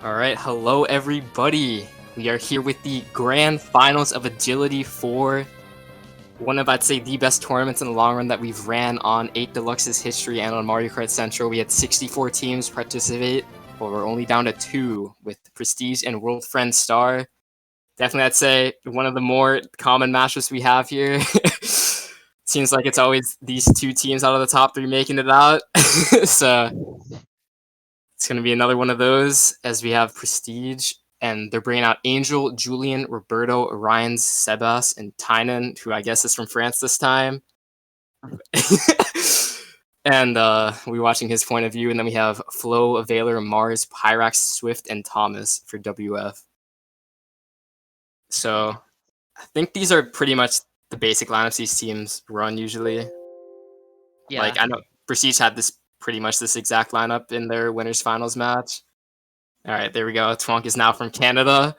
All right, hello everybody. We are here with the grand finals of Agility 4. One of, I'd say, the best tournaments in the long run that we've ran on 8 Deluxe's history and on Mario Kart Central. We had 64 teams participate, but we're only down to 2 with Prestige and World Friend Star. Definitely, I'd say, one of the more common matchups we have here. Seems like it's always these 2 teams out of the top 3 making it out. So it's going to be another one of those as we have Prestige, and they're bringing out Angel, Julian, Roberto, Ryan, Sebas, and Tynan, who I guess is from France this time. And we're watching his point of view, and then we have Flo, Valor, Mars, Pyrax, Swift, and Thomas for WF. So I think these are pretty much the basic lineups these teams run usually. Yeah. Like, I know Prestige had this pretty much this exact lineup in their winners finals match. All right, there we go. Twonk is now from Canada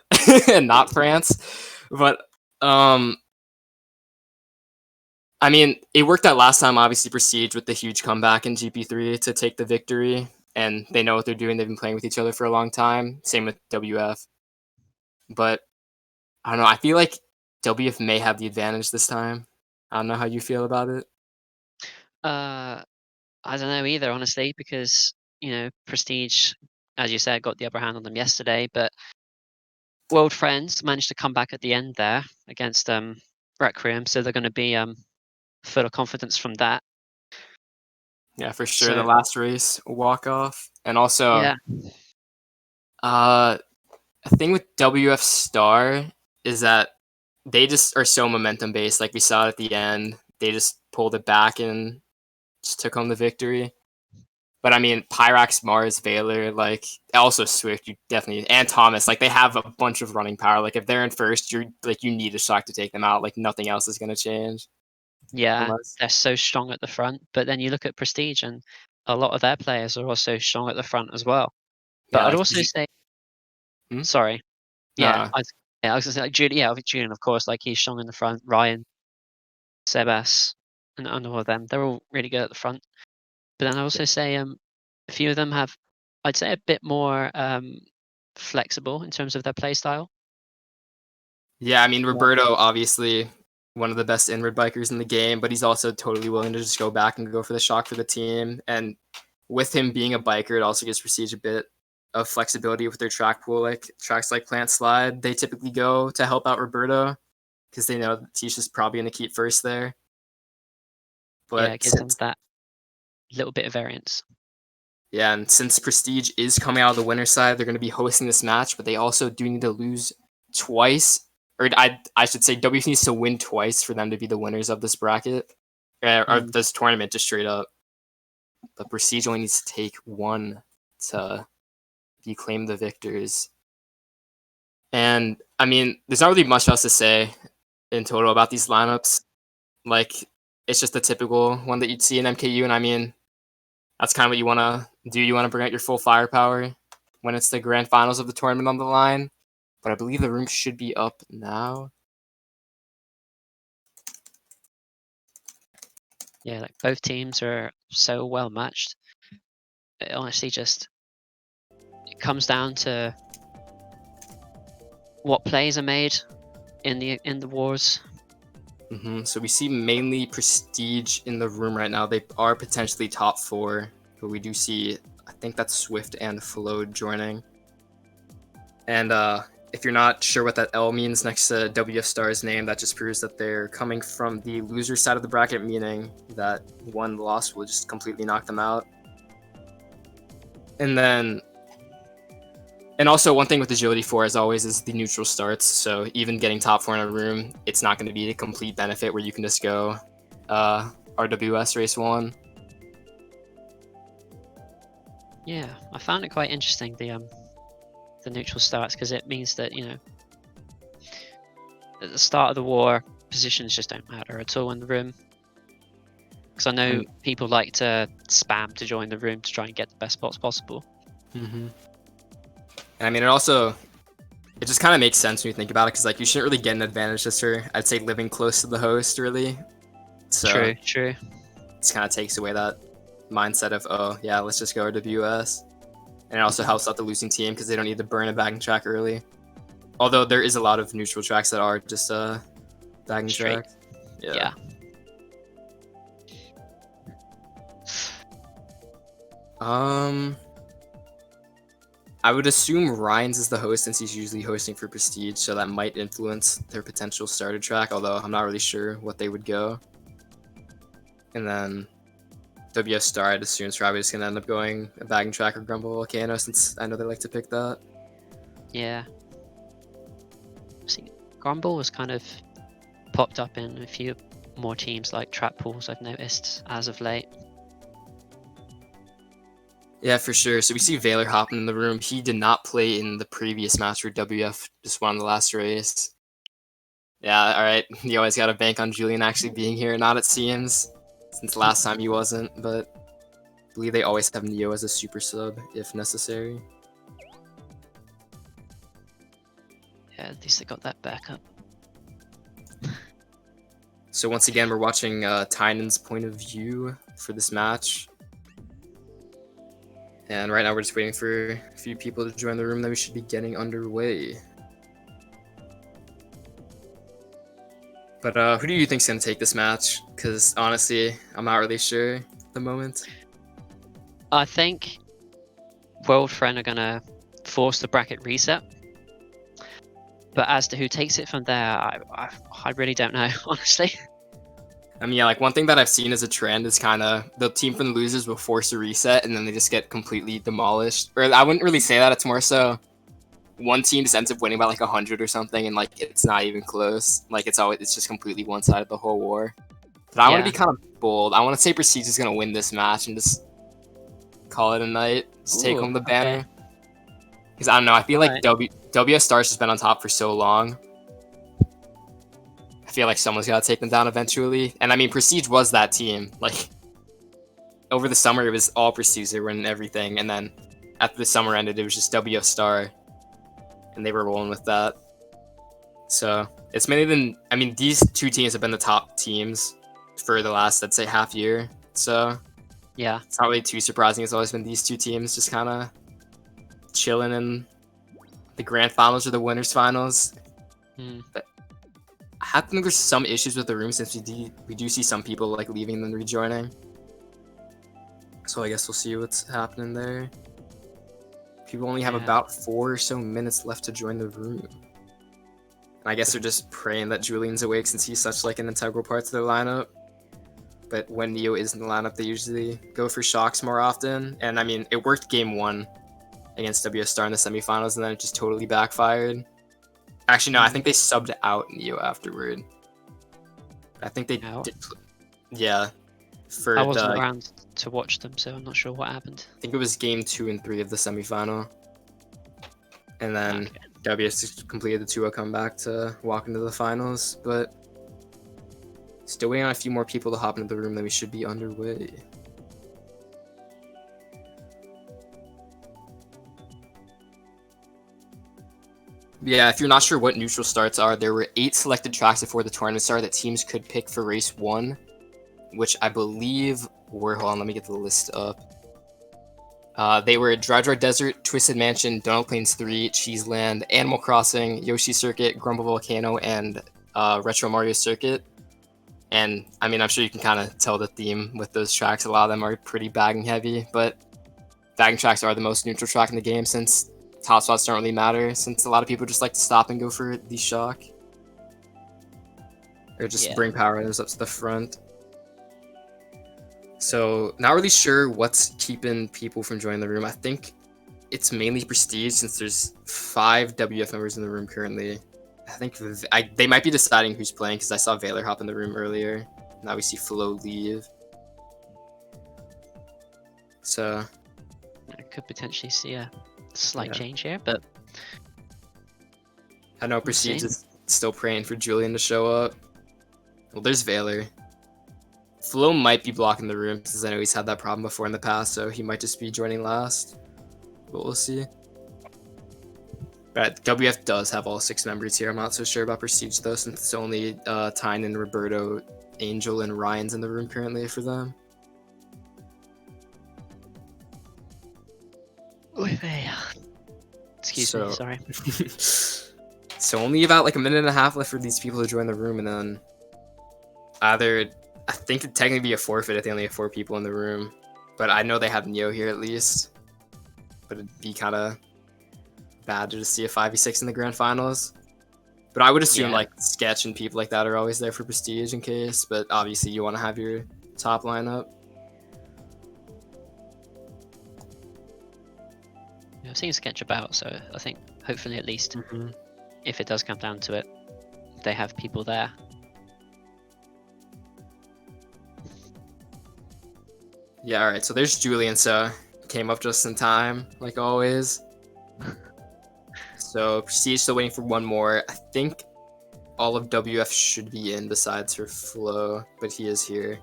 and not France. But I mean, it worked out last time, obviously, Prestige with the huge comeback in GP3 to take the victory, and they know what they're doing. They've been playing with each other for a long time. Same with WF. But I don't know. I feel like WF may have the advantage this time. I don't know how you feel about it. I don't know either, honestly, because Prestige, as you said, got the upper hand on them yesterday, but World Friends managed to come back at the end there against Requiem, so they're going to be full of confidence from that. Yeah, for sure. The last race walk off, and also yeah. A thing with WF Star is that they just are so momentum based. Like we saw at the end, they just pulled it back and just took home the victory. But I mean, Pyrax, Mars, Valor, like also Swift, you definitely, and Thomas, like they have a bunch of running power. Like if they're in first, you need a shock to take them out. Like nothing else is gonna change. Yeah, they're so strong at the front. But then you look at Prestige, and a lot of their players are also strong at the front as well. But Yeah, I'd also say, sorry, yeah, I was gonna say, like Julian, of course, like he's strong in the front. Ryan, Sebas, and all of them, they're all really good at the front. But then I also say a few of them have, I'd say, a bit more flexible in terms of their play style. Yeah, I mean, Roberto, obviously one of the best inward bikers in the game, but he's also totally willing to just go back and go for the shock for the team. And with him being a biker, it also gives Prestige a bit of flexibility with their track pool. Like tracks like Plant Slide, they typically go to help out Roberto because they know Tisha's probably going to keep first there. But yeah, it gives them that little bit of variance. Yeah, and since Prestige is coming out of the winner's side, they're going to be hosting this match, but they also do need to lose twice. Or I should say WF needs to win twice for them to be the winners of this bracket. Or this tournament, just straight up. But Prestige only needs to take one to be claimed the victors. And, I mean, there's not really much else to say in total about these lineups. Like, it's just the typical one that you'd see in MKU, and I mean, that's kind of what you want to do. You want to bring out your full firepower when it's the grand finals of the tournament on the line. But I believe the room should be up now. Yeah, like both teams are so well matched. It honestly just it comes down to what plays are made in the wars. So we see mainly Prestige in the room right now. They are potentially top 4, but we do see, I think that's Swift and Flo joining. And if you're not sure what that L means next to WF Star's name, that just proves that they're coming from the loser side of the bracket, meaning that one loss will just completely knock them out. And also one thing with Agility 4, as always, is the neutral starts. So even getting top 4 in a room, it's not going to be a complete benefit where you can just go RWS race 1. Yeah, I found it quite interesting, the neutral starts, because it means that, at the start of the war, positions just don't matter at all in the room. Because I know people like to spam to join the room to try and get the best spots possible. And I mean, it just kind of makes sense when you think about it, because like you shouldn't really get an advantage just for, I'd say, living close to the host, really. So True. It kind of takes away that mindset of, oh yeah, let's just go RWS. And it also helps out the losing team because they don't need to burn a bagging track early. Although there is a lot of neutral tracks that are just bagging tracks. Yeah. I would assume Ryan's is the host since he's usually hosting for Prestige, so that might influence their potential starter track, although I'm not really sure what they would go. And then WF Star, I'd assume, is probably just going to end up going a bagging track or Grumble Volcano, since I know they like to pick that. Yeah. See, Grumble was kind of popped up in a few more teams like Trap Pools, I've noticed, as of late. Yeah, for sure. So we see Valor hopping in the room. He did not play in the previous match where WF just won the last race. Yeah, alright. You always got to bank on Julian actually being here, not it seems, since last time he wasn't, but I believe they always have Neo as a super sub if necessary. Yeah, at least they got that backup. So once again, we're watching Tynan's point of view for this match. And right now we're just waiting for a few people to join the room that we should be getting underway. But who do you think's going to take this match? Because honestly, I'm not really sure at the moment. I think World Friend are going to force the bracket reset. But as to who takes it from there, I really don't know, honestly. I mean, yeah, like one thing that I've seen as a trend is kind of the team from the losers will force a reset and then they just get completely demolished. Or I wouldn't really say that. It's more so one team just ends up winning by like 100 or something, and like it's not even close. Like it's just completely one sided the whole war. But I want to be kind of bold. I want to say Prestige is gonna win this match and just call it a night. Just take home the banner. Because I don't know. I feel like WS Star's just been on top for so long. I feel like someone's got to take them down eventually. And I mean, Prestige was that team. Like, over the summer, it was all Prestige. They were in everything. And then after the summer ended, it was just WF Star. And they were rolling with that. So, it's mainly been... I mean, these two teams have been the top teams for the last, I'd say, half year. So, yeah, it's not really too surprising. It's always been these two teams just kind of chilling in the grand finals or the winners finals. But I think there's some issues with the room since we do see some people like leaving and rejoining. So I guess we'll see what's happening there. People only have about 4 or so minutes left to join the room. And I guess they're just praying that Julian's awake since he's such like an integral part to their lineup. But when Neo is in the lineup, they usually go for shocks more often. And I mean, it worked game 1 against WS Star in the semifinals, and then it just totally backfired. Actually, no, I think they subbed out Neo afterward. I think they did. Yeah. I wasn't around to watch them, so I'm not sure what happened. I think it was game 2 and 3 of the semifinal. And then WS completed the 2-0 comeback to walk into the finals, but still waiting on a few more people to hop into the room, then we should be underway. Yeah, if you're not sure what neutral starts are, there were 8 selected tracks before the tournament started that teams could pick for race 1, which I believe were, hold on, let me get the list up. They were Dry Desert, Twisted Mansion, Donut Plains 3, Cheeseland, Animal Crossing, Yoshi Circuit, Grumble Volcano, and Retro Mario Circuit. And I mean, I'm sure you can kind of tell the theme with those tracks. A lot of them are pretty bagging heavy, but bagging tracks are the most neutral track in the game since top spots don't really matter, since a lot of people just like to stop and go for the shock. Or just bring power items up to the front. So, not really sure what's keeping people from joining the room. I think it's mainly Prestige since there's 5 WF members in the room currently. I think they might be deciding who's playing because I saw Valor hop in the room earlier. Now we see Flo leave. So, I could potentially see a slight change here, but I know Prestige is still praying for Julian to show up. Well, there's Valor. Flo might be blocking the room since I know he's had that problem before in the past, so he might just be joining last. But we'll see. But WF does have all 6 members here. I'm not so sure about Prestige though, since it's only Tynan, Roberto, Angel, and Ryan's in the room currently for them. With Excuse me, sorry. So only about like a minute and a half left for these people to join the room, and then either I think it'd technically be a forfeit if they only have 4 people in the room, but I know they have Neo here at least. But it'd be kind of bad to just see a 5v6 in the grand finals. But I would assume like Sketch and people like that are always there for Prestige in case. But obviously you want to have your top lineup. Yeah, I've seen Sketch about, so I think hopefully at least if it does come down to it, they have people there. Yeah, all right. So there's Julian. So came up just in time, like always. So Prestige still waiting for one more. I think all of WF should be in besides for Flo, but he is here.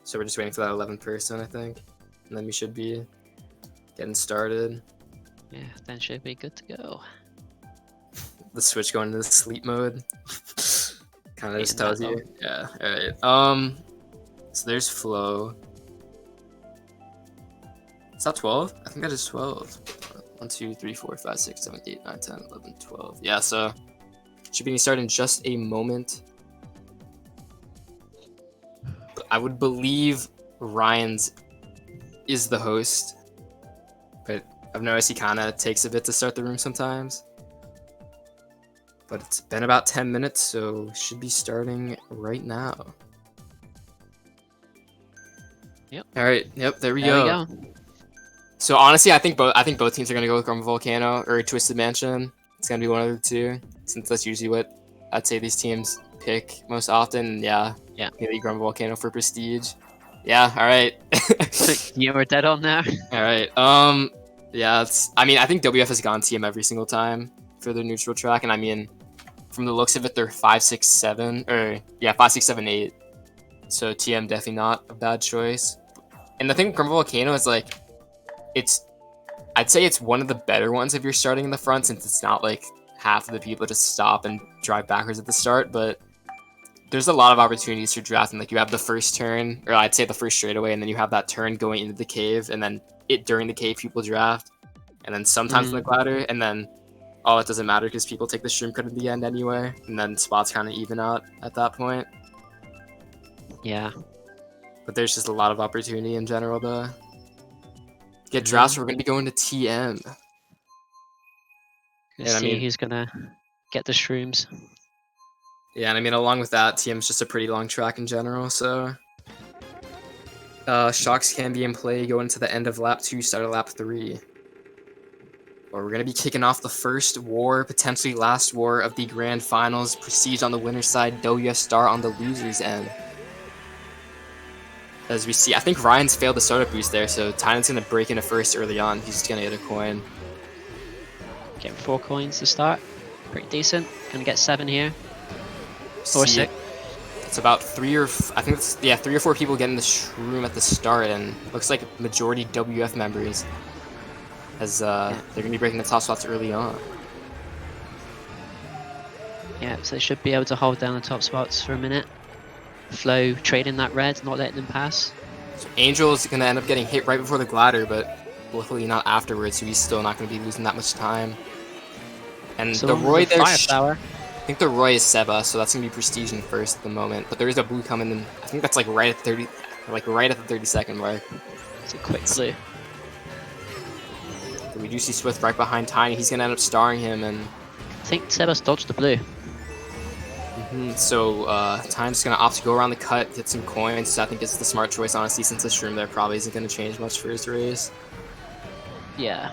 So we're just waiting for that 11th person, I think. And then we should be getting started. Yeah, then should be good to go. The switch going into the sleep mode. Kind of just tells you. Yeah, alright. So there's Flo. Is that 12? I think that is 12. 1, 2, 3, 4, 5, 6, 7, 8, 9, 10, 11, 12. Yeah, so should be starting in just a moment. I would believe Ryan's is the host, but I've noticed he kind of takes a bit to start the room sometimes. But it's been about 10 minutes, so should be starting right now. Yep. All right. Yep. There we There go. we go. So honestly, I think both teams are gonna go with Grumble Volcano or Twisted Mansion. It's gonna be one of the two, since that's usually what I'd say these teams pick most often. Yeah. Maybe Grumble Volcano for Prestige. Yeah. All right. You were dead on there. All right. Yeah. I mean, I think WF has gone TM every single time for their neutral track, and I mean, from the looks of it, they're 5, 6, 7, or yeah, 5, 6, 7, 8. So TM definitely not a bad choice. And the thing with Grumble Volcano is like, I'd say it's one of the better ones if you're starting in the front, since it's not like half of the people just stop and drive backwards at the start, but there's a lot of opportunities for drafting. Like you have the first turn, or I'd say the first straightaway, and then you have that turn going into the cave, and then during the cave people draft, and then sometimes in the ladder, and then it doesn't matter because people take the shroom cut at the end anyway, and then spots kind of even out at that point. Yeah. But there's just a lot of opportunity in general to get drafts. We're going to be going to TM. Let's see who's going to get the shrooms. Yeah, and I mean, along with that, TM's just a pretty long track in general, so shocks can be in play going into the end of lap 2, start of lap 3. Or we're going to be kicking off the first war, potentially last war of the grand finals. Prestige on the winner's side, WF Star on the loser's end. As we see, I think Ryan's failed the startup boost there, so Tynan's going to break into first early on. He's just going to get a coin. Getting 4 coins to start. Pretty decent. Going to get 7 here. Or 6. It's about 3 or 4 people getting the shroom at the start, and looks like majority WF members, as they're going to be breaking the top spots early on. Yeah, so they should be able to hold down the top spots for a minute. Flo trading that red, not letting them pass. So Angel is going to end up getting hit right before the glider, but luckily not afterwards, so he's still not going to be losing that much time. And so the Roy there, Fireflower. I think the Roy is Seba, so that's going to be Prestige in first at the moment. But there is a blue coming in, I think that's like right at the 30-second mark. It's a quick blue. We do see Swift right behind Tiny. He's going to end up starring him, and I think Seba's dodged the blue. So Tiny's going to opt to go around the cut, get some coins. So I think it's the smart choice, honestly, since this room there probably isn't going to change much for his race. Yeah.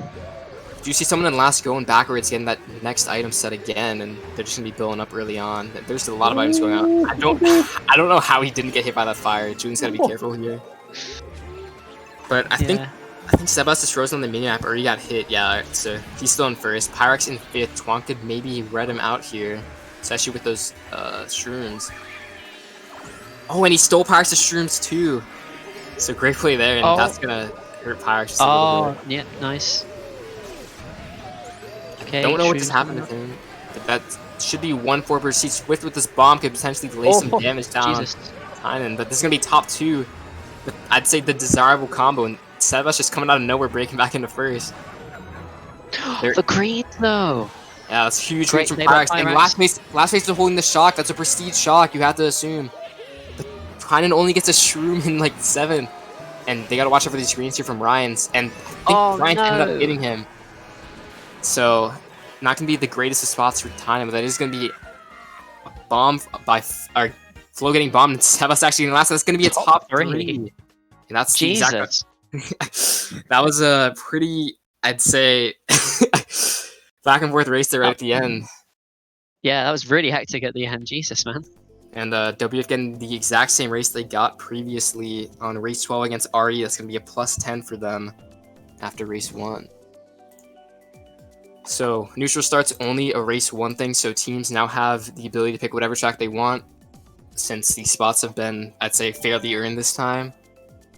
Do you see someone in last going backwards getting that next item set again, and they're just going to be building up early on. There's a lot of items going on. I don't know how he didn't get hit by that fire. Julian's got to be careful here. But I think Sebas is frozen on the mini-map, or he got hit. Yeah, so he's still in first. Pyrex in 5th. Twonk could maybe red him out here, especially with those shrooms. Oh, and he stole Pyrex's shrooms too. So great play there, and that's going to hurt Pyrex just a little bit. Yeah, nice. Okay, don't know what just happened to him. But that should be 1-4 per seat. Swift with this bomb could potentially lay some damage down Tynan. But this is going to be top 2. But I'd say the desirable combo. And Sebas just coming out of nowhere, breaking back into first. The green though. Yeah, that's huge Great reach from play by Pyrax. And Pyrax. last place is holding the shock. That's a prestige shock, you have to assume. But Tynan only gets a shroom in like 7. And they gotta watch out for these greens here from Ryan's. And I think Ryan ended up hitting him. So, not gonna be the greatest of spots for Tynan, but that is gonna be a bomb by Flo getting bombed and Sebas actually getting last. That's gonna be a top 3. And that's the exact. That was a pretty, I'd say, back and forth race there right at the end. Yeah, that was really hectic at the end. Jesus, man. And WF getting the exact same race they got previously on race 12 against RE. That's going to be a +10 for them after race 1. So neutral start's only a race 1 thing, so teams now have the ability to pick whatever track they want since the spots have been, I'd say, fairly earned this time.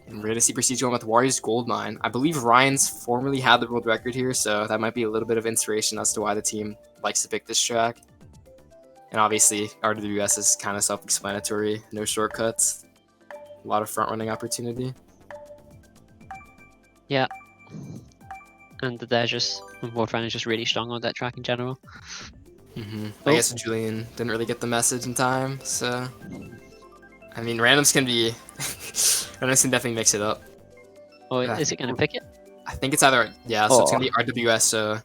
And we're going to see Prestige going with Warriors Gold Mine. I believe Ryan's formerly had the world record here, so that might be a little bit of inspiration as to why the team likes to pick this track. And obviously, RWS is kind of self-explanatory. No shortcuts. A lot of front-running opportunity. Yeah. And they're just... Warframe is just really strong on that track in general. I guess Julian didn't really get the message in time, so... I mean, randoms can be... randoms can definitely mix it up. Oh, is it going to pick it? I think it's either... Yeah, so it's going to be RWS, so...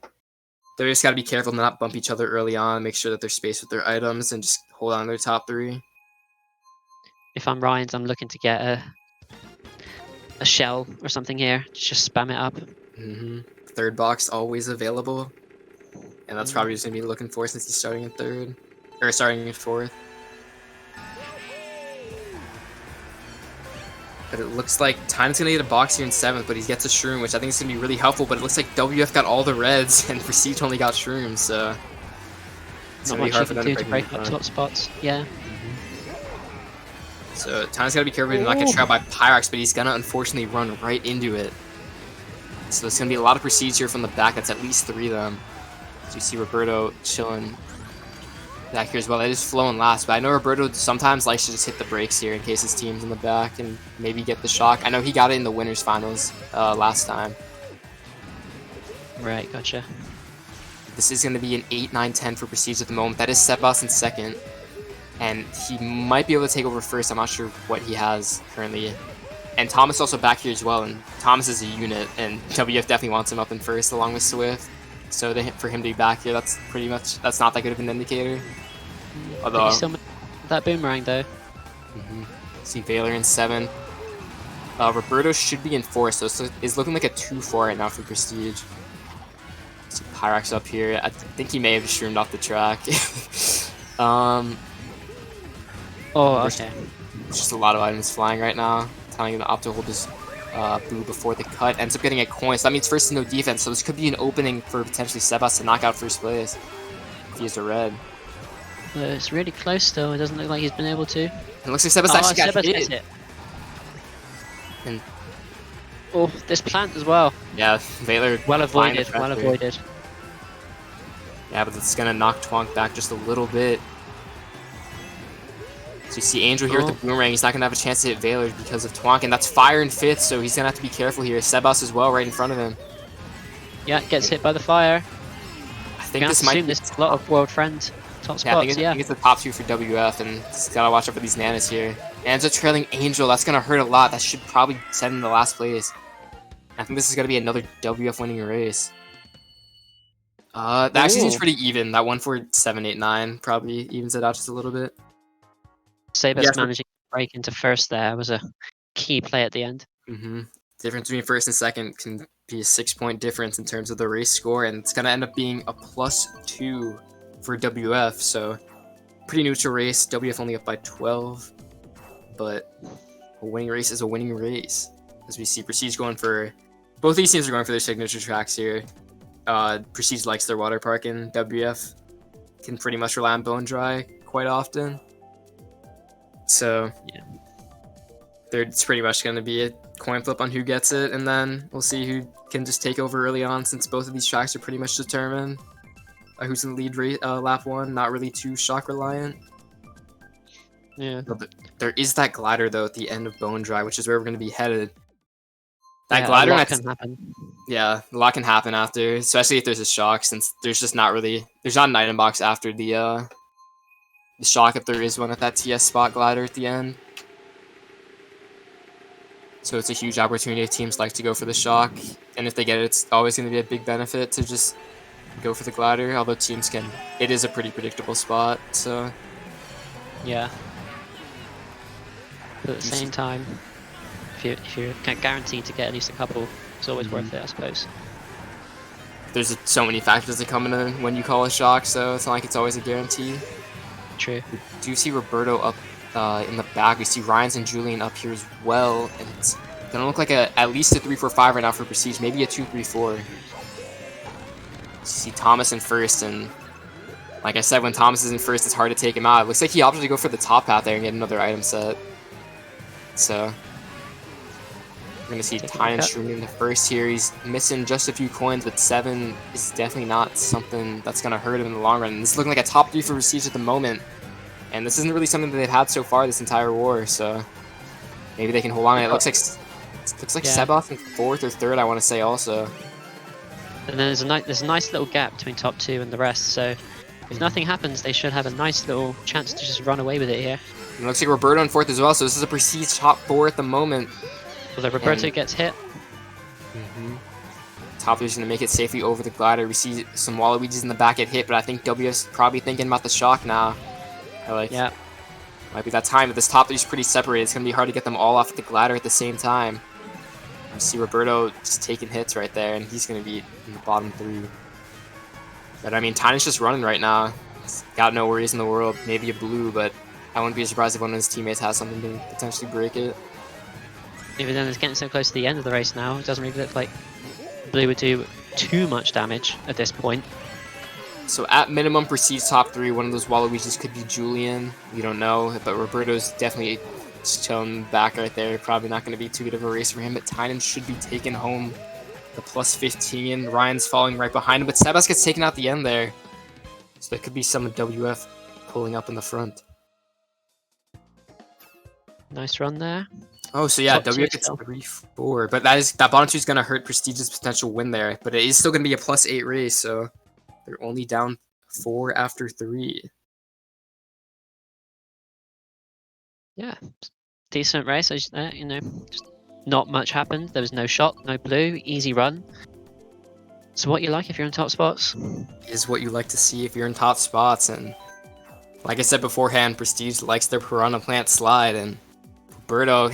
They just got to be careful to not bump each other early on, make sure that they're spaced with their items, and just hold on to their top 3. If I'm Ryan's, I'm looking to get a shell or something here. Just spam it up. Third box always available. And that's probably just going to be looking for since he's starting in 3rd. Or starting in 4th. But it looks like Tynan's going to get a box here in 7th, but he gets a shroom, which I think is going to be really helpful. But it looks like WF got all the reds, and Prestige only got shrooms, so... It's not much you can do to break up top spots, yeah. So Tynan's got to be careful to not get trapped by Pyrax, but he's going to unfortunately run right into it. So there's going to be a lot of Prestige here from the back. That's at least 3 of them. So you see Roberto chilling back here as well. That is flowing last, but I know Roberto sometimes likes to just hit the brakes here in case his team's in the back and maybe get the shock. I know he got it in the winners finals last time. Right, gotcha. This is going to be an 8, 9, 10 for Prestige at the moment. That is Sebas in 2nd, and he might be able to take over 1st. I'm not sure what he has currently. And Thomas also back here as well, and Thomas is a unit, and WF definitely wants him up in 1st along with Swift. So for him to be back here, that's pretty much, that's not that good of an indicator. Although that boomerang though. See Valor in 7. Roberto should be in 4, so it's looking like a 2-4 right now for Prestige. See Pyrax up here. I think he may have just shroomed off the track. Oh, okay. There's just a lot of items flying right now. Telling him to opt to hold his boo before the cut. Ends up getting a coin, so that means 1st is no defense. So this could be an opening for potentially Sebas to knock out 1st place if he has a red. It's really close still. It doesn't look like he's been able to. It looks like Sebas actually got hit. And this plant as well. Yeah, Valor. Well avoided. Well avoided. Yeah, but it's gonna knock Twonk back just a little bit. So you see Angel here with the boomerang. He's not gonna have a chance to hit Valor because of Twonk, and that's fire in 5th. So he's gonna have to be careful here. Sebas as well, right in front of him. Yeah, gets hit by the fire. I think this might be a lot of world friend top spots. I think it's the top 2 for WF, and just gotta watch out for these nanas here. Ends up trailing Angel. That's gonna hurt a lot. That should probably send him to last place. I think this is gonna be another WF winning race. That actually seems pretty even. That 1 for 7, 8, 9 probably evens it out just a little bit. Sebas managing to break into 1st there was a key play at the end. Difference between 1st and 2nd can be a 6-point difference in terms of the race score, and it's gonna end up being a +2 for WF. So pretty neutral race. WF only up by 12, but a winning race is a winning race. As we see Prestige going for, both these teams are going for their signature tracks here. Prestige likes their water park, and WF can pretty much rely on Bone Dry quite often. So yeah, it's pretty much going to be a coin flip on who gets it, and then we'll see who can just take over early on, since both of these tracks are pretty much determined. Who's in the lead lap 1, not really too shock reliant. Yeah. There is that glider though at the end of Bone Dry, which is where we're going to be headed. That glider, a lot can happen. Yeah, a lot can happen after, especially if there's a shock, since there's just not an item box after the shock if there is one at that TS spot glider at the end. So it's a huge opportunity if teams like to go for the shock, and if they get it, it's always going to be a big benefit to just go for the glider, although teams can... It is a pretty predictable spot, so... Yeah. But at the same time, if you're guaranteed to get at least a couple, it's always worth it, I suppose. There's so many factors that come in when you call a shock, so it's not like it's always a guarantee. True. We do see Roberto up in the back. We see Ryan's and Julian up here as well, and it's gonna look like at least a 3-4-5 right now for Prestige, maybe a 2-3-4. You see Thomas in first, and like I said, when Thomas is in first, it's hard to take him out. It looks like he opted to go for the top path there and get another item set. So we're gonna see Tynan streaming in the first here. He's missing just a few coins, but 7 is definitely not something that's gonna hurt him in the long run. This is looking like a top 3 for Prestige at the moment, and this isn't really something that they've had so far this entire war. So maybe they can hold on. It looks like Sebas in 4th or 3rd, I want to say also. And then there's a nice little gap between top 2 and the rest. So if nothing happens, they should have a nice little chance to just run away with it here. It looks like Roberto in 4th as well. So this is a Prestige top 4 at the moment. Although Roberto gets hit. Top 3 is going to make it safely over the glider. We see some Waluigi's in the back get hit, but I think WS probably thinking about the shock now. Might be that time, but this top 3 is pretty separated. It's going to be hard to get them all off the glider at the same time. You see Roberto just taking hits right there, and he's going to be in the bottom 3. But I mean, Tynan's just running right now. He's got no worries in the world. Maybe a blue, but I wouldn't be surprised if one of his teammates has something to potentially break it. Even then, it's getting so close to the end of the race now, it doesn't really look like Blue would do too much damage at this point. So at minimum, Prestige top 3. One of those Waluigi's could be Julian. We don't know, but Roberto's definitely chilling back right there. Probably not going to be too good of a race for him, but Tynan should be taking home the plus 15. Ryan's following right behind him, but Sebas gets taken out at the end there. So there could be some WF pulling up in the front. Nice run there. Oh, so yeah, WF gets 3-4, but that bottom 2 is going to hurt Prestige's potential win there, but it is still going to be a plus 8 race, so they're only down 4 after 3. Yeah, decent race. You know, just not much happened. There was no shock, no blue, easy run. So what you like if you're in top spots? Is what you like to see if you're in top spots, and like I said beforehand, Prestige likes their Piranha Plant slide, and Roberto,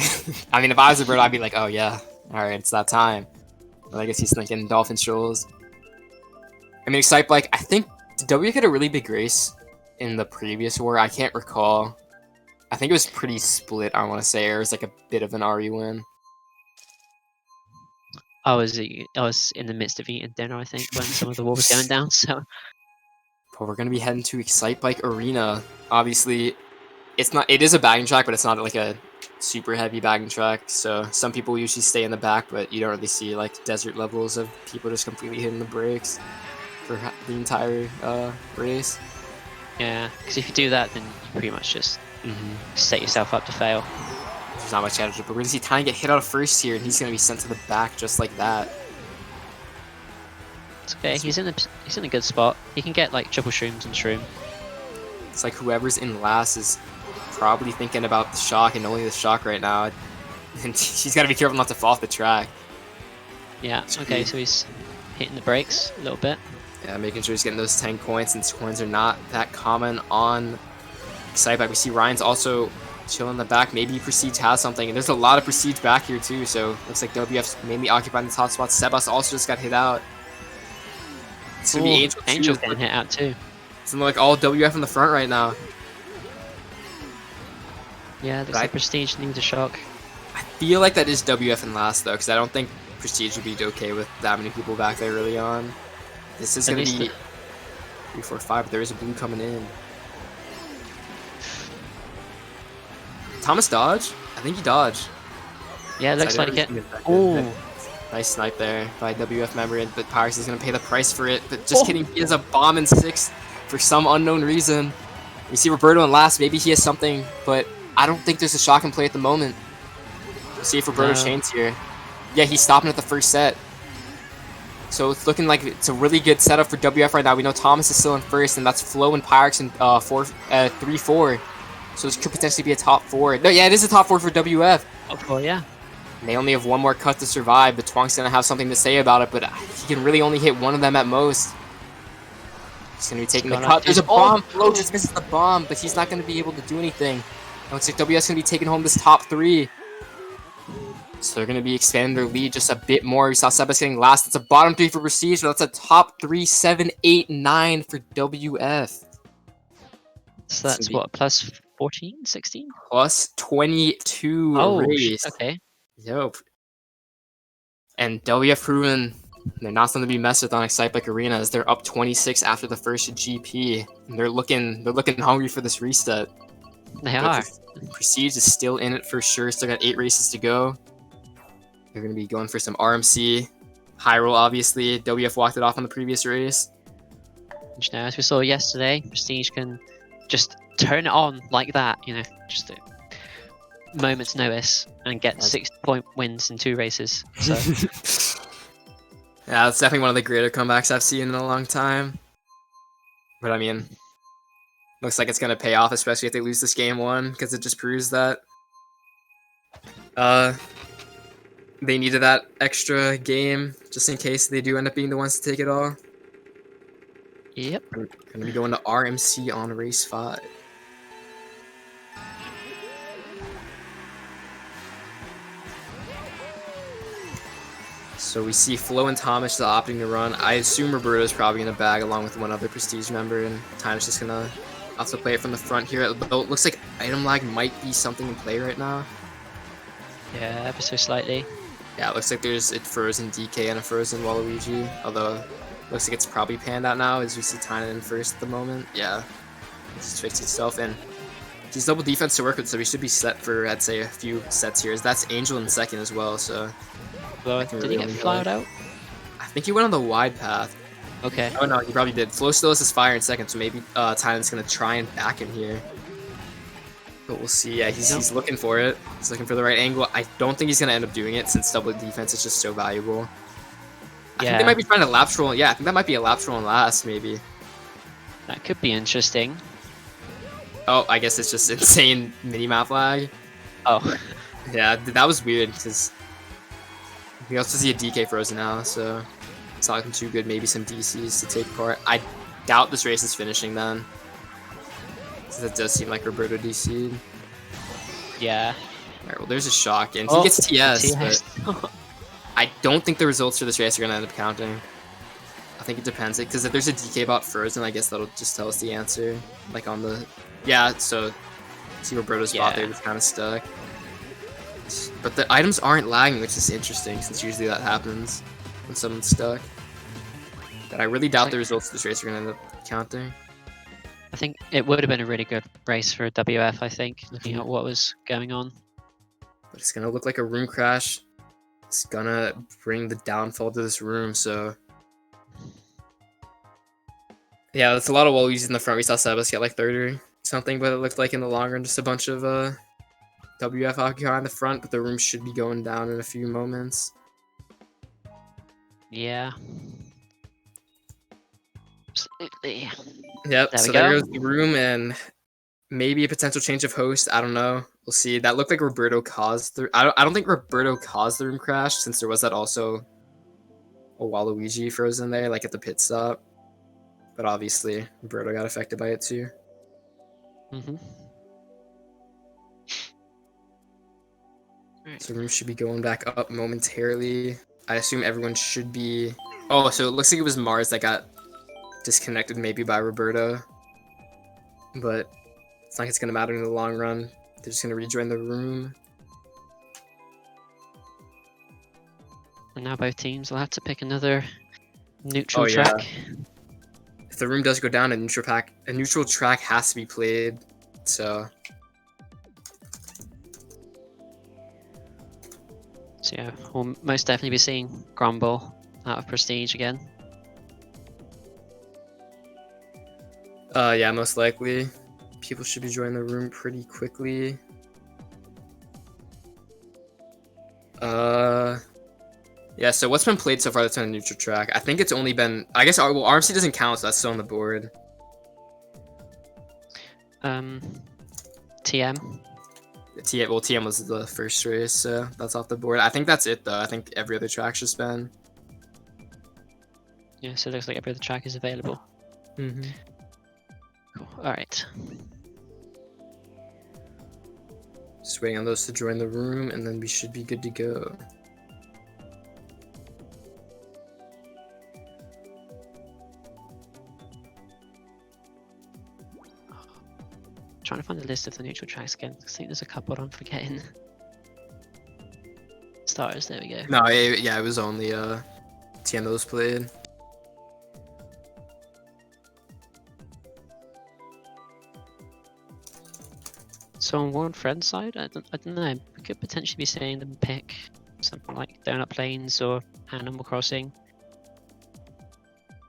I mean, if I was Roberto, I'd be like, oh yeah, alright, it's that time. But I guess he's thinking Dolphin Shoals. I mean, Excitebike, I think, did W get a really big race in the previous war? I can't recall. I think it was pretty split, I want to say, or it was like a bit of an RE win. I was in the midst of eating dinner, I think, when some of the war was going down, so... But we're going to be heading to Excitebike Arena. Obviously, it is a bagging track, but it's not like a super heavy bagging track, so some people usually stay in the back, but you don't really see like desert levels of people just completely hitting the brakes for the entire race. Yeah, because if you do that, then you pretty much just set yourself up to fail. There's not much energy, but we're going to see Tynan get hit out of first here, and he's going to be sent to the back just like that. It's okay, he's in a good spot. He can get like triple shrooms and shroom. It's like whoever's in last is probably thinking about the shock and only the shock right now, and she's got to be careful not to fall off the track. Yeah, okay, so he's hitting the brakes a little bit. Yeah, making sure he's getting those 10 coins, since coins are not that common on Excitebike. We see Ryan's also chilling in the back. Maybe Prestige has something, and there's a lot of Prestige back here too, so looks like WF's maybe occupying the top spot. Sebas also just got hit out. It's gonna be Angel's getting hit out too. It's like all WF in the front right now. Yeah, looks like Prestige needs a shock. I feel like that is WF in last though, because I don't think Prestige would be okay with that many people back there early on. This is going to be 3, 4, 5, but there is a blue coming in. Thomas dodge? I think he dodged. Yeah, it looks like it. Oh, nice snipe there by WF member, but Pyrex is going to pay the price for it. But just kidding, he has a bomb in 6th for some unknown reason. We see Roberto in last. Maybe he has something, but I don't think there's a shock in play at the moment. We'll see if Roberto chains here. Yeah, he's stopping at the first set. So it's looking like it's a really good setup for WF right now. We know Thomas is still in first, and that's Flo and Pyrex in 3-4. So this could potentially be a top 4. No, yeah, it is a top 4 for WF. Top 4, yeah. And they only have one more cut to survive, but Twong's going to have something to say about it, but he can really only hit one of them at most. He's going to be taking the cut. There's a bomb. Flo just misses the bomb, but he's not going to be able to do anything. It looks like WF's going to be taking home this top 3. So they're going to be expanding their lead just a bit more. We saw Sebas getting last. It's a bottom 3 for Prestige, but that's a top 3, 7, 8, 9 for WF. So that's what, plus 14, 16? Plus 22 race. Okay. Yep. And WF proven they're not something to be messed with on Excitebike Arena, as they're up 26 after the first GP. And they're looking hungry for this reset. They are. Prestige is still in it for sure. Still got 8 races to go. They're going to be going for some RMC. High roll, obviously. WF walked it off on the previous race. You know, as we saw yesterday, Prestige can just turn it on like that, you know, just a moment's notice, and get 6-point wins in 2 races. So. Yeah, it's definitely one of the greater comebacks I've seen in a long time. But I mean, looks like it's going to pay off, especially if they lose this game 1, because it just proves that they needed that extra game just in case they do end up being the ones to take it all. Yep. We're going to be going to RMC on race 5. So we see Flo and Thomas opting to run. I assume Roberto's probably in a bag along with one other Prestige member, and Tynan's just going to also play it from the front here. Though it looks like item lag might be something in play right now. Yeah, ever so slightly. Yeah, it looks like there's a frozen DK and a frozen Waluigi, although it looks like it's probably panned out now as we see Tynan in first at the moment. Yeah, it's just fixed itself, and he's double defense to work with, so we should be set for, I'd say, a few sets here. That's Angel in second as well, so... Did he get flowed out? I think he went on the wide path. Okay. Oh no, he probably did. Flo still has his fire in second, so maybe Tynan's going to try and back him here. But we'll see. Yeah, he's looking for it. He's looking for the right angle. I don't think he's going to end up doing it since double defense is just so valuable. I think they might be trying to lap troll. Yeah, I think that might be a lap troll in last, maybe. That could be interesting. Oh, I guess it's just insane mini-map lag. Oh. Yeah, that was weird, because we also see a DK frozen now, so it's not looking too good. Maybe some DCs to take part. I doubt this race is finishing then, since it does seem like Roberto DC'd. Yeah. Alright, well, there's a shock, and he gets TS, but I don't think the results for this race are going to end up counting. I think it depends, because if there's a DK bot frozen, I guess that'll just tell us the answer. Like on the... Yeah, so see Roberto's bot there that's kind of stuck. But the items aren't lagging, which is interesting, since usually that happens when someone's stuck. But I really doubt the results of this race are going to end up counting. I think it would have been a really good race for WF, I think, looking at what was going on. But it's going to look like a room crash. It's going to bring the downfall to this room, so... Yeah, that's a lot of Waluigis in the front. We saw Sebas get like third or something, but it looked like in the long run just a bunch of WF occupy in the front, but the room should be going down in a few moments. Yeah. Absolutely. Yep, so there goes the room, and maybe a potential change of host. I don't know. We'll see. That looked like Roberto caused the... I don't think Roberto caused the room crash, since there was that also a Waluigi frozen there, like at the pit stop. But obviously, Roberto got affected by it too. Mm-hmm. So room should be going back up momentarily. I assume everyone should be... Oh, so it looks like it was Mars that got disconnected maybe by Roberto. But it's not like it's going to matter in the long run. They're just going to rejoin the room. And now both teams will have to pick another neutral track. If the room does go down, a neutral track has to be played. So yeah, we'll most definitely be seeing Grumble out of Prestige again. Yeah, most likely. People should be joining the room pretty quickly. Yeah, so what's been played so far that's on the neutral track? I think it's only been... I guess well, RMC doesn't count, so that's still on the board. TM. Well, TM was the first race, so that's off the board. I think that's it, though. I think every other track's just been... Yeah, so it looks like every other track is available. Mm-hmm. Cool. Alright. Just waiting on those to join the room, and then we should be good to go. Trying to find the list of the neutral tracks again. I think there's a couple I'm forgetting. Starters, there we go. No, yeah, it was only TM that was played. So on World Friends side, I don't know. We could potentially be seeing them pick something like Donut Plains or Animal Crossing.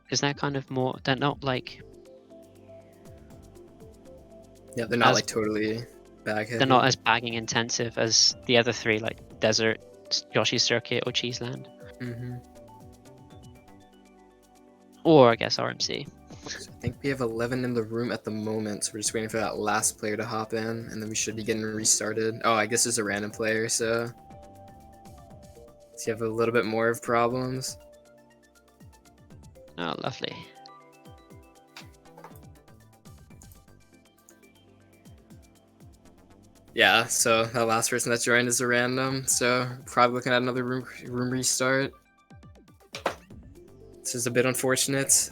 Because they're kind of more. They're not like. Yeah, they're not like totally bag heavy. They're not as bagging intensive as the other three, like Desert, Yoshi's Circuit, or Cheeseland. Mm-hmm. Or I guess RMC. So I think we have 11 in the room at the moment, so we're just waiting for that last player to hop in, and then we should be getting restarted. Oh, I guess it's a random player, so you have a little bit more of problems. Oh, lovely. Yeah, so that last person that joined is a random, so probably looking at another room restart. This is a bit unfortunate.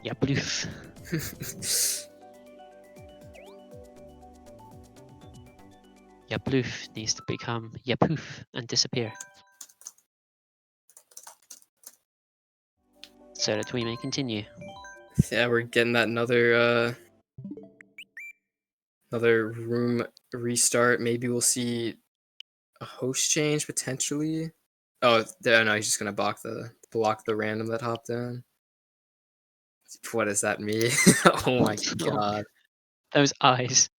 Yeah, bloof. Yeah, bloof needs to become yeah poof and disappear. So that we may continue. Yeah, we're getting that another room restart. Maybe we'll see a host change potentially. Oh, no, he's just gonna block the random that hopped in. What does that mean? Oh my god. Those eyes.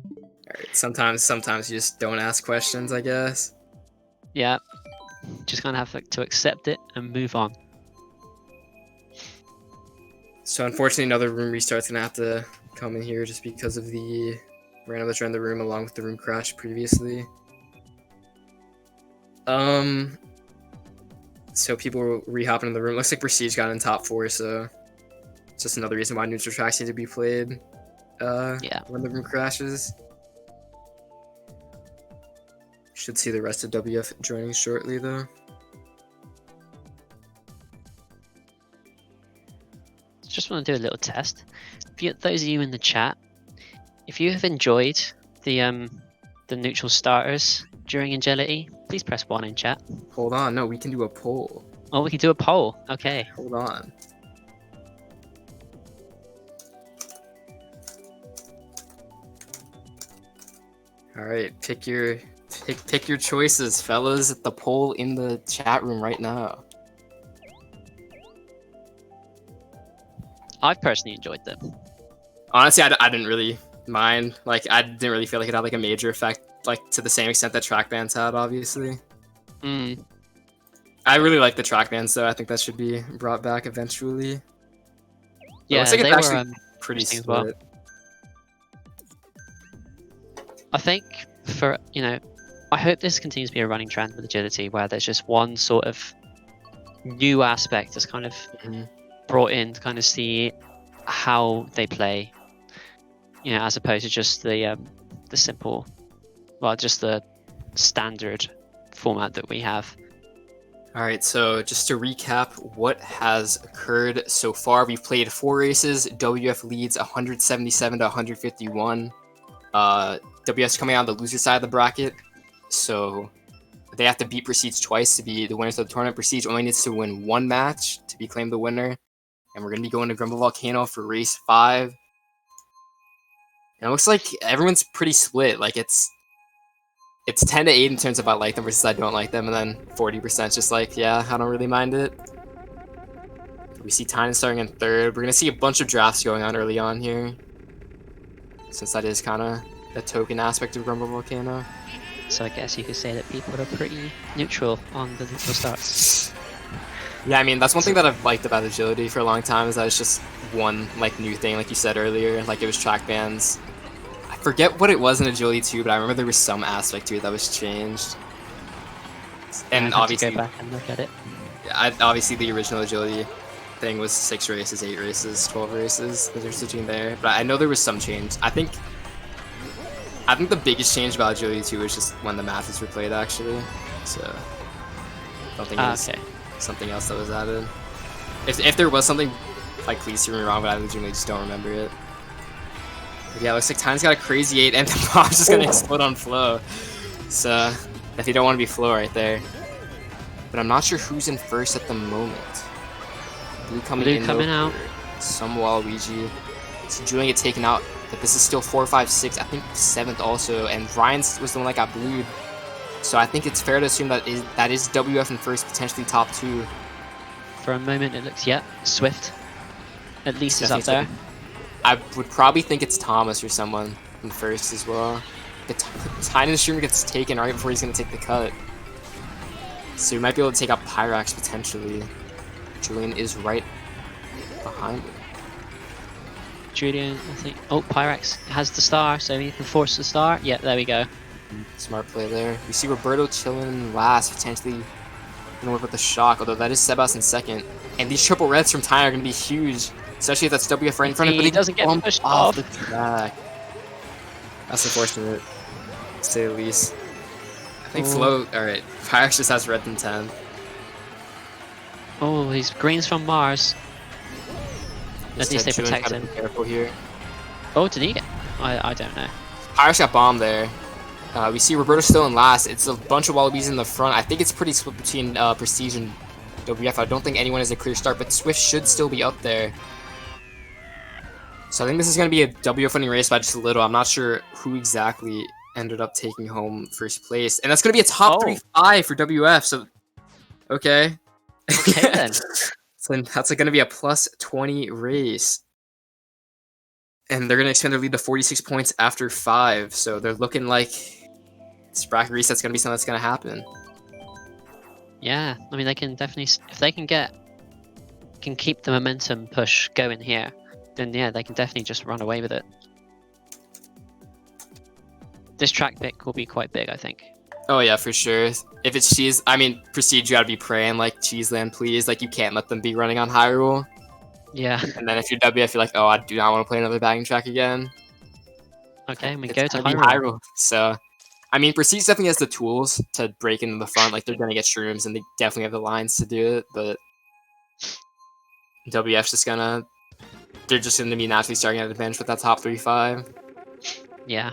Alright, sometimes you just don't ask questions, I guess. Yeah. Just kind of have to accept it and move on. So unfortunately another room restart's gonna have to come in here just because of the random that's in the room along with the room crash previously. So people were re-hopping in the room. Looks like Prestige got in top 4, so it's just another reason why neutral tracks need to be played when the room crashes. Should see the rest of WF joining shortly though. Just want to do a little test. Those of you in the chat, if you have enjoyed the neutral starters during Angelity, please press 1 in chat. Hold on, no, we can do a poll. Oh, we can do a poll. Okay. Hold on. All right, pick your choices, fellas. The poll in the chat room right now. I've personally enjoyed them. Honestly, I didn't really mind. Like, I didn't really feel like it had like a major effect, like to the same extent that track bans had, obviously. I really like the track bans, though. I think that should be brought back eventually. Yeah, it looks like they it's were actually pretty split. Well. I think I hope this continues to be a running trend with agility, where there's just one sort of new aspect that's kind of brought in to kind of see how they play, as opposed to just the simple, just the standard format that we have. All right, so just to recap what has occurred so far, we've played 4 races. WF leads 177 to 151. WF's coming out on the loser side of the bracket, so they have to beat Prestige twice to be the winners of the tournament. Prestige only needs to win 1 match to be claimed the winner, and we're going to be going to Grumble Volcano for race 5. And it looks like everyone's pretty split. Like it's 10 to 8 in terms of I like them versus I don't like them, and then 40% just like, yeah, I don't really mind it. We see Tynan starting in 3rd. We're going to see a bunch of drafts going on early on here, since that is kind of the token aspect of Grumble Volcano. So I guess you could say that people are pretty neutral on the neutral starts. Yeah, I mean, that's one thing that I've liked about agility for a long time, is that it's just one, like, new thing, like you said earlier, like it was track bans. I forget what it was in agility 2, but I remember there was some aspect to it that was changed. And yeah, obviously, go back and look at it. Obviously the original agility thing was 6 races, 8 races, 12 races that they're switching there. But I know there was some change. I think the biggest change about agility 2 was just when the math is replayed, actually. So I don't think it was something else that was added. If there was something, like, please prove me wrong, but I legitimately just don't remember it. But yeah, it looks like Tynan's got a crazy 8, and the bomb's just gonna explode on Flo. So if you don't want to be Flo right there. But I'm not sure who's in first at the moment. Blue coming out. Some Waluigi. So Julian get taken out. But this is still 4, 5, 6. I think 7th also. And Ryan was the one that got blued. So I think it's fair to assume that is WF in first, potentially top 2. For a moment it looks, Swift. At least is up there. I would probably think it's Thomas or someone in first as well. The Tynan streamer gets taken right before he's going to take the cut. So we might be able to take out Pyrax potentially. Julian is right behind him. Julian, I think. Oh, Pyrax has the star, so he can force the star. Yeah, there we go. Smart play there. We see Roberto chilling last, potentially gonna work with the shock, although that is Sebas in second. And these triple reds from Tynan are gonna be huge, especially if that's WF right in front of him. But he doesn't get pushed off the track. That's unfortunate, to say the least. I think Flo. Alright, Pyrax just has red in 10. Oh, he's greens from Mars. At least they protect him. Be careful here. Oh, did he get? I don't know. Pyrax got bombed there. We see Roberto still in last. It's a bunch of Wallabies in the front. I think it's pretty split between Prestige and WF. I don't think anyone has a clear start, but Swift should still be up there. So I think this is going to be a WF winning race by just a little. I'm not sure who exactly ended up taking home first place. And that's going to be a top 3-5 for WF. So, okay. Okay, then. So that's going to be a plus 20 race. And they're going to expand their lead to 46 points after 5. So they're looking like this bracket reset's going to be something that's going to happen. Yeah, I mean, they can definitely, if they can keep the momentum push going here, then yeah, they can definitely just run away with it. This track pick will be quite big, I think. Oh yeah, for sure. If it's Cheese, I mean, Prestige, you gotta be praying, like, Cheeseland, please. Like, you can't let them be running on Hyrule. Yeah. And then if you're WF, you're like, oh, I do not want to play another bagging track again. Okay, we it's go to Hyrule. So, I mean, Prestige definitely has the tools to break into the front. Like, they're gonna get shrooms, and they definitely have the lines to do it, but WF's just gonna... They're just gonna be naturally starting at advantage with that top 3-5. Yeah.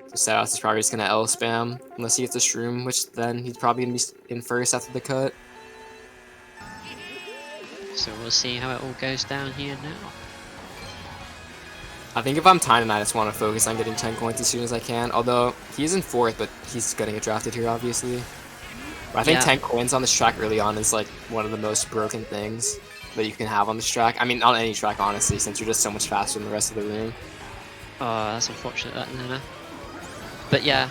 So Saos is probably just gonna L spam unless he gets a shroom, which then he's probably gonna be in first after the cut. So we'll see how it all goes down here now. I think if I'm Tynan, I just want to focus on getting 10 coins as soon as I can. Although he's in 4th, but he's gonna get drafted here, obviously. But I think 10 coins on this track early on is like one of the most broken things that you can have on this track. I mean, on any track, honestly, since you're just so much faster than the rest of the room. Oh, that's unfortunate, that, Nana. But yeah,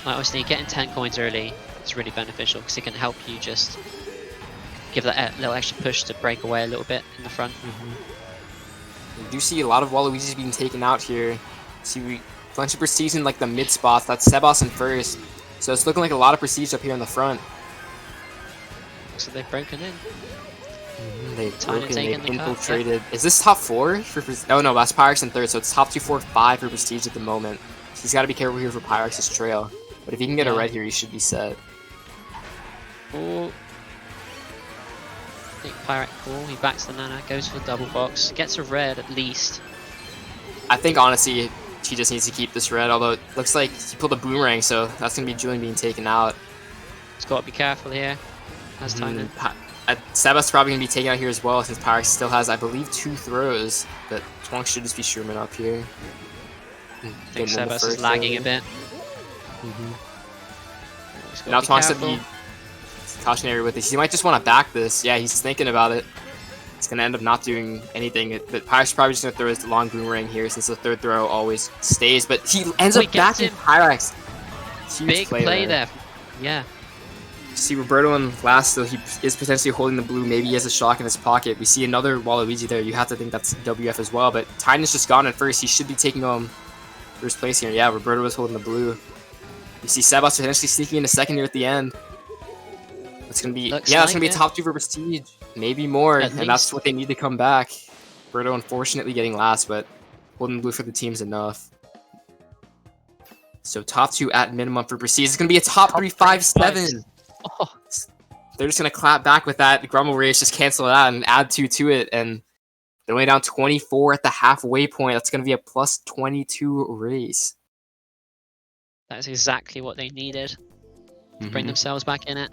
like obviously getting 10 coins early is really beneficial because it can help you just give that little extra push to break away a little bit in the front. You do see a lot of Waluigis being taken out here. See, a bunch of Prestige in like the mid spots. That's Sebas in first. So it's looking like a lot of Prestige up here in the front. So they've broken in. They've broken, they've infiltrated. Is this top 4 for Prestige? Oh no, that's Pyrax in 3rd, so it's top 2, 4, 5 for Prestige at the moment. He's got to be careful here for Pyrax's trail. But if he can get a red here, he should be set. Oh. I think Pyrax cool. He backs the Nana, goes for the double box, gets a red at least. I think honestly, he just needs to keep this red, although it looks like he pulled a boomerang, so that's going to be Julian being taken out. He's got to be careful here. Has Tynan. Sebas probably going to be taken out here as well, since Pyrax still has, I believe, 2 throws. But Twonk should just be shrooming up here. I think Sebas is lagging a bit. Now Twonk said be cautionary with this. He might just want to back this. Yeah, he's thinking about it. It's going to end up not doing anything. But Pyrex probably just going to throw his long boomerang here since the third throw always stays. But he ends up backing Pyrex. Huge big play there. Yeah. See Roberto in last, though he is potentially holding the blue. Maybe he has a shock in his pocket. We see another Waluigi there. You have to think that's WF as well. But Tynan's just gone at first. He should be taking first place here. Yeah, Roberto was holding the blue. You see Sebas potentially sneaking into second here at the end. It's gonna be that's gonna be a top 2 for Prestige, maybe more, and that's what they need to come back. Roberto unfortunately getting last, but holding the blue for the team's enough. So top 2 at minimum for Prestige. It's gonna be a top 3 5-7. Oh. They're just gonna clap back with that. The Grumble race, just cancel it out and add 2 to it, and they're only down 24 at the halfway point. That's gonna be a plus 22 race. That's exactly what they needed to bring themselves back in it.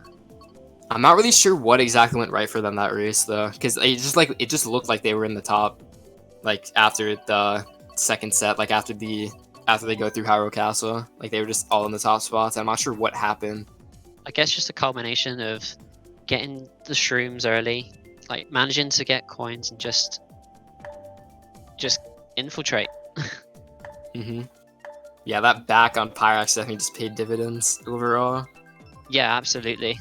I'm not really sure what exactly went right for them that race though, because it just looked like they were in the top, like after the second set, like after they go through Hyrule Castle, like they were just all in the top spots. I'm not sure what happened. I guess just a culmination of getting the shrooms early, like managing to get coins and just infiltrate. Yeah, that back on Pyrex definitely just paid dividends overall. Yeah, absolutely.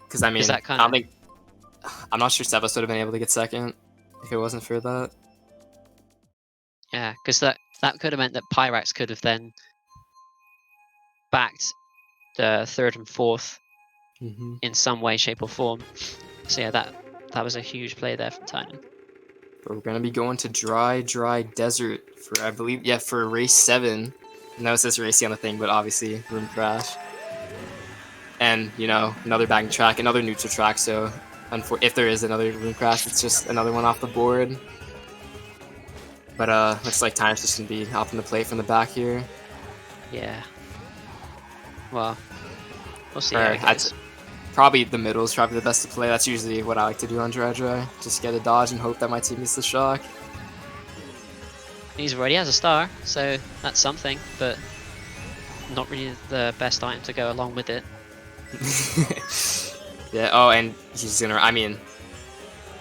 Because I mean, I'm not sure Sebas would have been able to get second if it wasn't for that. Yeah, because that could have meant that Pyrex could have then backed the third and fourth in some way, shape, or form. So yeah, that was a huge play there from Tynan. But we're gonna be going to dry desert for, I believe, for race 7. No, it says racing on the thing, but obviously room crash. And, you know, another backing track, another neutral track, so if there is another room crash, it's just another one off the board. But looks like Tynan's just gonna be off in the plate from the back here. Yeah. Well, we'll see how it goes. Probably the middle is probably the best to play. That's usually what I like to do on dry. Just get a dodge and hope that my team gets the shock. He's already has a star, so that's something, but not really the best item to go along with it. Yeah, oh, and he's gonna, I mean,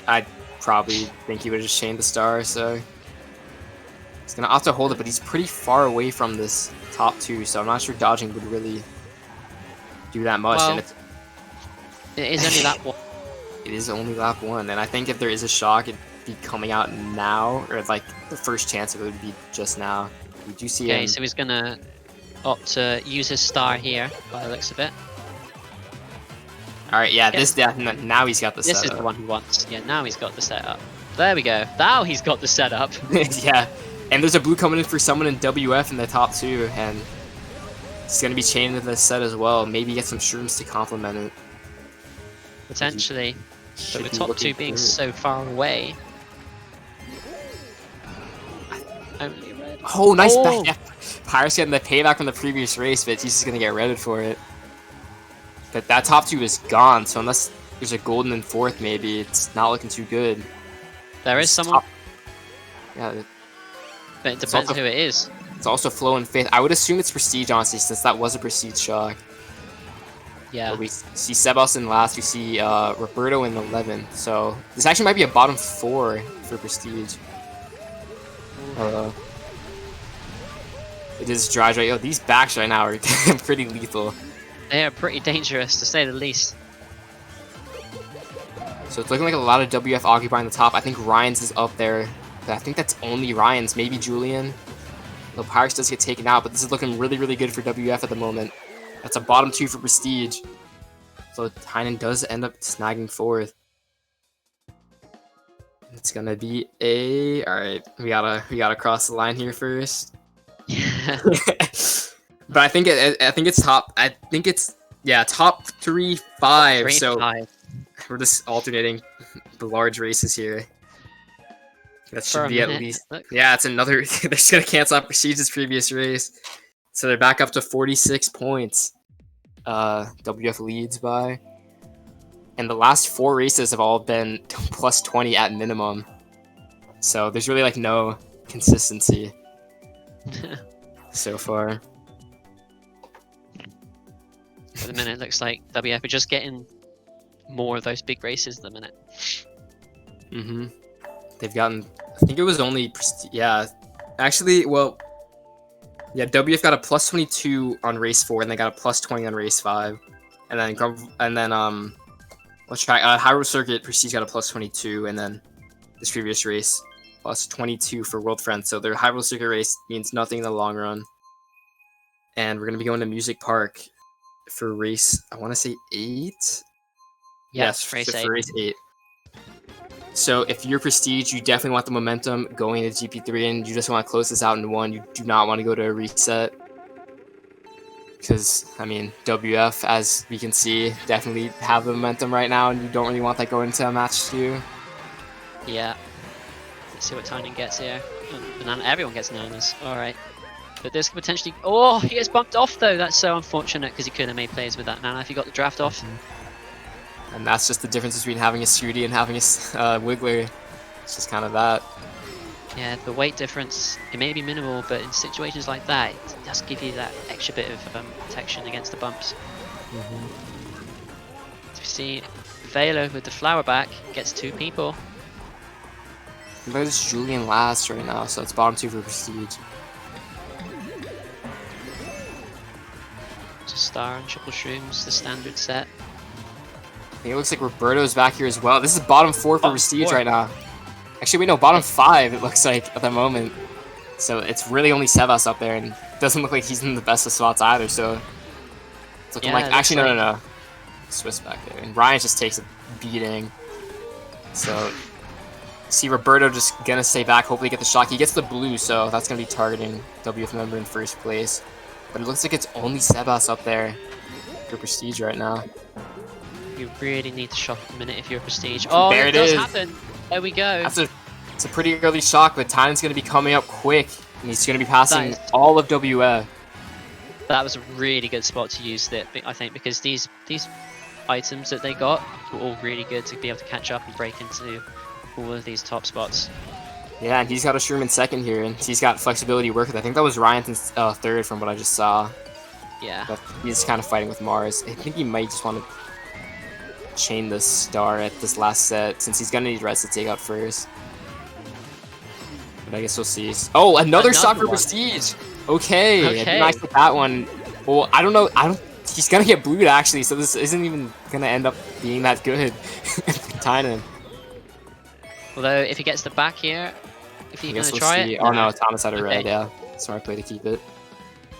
I'd probably think he would have just chained the star, so he's gonna have to hold it, but he's pretty far away from this top 2, so I'm not sure dodging would really do that much. Well, and it is only lap 1. It is only lap 1, and I think if there is a shock, it'd be coming out now, or like the first chance of it would be just now. We do see him. So he's gonna opt to use his star here, by the looks of it. Alright, yeah, now he's got the setup. This is the one he wants. Yeah, now he's got the setup. There we go. Now he's got the setup. Yeah, and there's a blue coming in for someone in WF in the top 2, and it's going to be chained into this set as well. Maybe get some shrooms to complement it. Potentially. But the top 2 being so far away. Only red. Oh, nice back. Yeah. Pyrex getting the payback from the previous race, but he's just going to get redded for it. But that top 2 is gone, so unless there's a golden in 4th, maybe it's not looking too good. There is someone. Yeah. But it depends who it is. It's also Flow and Faith. I would assume it's Prestige, honestly, since that was a Prestige shock. Yeah. But we see Sebas in last. We see Roberto in 11th. So this actually might be a bottom 4 for Prestige. It is dry. Yo, these backs right now are pretty lethal. They are pretty dangerous, to say the least. So it's looking like a lot of WF occupying the top. I think Ryan's is up there. But I think that's only Ryan's. Maybe Julian. Though Pyrex does get taken out, but this is looking really, really good for WF at the moment. That's a bottom 2 for Prestige. So Tynan does end up snagging 4th. It's gonna be a... Alright, we gotta cross the line here first. Yeah. But I think it's top. I think it's top 3, 5. So 5. We're just alternating the large races here. That should be at least. Yeah, it's another. They're just gonna cancel out Prestige's previous race, so they're back up to 46 points. WF leads by, and the last 4 races have all been plus 20 at minimum. So there's really like no consistency so far. At the minute, it looks like WF are just getting more of those big races at the minute. They've gotten, I think it was only, yeah. Actually, well, yeah, WF got a plus 22 on race 4, and they got a plus 20 on race 5. And then, let's try, Hyrule Circuit, Prestige got a plus 22, and then this previous race, plus 22 for World Friends. So their Hyrule Circuit race means nothing in the long run. And we're going to be going to Music Park for race, I want to say 8? Yes, race 8. For race 8. So if you're Prestige, you definitely want the momentum going into GP3, and you just want to close this out in 1. You do not want to go to a reset. Because, I mean, WF, as we can see, definitely have the momentum right now, and you don't really want that going into a match 2. Yeah. Let's see what Tynan gets here. Banana, everyone gets bananas. Alright. But this could potentially... Oh, he gets bumped off, though. That's so unfortunate, because he could have made plays with that Nana if he got the draft off. And that's just the difference between having a Scooty and having a Wiggler. It's just kind of that. Yeah, the weight difference, it may be minimal, but in situations like that, it does give you that extra bit of protection against the bumps. So we see Velo with the flower back, gets 2 people. There's Julian last right now, so it's bottom 2 for Prestige. So Star and Triple Shrooms, the standard set. I think it looks like Roberto's back here as well. This is bottom 4 for Prestige right now. Actually, wait, no, bottom 5 it looks like at the moment. So it's really only Sebas up there, and it doesn't look like he's in the best of spots either, so... It's looking like... Actually, no. Swiss back there. And Ryan just takes a beating. So... See Roberto just gonna stay back, hopefully get the shock. He gets the blue, so that's gonna be targeting WF member in first place. But it looks like it's only Sebas up there for Prestige right now. You really need the shock at the minute if you're Prestige. Oh, there it does happen. There we go. It's a pretty early shock, but Tynan's going to be coming up quick, and he's going to be passing all of WF. That was a really good spot to use that, I think, because these items that they got were all really good to be able to catch up and break into all of these top spots. Yeah, and he's got a Shroom in second here, and he's got flexibility to work with. I think that was Ryan's third from what I just saw. Yeah. But he's kind of fighting with Mars. I think he might just want to chain the Star at this last set, since he's going to need Reds to take out first. But I guess we'll see. Oh, another shot for Prestige! Okay, I did not get that one. Well, I don't know. He's going to get blued, actually, so this isn't even going to end up being that good. Tynan. Although, if he gets the back here, if he's going to try it... Oh, no, Thomas had a red, yeah. Smart play to keep it.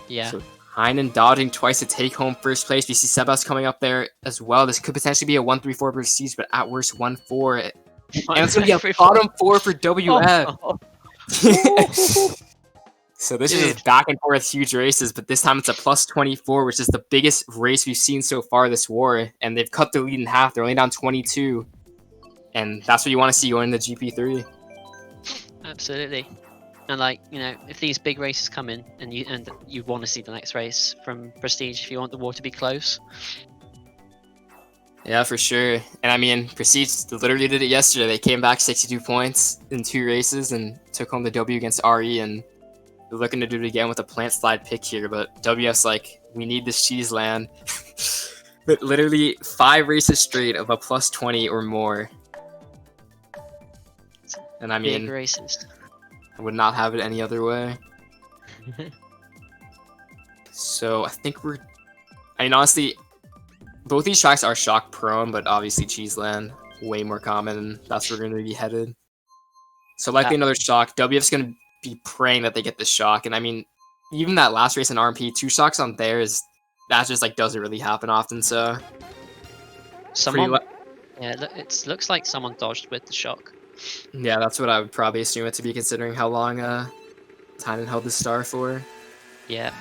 Yeah. So, Tynan dodging twice to take home first place. We see Sebas coming up there as well. This could potentially be a 1-3-4 Prestige, but at worst 1-4. And it's going to be a bottom 4 for WF. Oh. So this is just back and forth huge races, but this time it's a plus 24, which is the biggest race we've seen so far this war. And they've cut the lead in half. They're only down 22. And that's what you want to see going into GP3. Absolutely. And like, you know, if these big races come in and you want to see the next race from Prestige, if you want the war to be close. Yeah, for sure. And I mean, Prestige literally did it yesterday. They came back 62 points in 2 races and took home the W against RE, and they're looking to do it again with a plant slide pick here, but WF's like, we need this cheese land. But literally 5 races straight of a plus 20 or more. And I mean, big races. I would not have it any other way. So I think I mean, honestly, both these tracks are shock prone, but obviously Cheeseland way more common, and that's where we're going to be headed. So likely another shock. WF's going to be praying that they get the shock, and I mean, even that last race in RMP, 2 shocks on there that just like doesn't really happen often. So it looks like someone dodged with the shock. Yeah, that's what I would probably assume it to be, considering how long Tynan held the Star for. Yeah.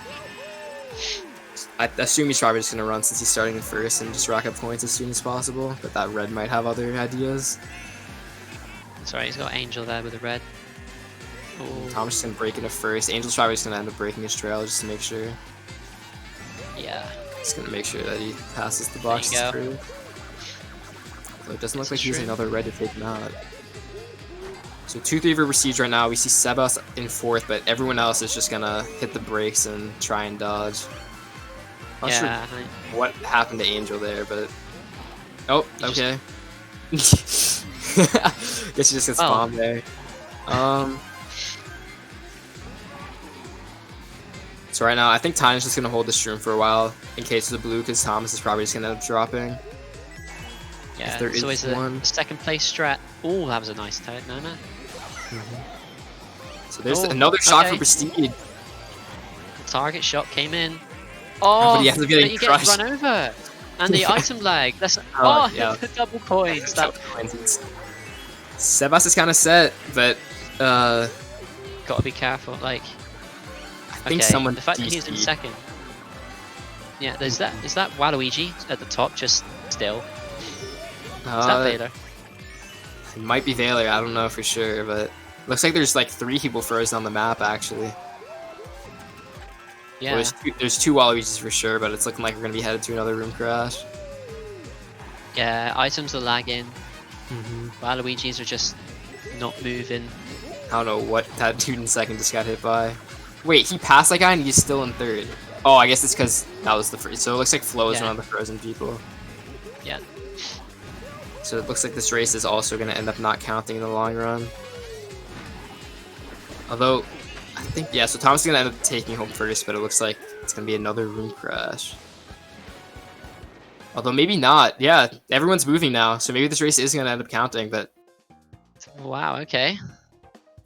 I assume he's probably just going to run since he's starting in first and just rack up points as soon as possible, but that red might have other ideas. Sorry, he's got Angel there with the red. Ooh. Thomas just going to break into first. Angel's probably just going to end up breaking his trail just to make sure. Yeah. Just going to make sure that he passes the boxes through. So it doesn't look like he's another red to take him out. So 2-3 for Prestige right now. We see Sebas in 4th, but everyone else is just going to hit the brakes and try and dodge. Not sure what happened to Angel there, but... Oh, okay. Guess he just gets bombed there. So right now, I think Tynan's just gonna hold this room for a while in case of the blue, because Thomas is probably just gonna end up dropping. Yeah, there is always a second place strat. Oh, that was a nice turn, no. So there's another shot for Prestige. The target shot came in. Oh, but he ends up getting crushed. Get run over. And the item lag. That's yeah. Double coins. Sebas is kind of set, but gotta be careful. Like, I think someone. The fact that he's in second. Yeah, is that Waluigi at the top just still? Is that Vader? It might be Vader. I don't know for sure, but looks like there's like 3 people frozen on the map actually. Yeah. Well, there's 2 Waluigis for sure, but it's looking like we're gonna be headed to another room crash. Yeah, items are lagging. Waluigis are just not moving. I don't know what that dude in second just got hit by. Wait, he passed that guy and he's still in third. Oh, I guess it's because that was the first. So it looks like Flo is one of the frozen people. Yeah. So it looks like this race is also going to end up not counting in the long run. Although, I think, yeah, so Thomas is going to end up taking home first, but it looks like it's going to be another room crash. Although maybe not. Yeah, everyone's moving now, so maybe this race is going to end up counting, but... Wow, okay.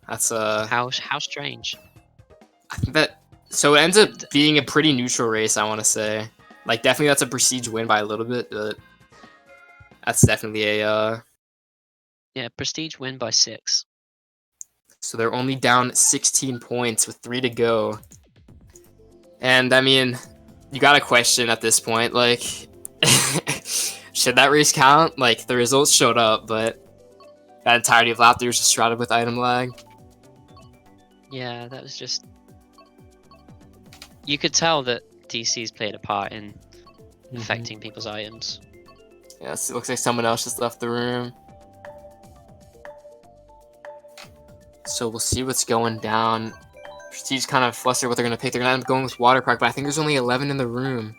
That's, How strange. I think that... So it ends up being a pretty neutral race, I want to say. Like, definitely that's a Prestige win by a little bit, but... That's definitely a, Yeah, Prestige win by 6. So they're only down 16 points with 3 to go. And, I mean, you gotta question at this point, like... should that race count? Like, the results showed up, but... That entirety of lap 3 was just shrouded with item lag. Yeah, that was just... You could tell that DC's played a part in affecting people's items. Yes, it looks like someone else just left the room. So we'll see what's going down. Prestige's kind of flustered what they're going to pick. They're going to end up going with Water Park, but I think there's only 11 in the room.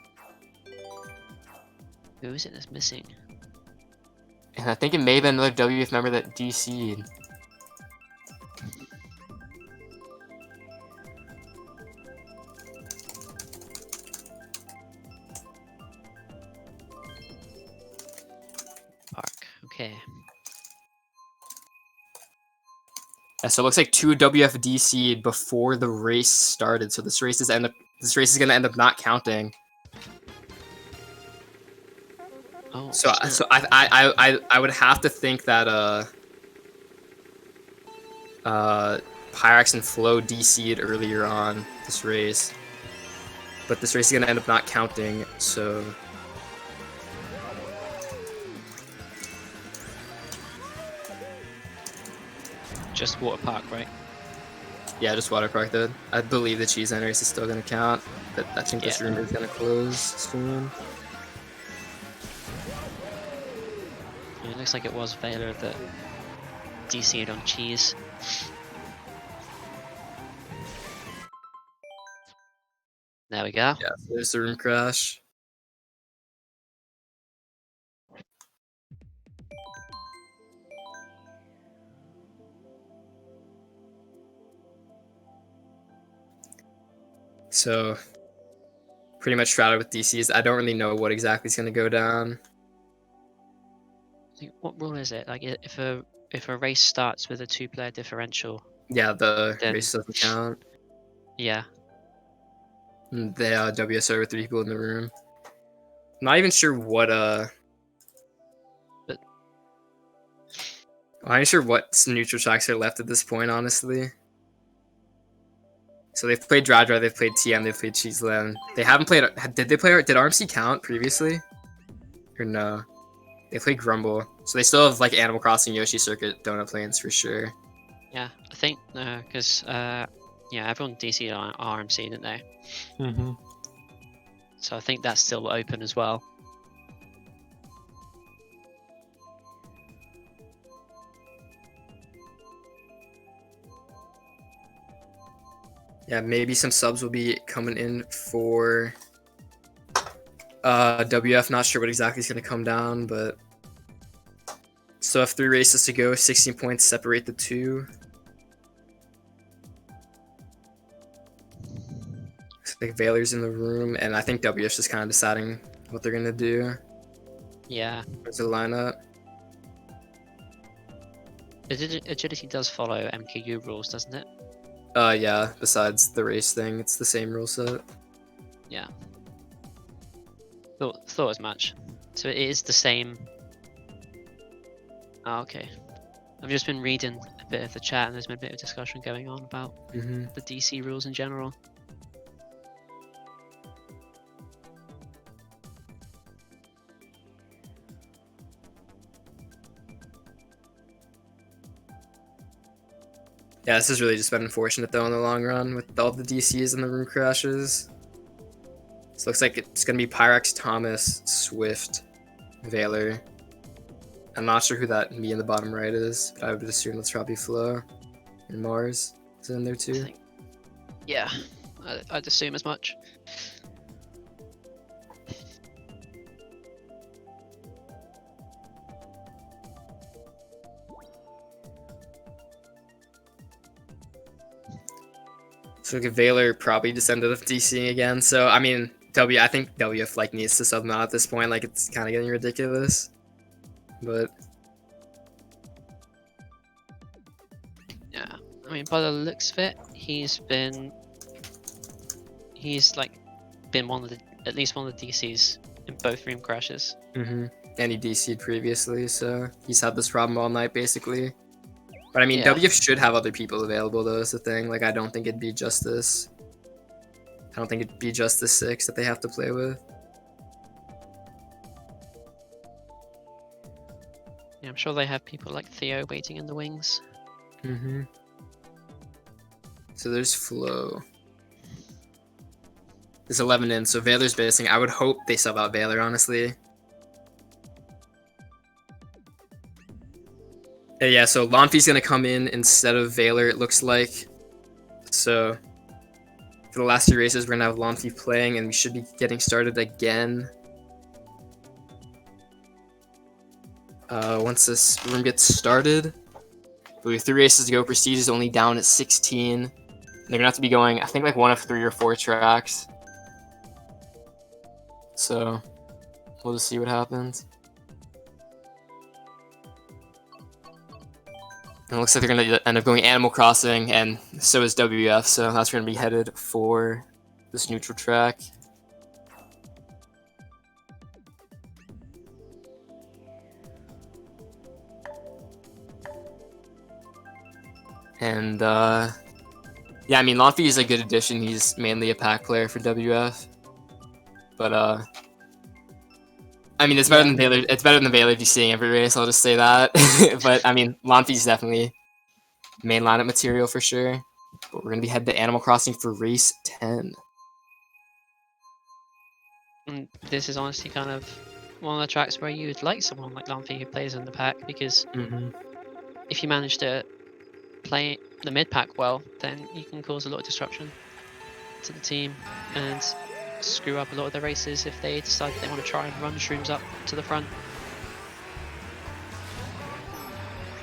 Who is it that's missing? And I think it may have been another WF member that DC'd. Okay. Yeah, so it looks like 2 WFDC'd before the race started. So this race is gonna end up not counting. Oh. So I would have to think that Pyrax and Flo DC'd earlier on this race, but this race is gonna end up not counting. So. Just Water Park, right? Yeah, just Water Park, dude. I believe the Cheese race is still going to count, but I think this room is going to close soon. It looks like it was Valor that DC'd on Cheese. There we go. Yeah, so there's the room crash. So, pretty much shrouded with DCs. I don't really know what exactly is going to go down. What rule is it? Like, if a race starts with a 2-player differential. Yeah, the race doesn't count. Yeah. And they WSR with 3 people in the room. I'm not even sure what But I'm not even sure what neutral tracks are left at this point, honestly. So they've played Dry Dry, they've played TM, they've played Cheeseland. They haven't played... Did RMC count previously? Or no? They played Grumble. So they still have, like, Animal Crossing, Yoshi Circuit, Donut Plains for sure. Yeah, I think, because, yeah, everyone DC'd on RMC, didn't they? So I think that's still open as well. Yeah, maybe some subs will be coming in for WF. Not sure what exactly is going to come down, but So I have 3 races to go, 16 points separate the two. Looks like Valor's in the room, and I think WF's just kind of deciding what they're going to do. Yeah. Where's the lineup? Agility does follow MKU rules, doesn't it? Yeah, besides the race thing, it's the same rule set. Yeah. Thought as much. So it is the same. Oh, okay. I've just been reading a bit of the chat, and there's been a bit of discussion going on about the DC rules in general. Yeah, this has really just been unfortunate though in the long run with all the DCs and the room crashes. So it looks like it's going to be Pyrex, Thomas, Swift, Valor. I'm not sure who that me in the bottom right is, but I would assume it's probably Flo. And Mars is in there too. Yeah, I'd assume as much. So Valor probably just ended up DCing again. So I mean, I think WF like needs to sub them out at this point. Like it's kind of getting ridiculous. But yeah, I mean, by the looks of it, he's like been at least one of the DCs in both room crashes. And he DC'd previously, so he's had this problem all night basically. But I mean, WF should have other people available though, is the thing. Like I don't think it'd be just this. I don't think it'd be just the 6 that they have to play with. Yeah, I'm sure they have people like Theo waiting in the wings. So there's Flo. There's 11 in, so Valor's basing. I would hope they sub out Valor, honestly. Yeah, so Lonfi's gonna come in instead of Valor, it looks like. So for the last 2 races, we're gonna have Lonfi playing, and we should be getting started again. Once this room gets started. We have 3 races to go. Prestige is only down at 16. They're gonna have to be going, I think, like 1 of 3 or 4 tracks. So we'll just see what happens. And it looks like they're going to end up going Animal Crossing, and so is WF, so that's going to be headed for this neutral track. And, yeah, I mean, Lonfi is a good addition. He's mainly a pack player for WF. But, I mean, it's better than Valor. It's better than Valor DCing every race. I'll just say that. But I mean, Lonfi's definitely main lineup material for sure. But we're gonna be headed to Animal Crossing for race 10. And this is honestly kind of one of the tracks where you would like someone like Lonfi who plays in the pack, because if you manage to play the mid pack well, then you can cause a lot of disruption to the team and screw up a lot of the races if they decide they want to try and run shrooms up to the front.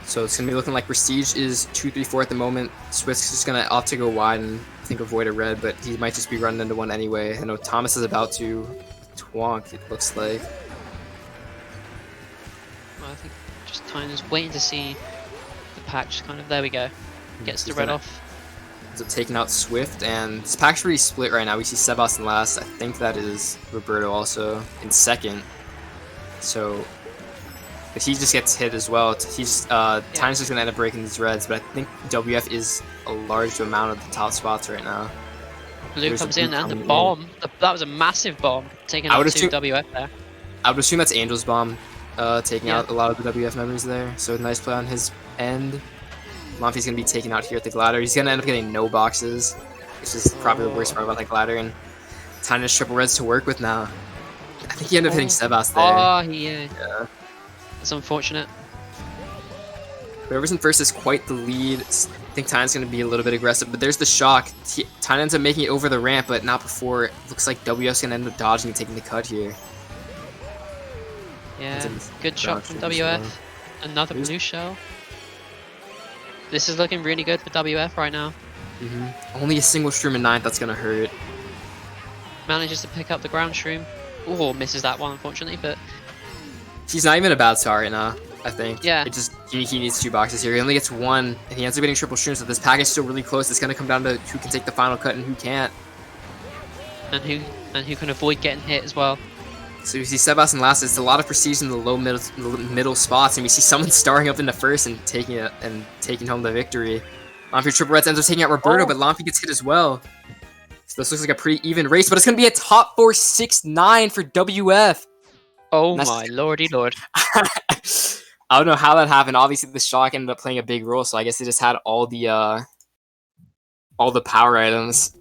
So it's going to be looking like Prestige is 2-3-4 at the moment. Swift's just going to opt to go wide and I think avoid a red, but he might just be running into one anyway. I know Thomas is about to twonk, it looks like. Well, I think just Tynan's waiting to see the pack just kind of, there we go, gets the red off. So taking out Swift, and this pack's pretty split right now. We see Sebas in last. I think that is Roberto also in second. So if he just gets hit as well, he's Tynan's just gonna end up breaking these reds. But I think WF is a large amount of the top spots right now. Blue comes in and the bomb. That was a massive bomb taking out 2 WF there. I would assume that's Angel's bomb taking out a lot of the WF members there. So nice play on his end. Lonfi's going to be taken out here at the glider. He's going to end up getting no boxes, which is probably the worst part about the glider. And Tynan's triple reds to work with now. I think he ended up hitting Sebas there. Oh, yeah. That's unfortunate. Whoever's in first is quite the lead. I think Tynan's going to be a little bit aggressive, but there's the shock. Tynan ends up making it over the ramp, but not before. It looks like WF's going to end up dodging and taking the cut here. Yeah, good shot from WF. Another blue shell. This is looking really good for WF right now. Only a single shroom in 9th, that's gonna hurt. Manages to pick up the ground shroom. Oh, misses that one, unfortunately, but... He's not even a bad start right now, I think. Yeah. It just, he needs 2 boxes here. He only gets 1, and he ends up getting triple shrooms, so this pack is still really close. It's gonna come down to who can take the final cut and who can't. And who can avoid getting hit as well. So we see Sebas and last. It's a lot of prestige in the low middle spots, and we see someone starring up in the first and taking it and taking home the victory. Lampy Triple Reds ends up taking out Roberto, but Lampy gets hit as well. So this looks like a pretty even race, but it's gonna be a top 4 6-9 for WF. Oh my lordy lord! I don't know how that happened. Obviously, the shock ended up playing a big role, so I guess they just had all the power items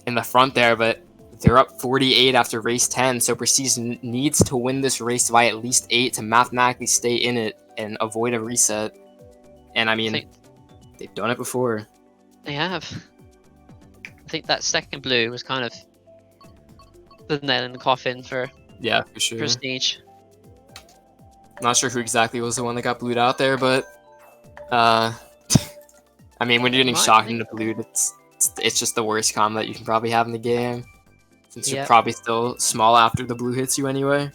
in the front there, but. They're up 48 after race 10, so Prestige needs to win this race by at least 8 to mathematically stay in it and avoid a reset. And I mean, they've done it before. They have. I think that second blue was kind of the nail in the coffin for sure. Prestige. Not sure who exactly was the one that got blued out there, but I mean, when you're getting shocked into blue, it's just the worst combo that you can probably have in the game. Since you're probably still small after the blue hits you anyway.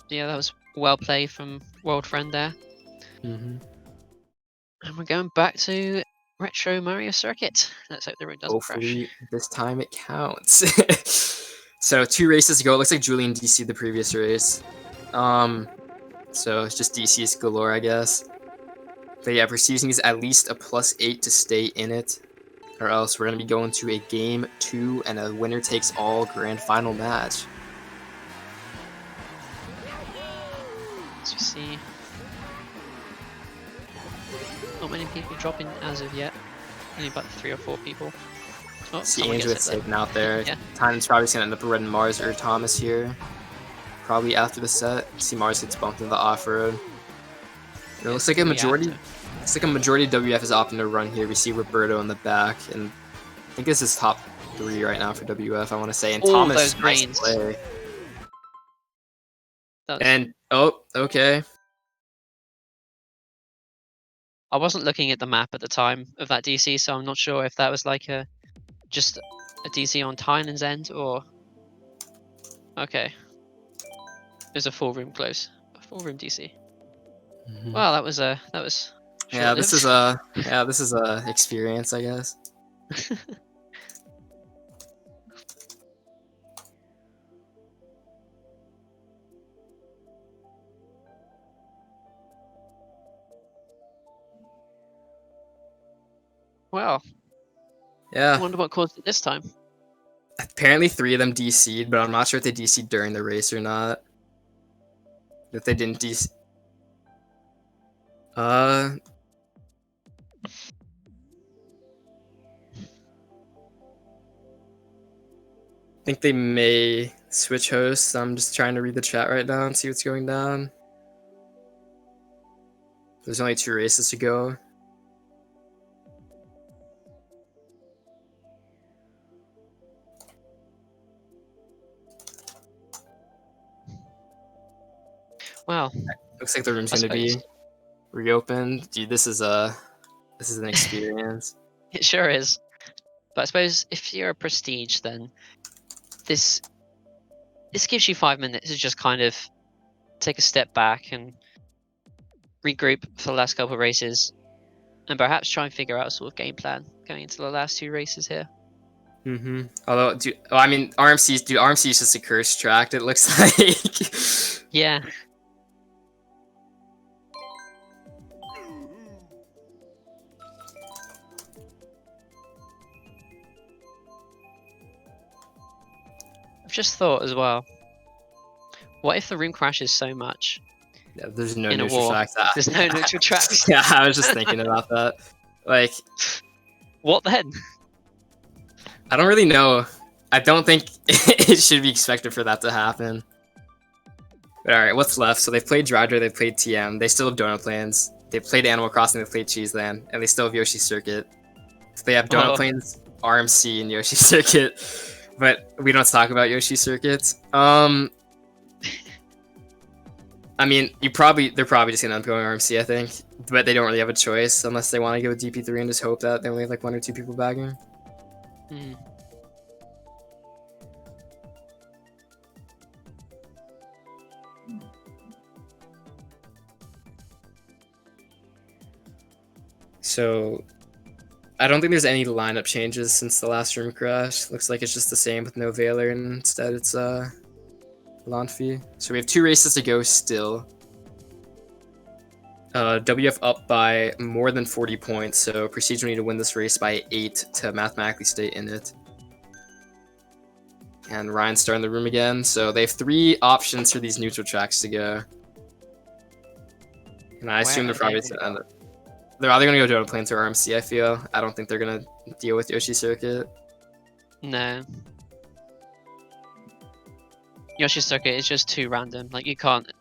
Yeah, that was well played from World Friend there. And we're going back to Retro Mario Circuit. Let's hope the room doesn't Hopefully, this time it counts. So 2 races ago, it looks like Julian DC'd the previous race. So it's just DC's galore, I guess. But yeah, Prestige needs at least a +8 to stay in it. Or else we're going to be going to a game 2 and a winner takes all grand final match. As you see, not many people dropping as of yet. Only about 3 or 4 people. Oh, see Angel gets taken out there. Yeah. Tynan's probably going to end up running Mars or Thomas here. Probably after the set. See Mars gets bumped into the off-road. It looks like a majority... It's like a majority of WF is opting to run here. We see Roberto in the back, and I think this is top 3 right now for WF, I want to say. And Thomas, nice play. And, okay. I wasn't looking at the map at the time of that DC, so I'm not sure if that was like just a DC on Tynan's end, or... Okay. There's a full room close. A full room DC. Wow, that was yeah, this is a experience, I guess. Wow. Yeah. I wonder what caused it this time. Apparently 3 of them DC'd, but I'm not sure if they DC'd during the race or not. If they didn't DC... I think they may switch hosts. I'm just trying to read the chat right now and see what's going down. There's only 2 races to go. Wow. Looks like the room's going to be reopened. Dude, this is an experience. It sure is. But I suppose if you're a Prestige, then this gives you 5 minutes to just kind of take a step back and regroup for the last couple of races, and perhaps try and figure out a sort of game plan going into the last 2 races here. Although, RMC is just a cursed track, it looks like. Yeah. I've just thought as well, what if the room crashes so much? Yeah, there's no neutral tracks. There's no neutral tracks. Yeah, I was just thinking about that. Like, what then? I don't really know. I don't think it should be expected for that to happen. But alright, what's left? So they've played Driver, they've played TM, they still have Donut Plains, they've played Animal Crossing, they've played Cheeseland, and they still have Yoshi Circuit. So they have Donut Plains, RMC, and Yoshi Circuit. But we don't talk about Yoshi Circuit. I mean, they're probably just gonna end up going RMC, I think, but they don't really have a choice unless they want to go with DP3 and just hope that they only have like 1 or 2 people bagging. So, I don't think there's any lineup changes since the last room crash. Looks like it's just the same with no Veiler, and instead it's Lanfi. So we have 2 races to go still. WF up by more than 40 points, so Prestige will need to win this race by 8 to mathematically stay in it. And Ryan's starting the room again, so they have 3 options for these neutral tracks to go. And I assume they're probably going to end up. They're either going to go Donut Plains or RMC, I feel. I don't think they're going to deal with Yoshi Circuit. No. Yoshi Circuit is just too random. Like, you can't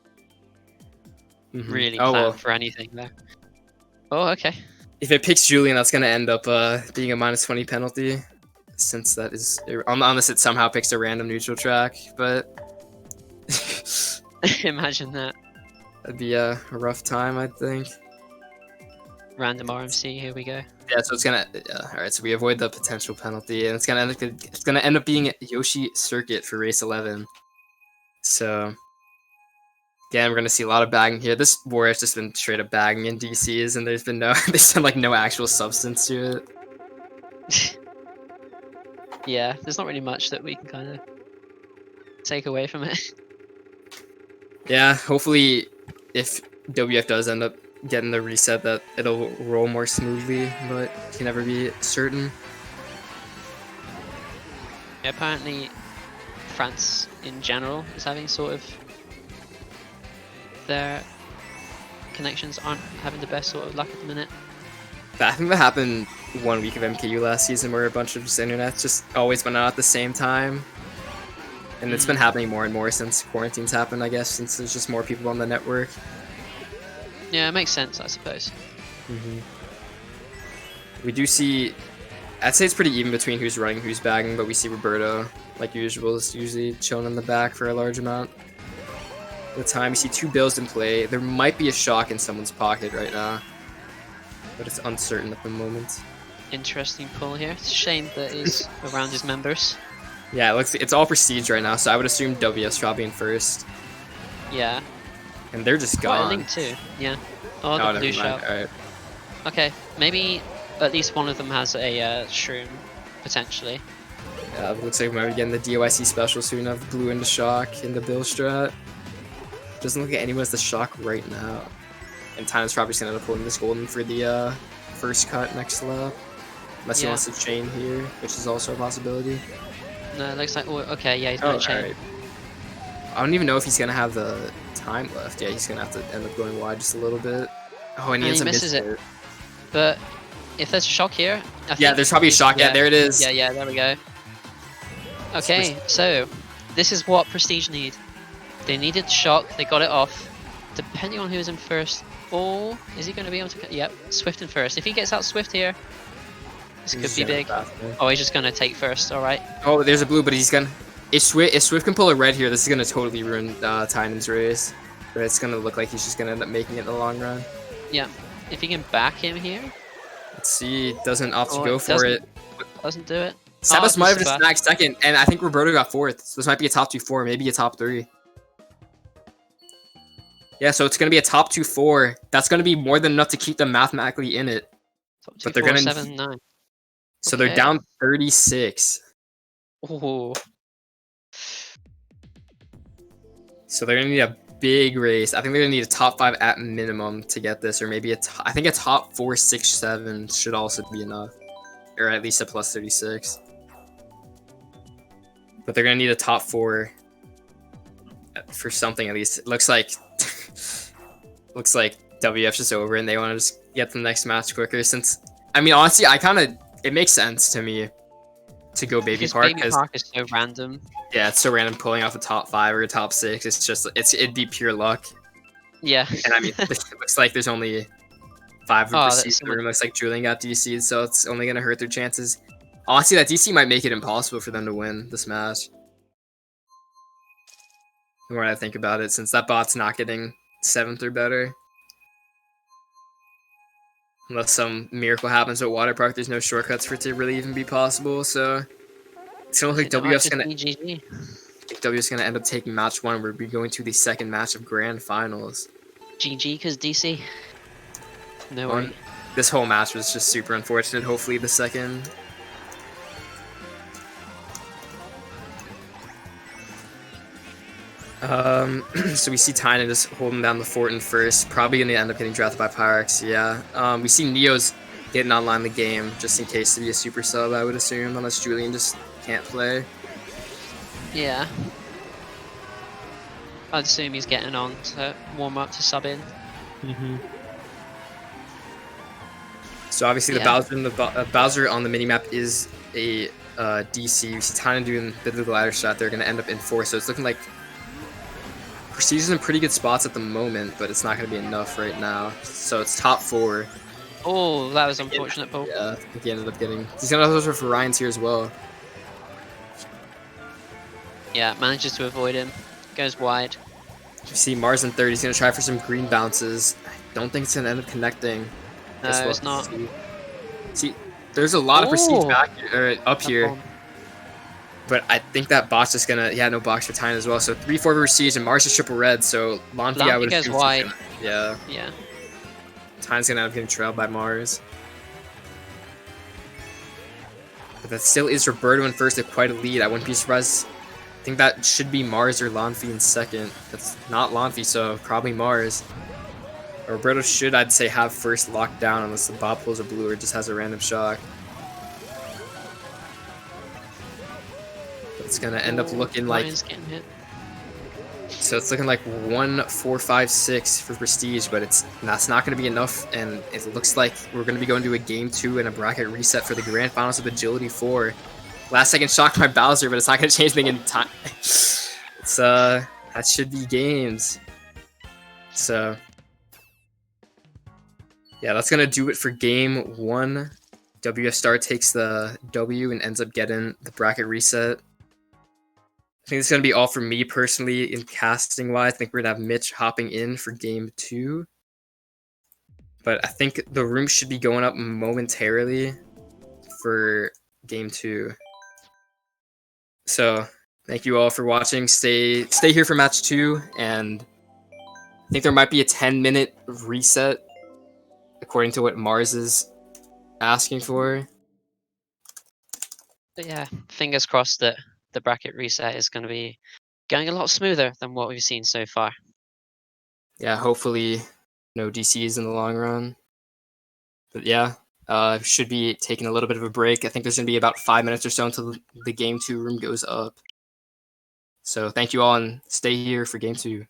really plan for anything there. Oh, okay. If it picks Julian, that's going to end up being a -20 penalty, since that is... Unless it somehow picks a random neutral track, but... Imagine that. That'd be a rough time, I think. Random RMC, here we go. Yeah, so it's gonna. All right, so we avoid the potential penalty, and it's gonna end up being Yoshi Circuit for race 11. So, again, we're gonna see a lot of bagging here. This war has just been straight up bagging in DCs, and there's been no actual substance to it. Yeah, there's not really much that we can kind of take away from it. Yeah, hopefully, if WF does end up getting the reset, that it'll roll more smoothly, but can never be certain. Yeah, apparently France in general is having sort of their connections aren't having the best sort of luck at the minute. I think that happened 1 week of MKU last season where a bunch of internets just always went out at the same time. And it's been happening more and more since quarantines happened, I guess, since there's just more people on the network. Yeah, it makes sense, I suppose. We do see... I'd say it's pretty even between who's running, who's bagging, but we see Roberto, like usual, is usually chilling in the back for a large amount of the time. We see 2 bills in play. There might be a shock in someone's pocket right now, but it's uncertain at the moment. Interesting pull here. It's a shame that he's around his members. Yeah, it's all Prestige right now, so I would assume WS probably in first. Yeah. And they're just gone. Link too, yeah. Oh, the blue shot. Right. Okay, maybe at least one of them has a shroom, potentially. Yeah, it looks like we might be getting the DOIC special soon of blue into shock into Bill strat. Doesn't look like anyone has the shock right now. And Tynan's probably just gonna end up holding this golden for the first cut next lap. Unless he wants to chain here, which is also a possibility. No, it looks like, okay, yeah, he's gonna chain. Right. I don't even know if he's gonna have the time left. Yeah, he's gonna have to end up going wide just a little bit. Oh, and he misses it. But if there's a shock here, there's probably a shock. Yeah, there it is. Yeah, there we go. Okay, so this is what Prestige need. They needed shock. They got it off. Depending on who's in first. Oh, is he going to be able to? Yep, Swift in first. If he gets out Swift here, this could be big. Oh, he's just going to take first. All right. Oh, there's a blue, but he's gonna. If Swift can pull a red here, this is gonna totally ruin Tynan's race. But it's gonna look like he's just gonna end up making it in the long run. Yeah, if he can back him here. Let's see, doesn't opt to go for it. Doesn't do it. Sebas might have just snagged second, and I think Roberto got 4th. So this might be a top 2-4, maybe a top 3. Yeah, so it's gonna be a top 2-4. That's gonna be more than enough to keep them mathematically in it. Top 2, but they're 4, gonna 7, 9. So they're down 36. Oh. So they're gonna need a big race. I think they're gonna need a top 5 at minimum to get this, or maybe I think a top 4, 6, 7 should also be enough, or at least a plus 36. But they're gonna need a top 4 for something at least. It looks like WF's just over, and they want to just get to the next match quicker. Since I mean, honestly, it makes sense to me to go Baby Park because Baby Park is so random. Yeah, it's so random pulling off a top 5 or a top 6. It's just it'd be pure luck. Yeah. And I mean, it looks like there's only 5 of received. It looks like Julian got DC'd, so it's only gonna hurt their chances. Honestly, that DC might make it impossible for them to win this match. The more I think about it, since that bot's not getting 7th or better. Unless some miracle happens at Water Park, there's no shortcuts for it to really even be possible. So it's gonna look like WF's gonna. GG. I think WF's gonna end up taking match 1. We'll be going to the second match of Grand Finals. GG, because DC. No way. This whole match was just super unfortunate. Hopefully the second. So we see Tynan just holding down the fort in first. Probably gonna end up getting drafted by Pyrex. Yeah. We see Neo's getting online the game just in case to be a super sub, I would assume, unless Julian just can't play. Yeah. I'd assume he's getting on to warm up to sub in. So obviously the Bowser on the minimap is a DC. We see Tynan doing a bit of the ladder shot. They're going to end up in 4. So it's looking like Prestige is in pretty good spots at the moment, but it's not going to be enough right now. So it's top 4. Oh, that was unfortunate, Paul. Yeah, I think he ended up getting... He's going to have those for Ryan's here as well. Yeah, manages to avoid him. Goes wide. You see Mars in 3rd. He's going to try for some green bounces. I don't think it's going to end up connecting. No, it's not. See, there's a lot of Prestige back up here. But I think that bot's just gonna... Yeah, no box for Tynan as well. So 3-4 for Prestige, and Mars is triple red, so Lanfi, I would goes wide. Yeah. Yeah. Tynan's gonna end up getting trailed by Mars. But that still is Roberto in first at quite a lead. I wouldn't be surprised. I think that should be Mars or Lanfi in second. That's not Lanfi, so probably Mars. Roberto should, I'd say, have first locked down unless the Bob pulls a blue or just has a random shock. But it's gonna end up looking like... So it's looking like 1, 4, 5, 6 for Prestige, but that's not going to be enough, and it looks like we're going to be going to a Game 2 and a bracket reset for the Grand Finals of Agility 4. Last second shock by Bowser, but it's not going to change anything in time. It's that should be games. So yeah, that's going to do it for Game 1. WF Star takes the W and ends up getting the bracket reset. I think it's going to be all for me personally in casting wise. I think we're going to have Mitch hopping in for Game 2. But I think the room should be going up momentarily for Game 2. So thank you all for watching. Stay here for match 2. And I think there might be a 10-minute reset according to what Mars is asking for. But yeah, fingers crossed that the bracket reset is going to be going a lot smoother than what we've seen so far. Yeah, hopefully no DCs in the long run. But yeah, should be taking a little bit of a break. I think there's going to be about 5 minutes or so until the Game 2 room goes up. So thank you all, and stay here for Game 2.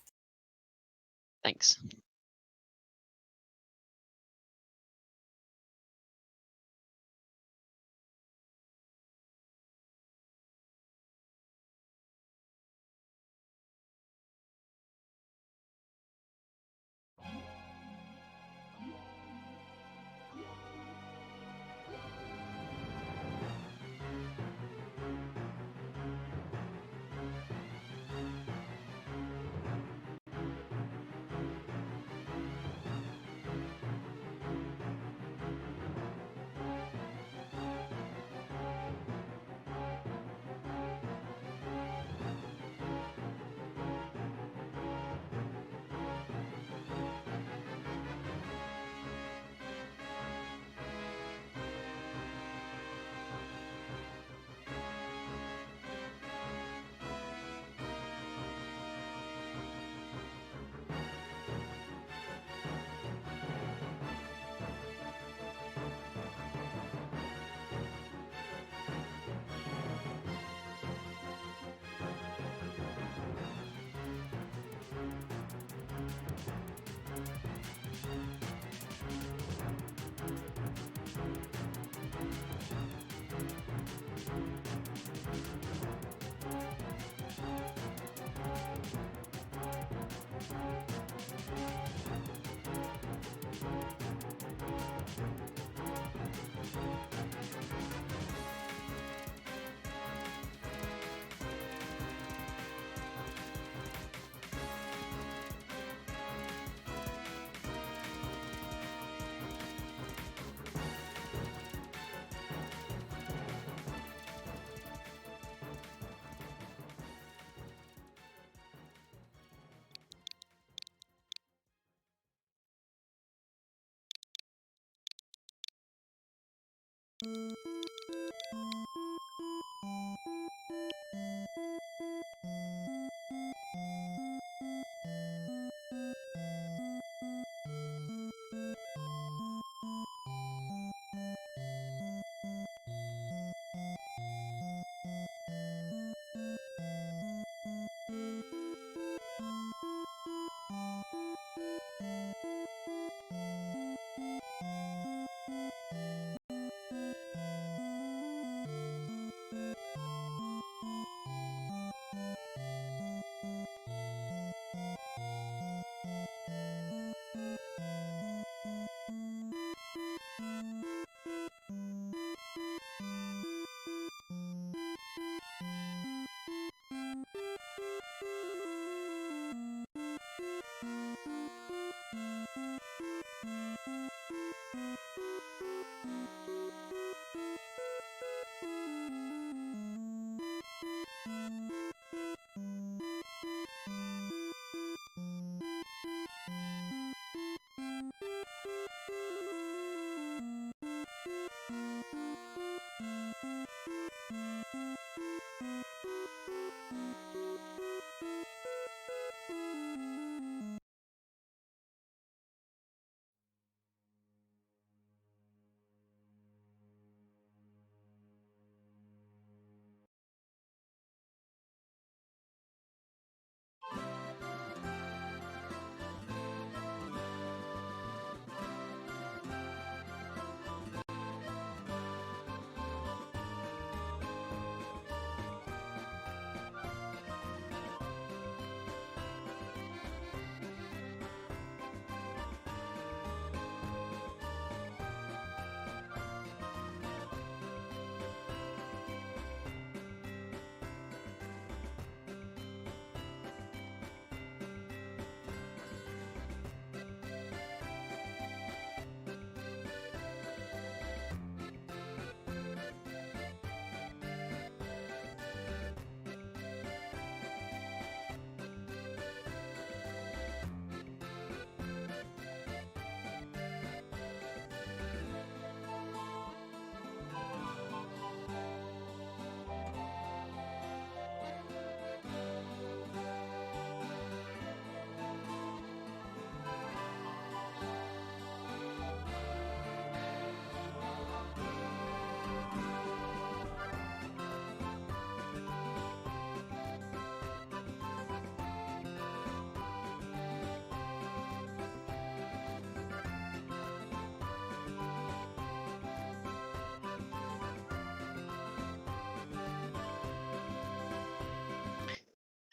Thanks.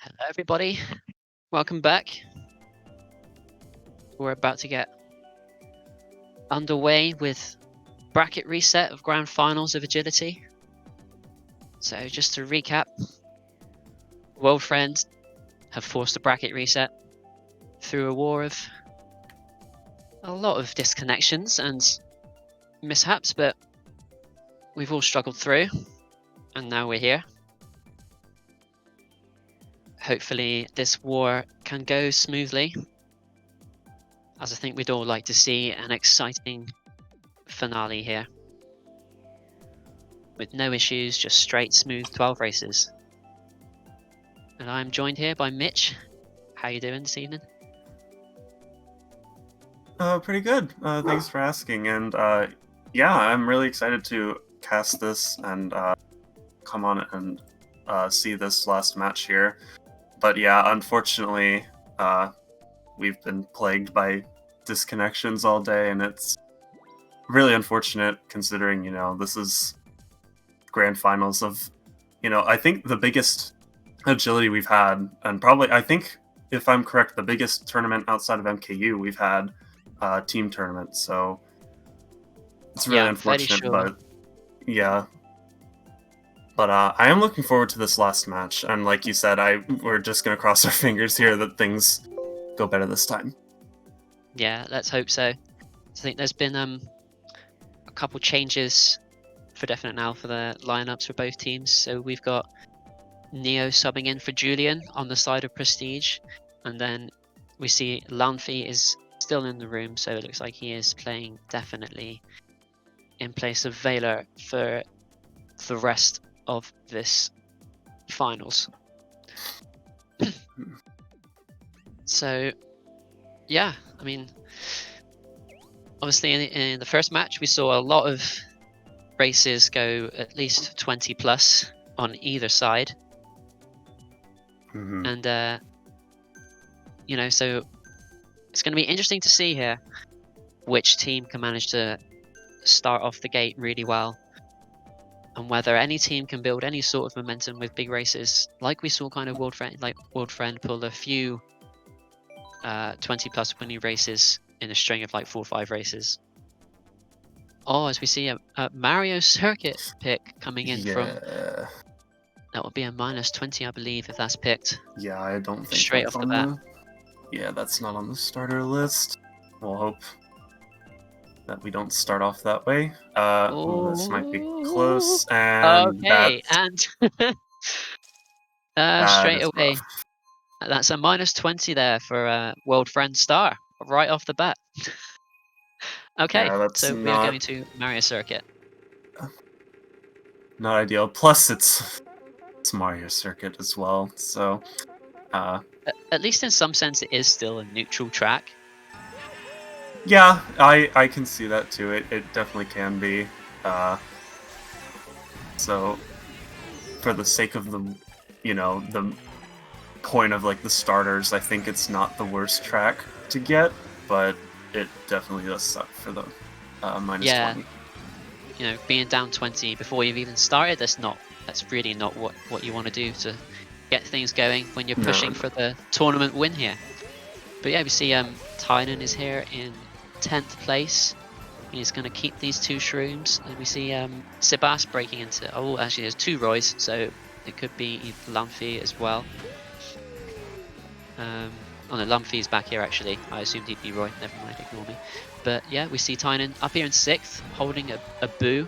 Hello everybody, welcome back. We're about to get underway with bracket reset of Grand Finals of Agility. So just to recap, World Friends have forced a bracket reset through a war of a lot of disconnections and mishaps, but we've all struggled through and now we're here. Hopefully this war can go smoothly, as I think we'd all like to see an exciting finale here. With no issues, just straight smooth 12 races. And I'm joined here by Mitch. How you doing this evening? Pretty good. Thanks for asking. And yeah, I'm really excited to cast this and come on and see this last match here. But yeah, unfortunately, we've been plagued by disconnections all day, and it's really unfortunate considering, this is grand finals of, I think the biggest agility we've had, and probably, I think, if I'm correct, the biggest tournament outside of MKU we've had team tournament. So it's really unfortunate, sure. but yeah. But I am looking forward to this last match, and like you said, we're just gonna cross our fingers here that things go better this time. Yeah, let's hope so. I think there's been a couple changes for definite now for the lineups for both teams. So we've got Neo subbing in for Julian on the side of Prestige, and then we see Lanfi is still in the room, so it looks like he is playing definitely in place of Valor for the rest of this finals. So, yeah, I mean, obviously in the first match we saw a lot of races go at least 20 plus on either side. And you know, so it's going to be interesting to see here which team can manage to start off the gate really well, and whether any team can build any sort of momentum with big races, like we saw kind of World Friend pull a few 20 plus winning races in a string of like 4 or 5 races. Oh, as we see a Mario Circuit pick coming in from, that would be a -20, I believe, if that's picked. Yeah, I don't think straight that's off the bat. Yeah, that's not on the starter list. We'll hope that we don't start off that way. This might be close, and okay, and straight away, rough. that's a -20 there for World Friend Star right off the bat. Okay, Yeah, that's so we are going to Mario Circuit. Not ideal. Plus, it's Mario Circuit as well, so at least in some sense, it is still a neutral track. Yeah, I can see that too. It definitely can be. So, for the sake of the, the point of like the starters, I think it's not the worst track to get, but it definitely does suck for the -20. You know, being down 20 before you've even started, that's really not what you want to do to get things going when you're pushing for the tournament win here. But yeah, we see Tynan is here in 10th place. He's going to keep these 2 shrooms, and we see Sebas breaking into. Oh, actually, there's 2 Roys, so it could be Lumpy as well. Oh no, Lumpy's back here actually. I assumed he'd be Roy. Never mind, ignore me. But yeah, we see Tynan up here in 6th, holding a boo.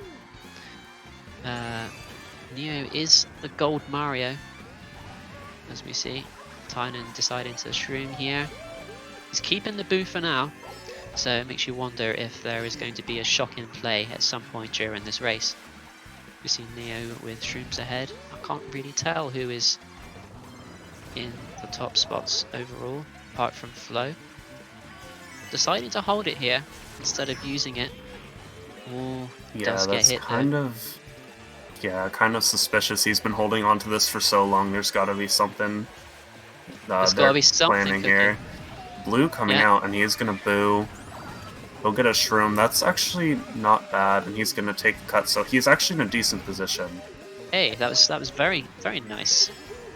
Neo is the gold Mario, as we see. Tynan deciding to shroom here. He's keeping the boo for now, so it makes you wonder if there is going to be a shock in play at some point during this race. We see Neo with shrooms ahead. I can't really tell who is in the top spots overall, apart from Flo. Deciding to hold it here instead of using it. Ooh, yeah, does that's get hit kind of suspicious. He's been holding on to this for so long. There's got to be something. There's got to be something planning here. Blue coming out, and he's gonna boo. He'll get a shroom. That's actually not bad, and he's gonna take the cut. So he's actually in a decent position. Hey, that was very, very nice.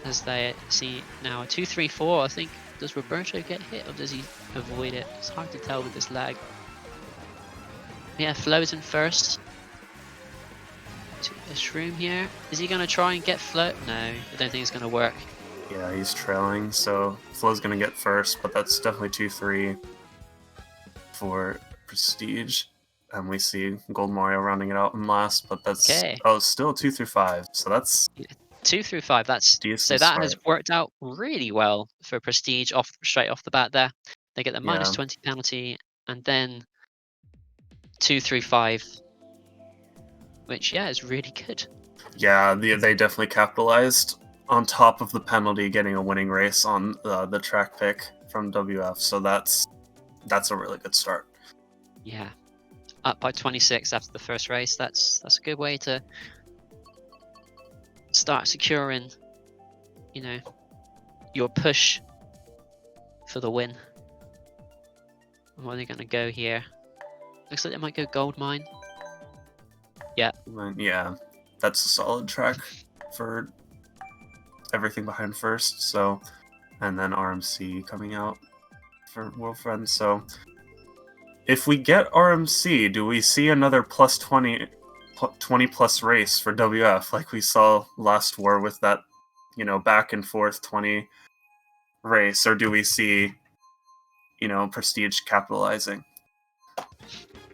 As they see now a 2-3-4. I think, does Roberto get hit or does he avoid it? It's hard to tell with this lag. Yeah, Flo's in first. A shroom here. Is he gonna try and get Flo? No, I don't think it's gonna work. Yeah, he's trailing, so Flo's gonna get first, but that's definitely 2-3 for Prestige. And we see Gold Mario rounding it out in last, but that's still 2-5. So that's 2-5. That's so that has worked out really well for Prestige straight off the bat there. They get the -20 penalty and then 2-5, which is really good. Yeah, they definitely capitalized on top of the penalty, getting a winning race on the track pick from WF. So that's a really good start. Yeah, up by 26 after the first race. That's a good way to start securing, your push for the win. Where are they going to go here? Looks like they might go Gold Mine. Yeah. Yeah, that's a solid track for everything behind first. So, and then RMC coming out for World Friends. So, if we get RMC, do we see another +20 plus race for WF like we saw last war with that, back and forth 20 race, or do we see, Prestige capitalizing?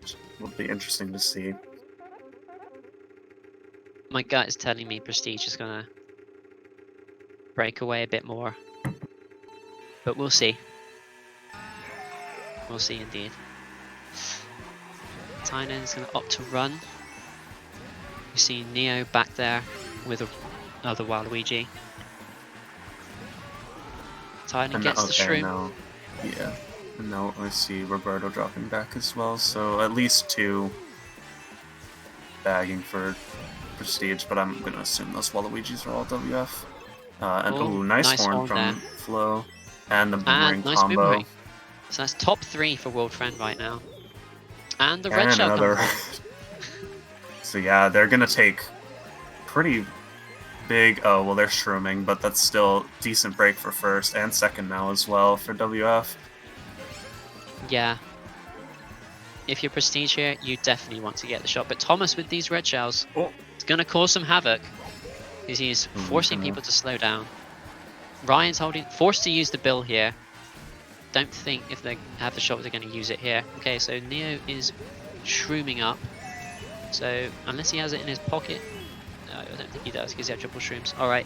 Which would be interesting to see. My gut is telling me Prestige is gonna break away a bit more, but we'll see. We'll see indeed. Tynan is gonna opt to run. You see Neo back there with another Waluigi. Tynan gets the shroom. Now, yeah. And now I see Roberto dropping back as well, so at least 2 bagging for Prestige, but I'm gonna assume those Waluigis are all WF. Nice horn from there. Flo. And the boomerang nice combo. boomerang. So that's top 3 for World Friend right now. And the red shell another... So yeah, they're gonna take pretty big... Oh, well, they're shrooming, but that's still decent break for first and second now as well for WF. Yeah. If you're Prestige here, you definitely want to get the shot. But Thomas with these red shells, it's going to cause some havoc. Because he's forcing people to slow down. Ryan's forced to use the bill here. Don't think if they have the shot they're going to use it here. Okay, so Neo is shrooming up. So, unless he has it in his pocket. No, I don't think he does because he has triple shrooms. Alright.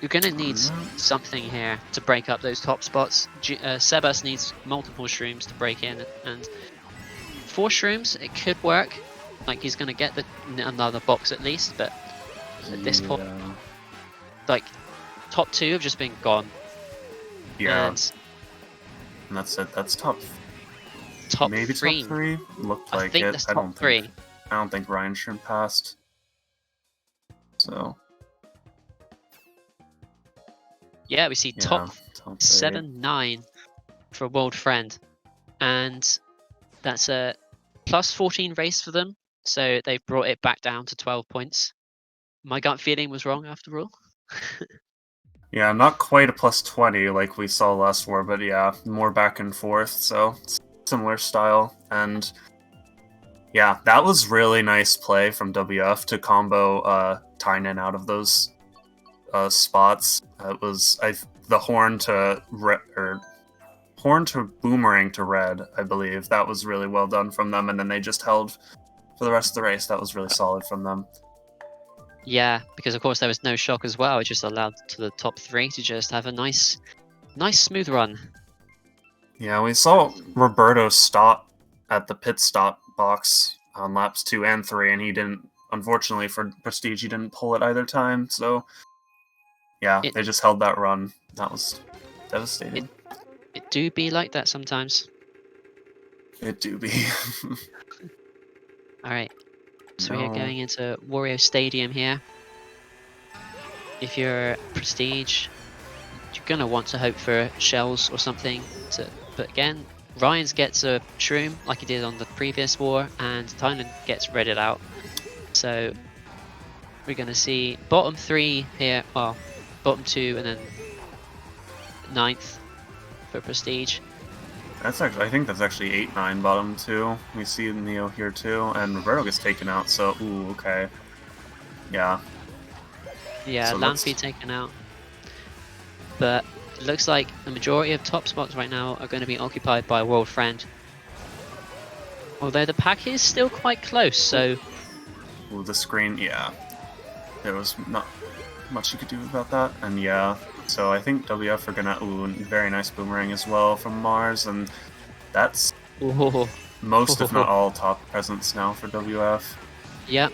You're going to need something here to break up those top spots. Sebas needs multiple shrooms to break in, and 4 shrooms, it could work. Like, he's going to get another box at least, but at this point, like, top 2 have just been gone. Yeah. And that's it. That's top maybe 3. Top 3? Looked like I think it. That's top 3. I don't think Ryan shroom passed. So... Yeah, we see top 7, 9 for World Friend. And that's a plus 14 race for them. So they've brought it back down to 12 points. My gut feeling was wrong after all. Yeah, not quite a plus 20 like we saw last war, but yeah, more back and forth. So similar style. And yeah, that was really nice play from WF to combo Tynan out of those spots. It was the horn to boomerang to red, I believe. That was really well done from them, and then they just held for the rest of the race. That was really solid from them. Yeah, because of course there was no shock as well. It just allowed to the top 3 to just have a nice smooth run. Yeah, we saw Roberto stop at the pit stop box on laps 2 and 3, and he didn't. Unfortunately for Prestige, he didn't pull it either time. So. Yeah, they just held that run. That was devastating. It do be like that sometimes. It do be. Alright, so we're going into Wario Stadium here. If you're Prestige, you're going to want to hope for shells or something. But again, Ryan's gets a shroom like he did on the previous war, and Tynan gets redded out. So we're going to see bottom 3 here. Well, bottom 2 and then 9th for Prestige. That's actually, I think that's actually 8-9 bottom 2. We see Neo here too, and Roberto gets taken out. So okay, yeah. Yeah, so Lampy taken out. But it looks like the majority of top spots right now are going to be occupied by World Friend. Although the pack is still quite close, so. Ooh, the screen, yeah. There was not much you could do about that, and yeah, so I think WF are gonna very nice boomerang as well from Mars, and that's most if not all top presents now for WF. Yep.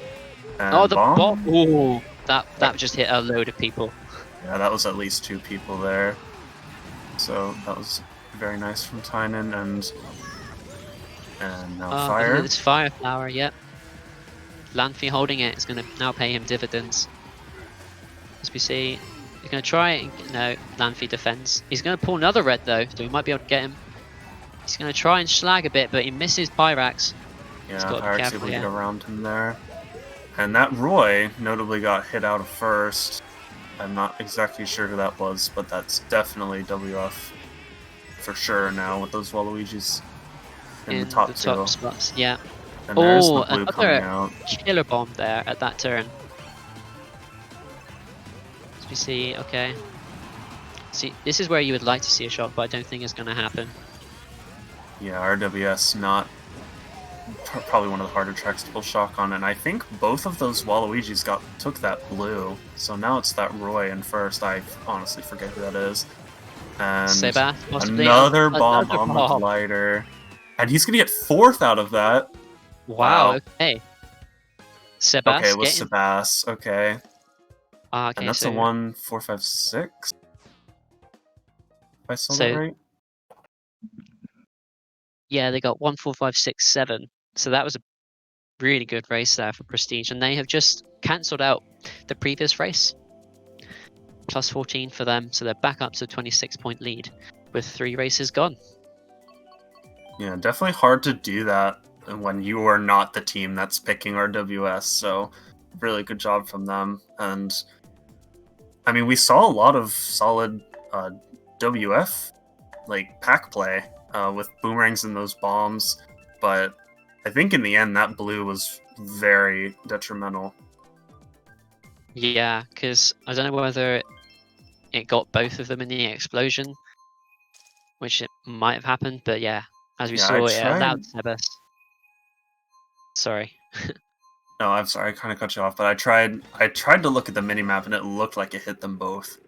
And the bomb. Ooh, that just hit a load of people. Yeah, that was at least 2 people there. So that was very nice from Tynan, and now fire. It's fire flower. Yep. Lanfy holding it is going to now pay him dividends. As we see, he's going to try it. No, Lanfy defends. He's going to pull another red though, so we might be able to get him. He's going to try and slag a bit, but he misses Pyrax. Yeah, Pyrax able to get around him there. And that Roy notably got hit out of first. I'm not exactly sure who that was, but that's definitely WF for sure now with those Waluigis in the top 2 spots. Yeah. And there's the blue coming out. Killer bomb there at that turn. As we see, okay. See, this is where you would like to see a shot, but I don't think it's going to happen. Yeah, RWS not probably one of the harder tracks to pull shock on, and I think both of those Waluigis took that blue, so now it's that Roy in first. I honestly forget who that is. And Sebath, another bomb on the glider, and he's gonna get 4th out of that. Wow. Okay. Sebas. Okay, it was Sebas. Okay. Okay, and that's so a 1, 4, 5, 6. If I saw that right. Yeah, they got 1, 4, 5, 6, 7. So that was a really good race there for Prestige, and they have just cancelled out the previous race. Plus 14 for them, so they're back up to a 26-point lead with 3 races gone. Yeah, definitely hard to do that when you are not the team that's picking RWS, so really good job from them. And I mean, we saw a lot of solid WF like pack play with boomerangs and those bombs, but I think in the end that blue was very detrimental. Yeah, because I don't know whether it got both of them in the explosion, which it might have happened, but yeah, as we saw, it allowed Sebas. Sorry. No, I'm sorry, I kind of cut you off, but I tried to look at the minimap and it looked like it hit them both.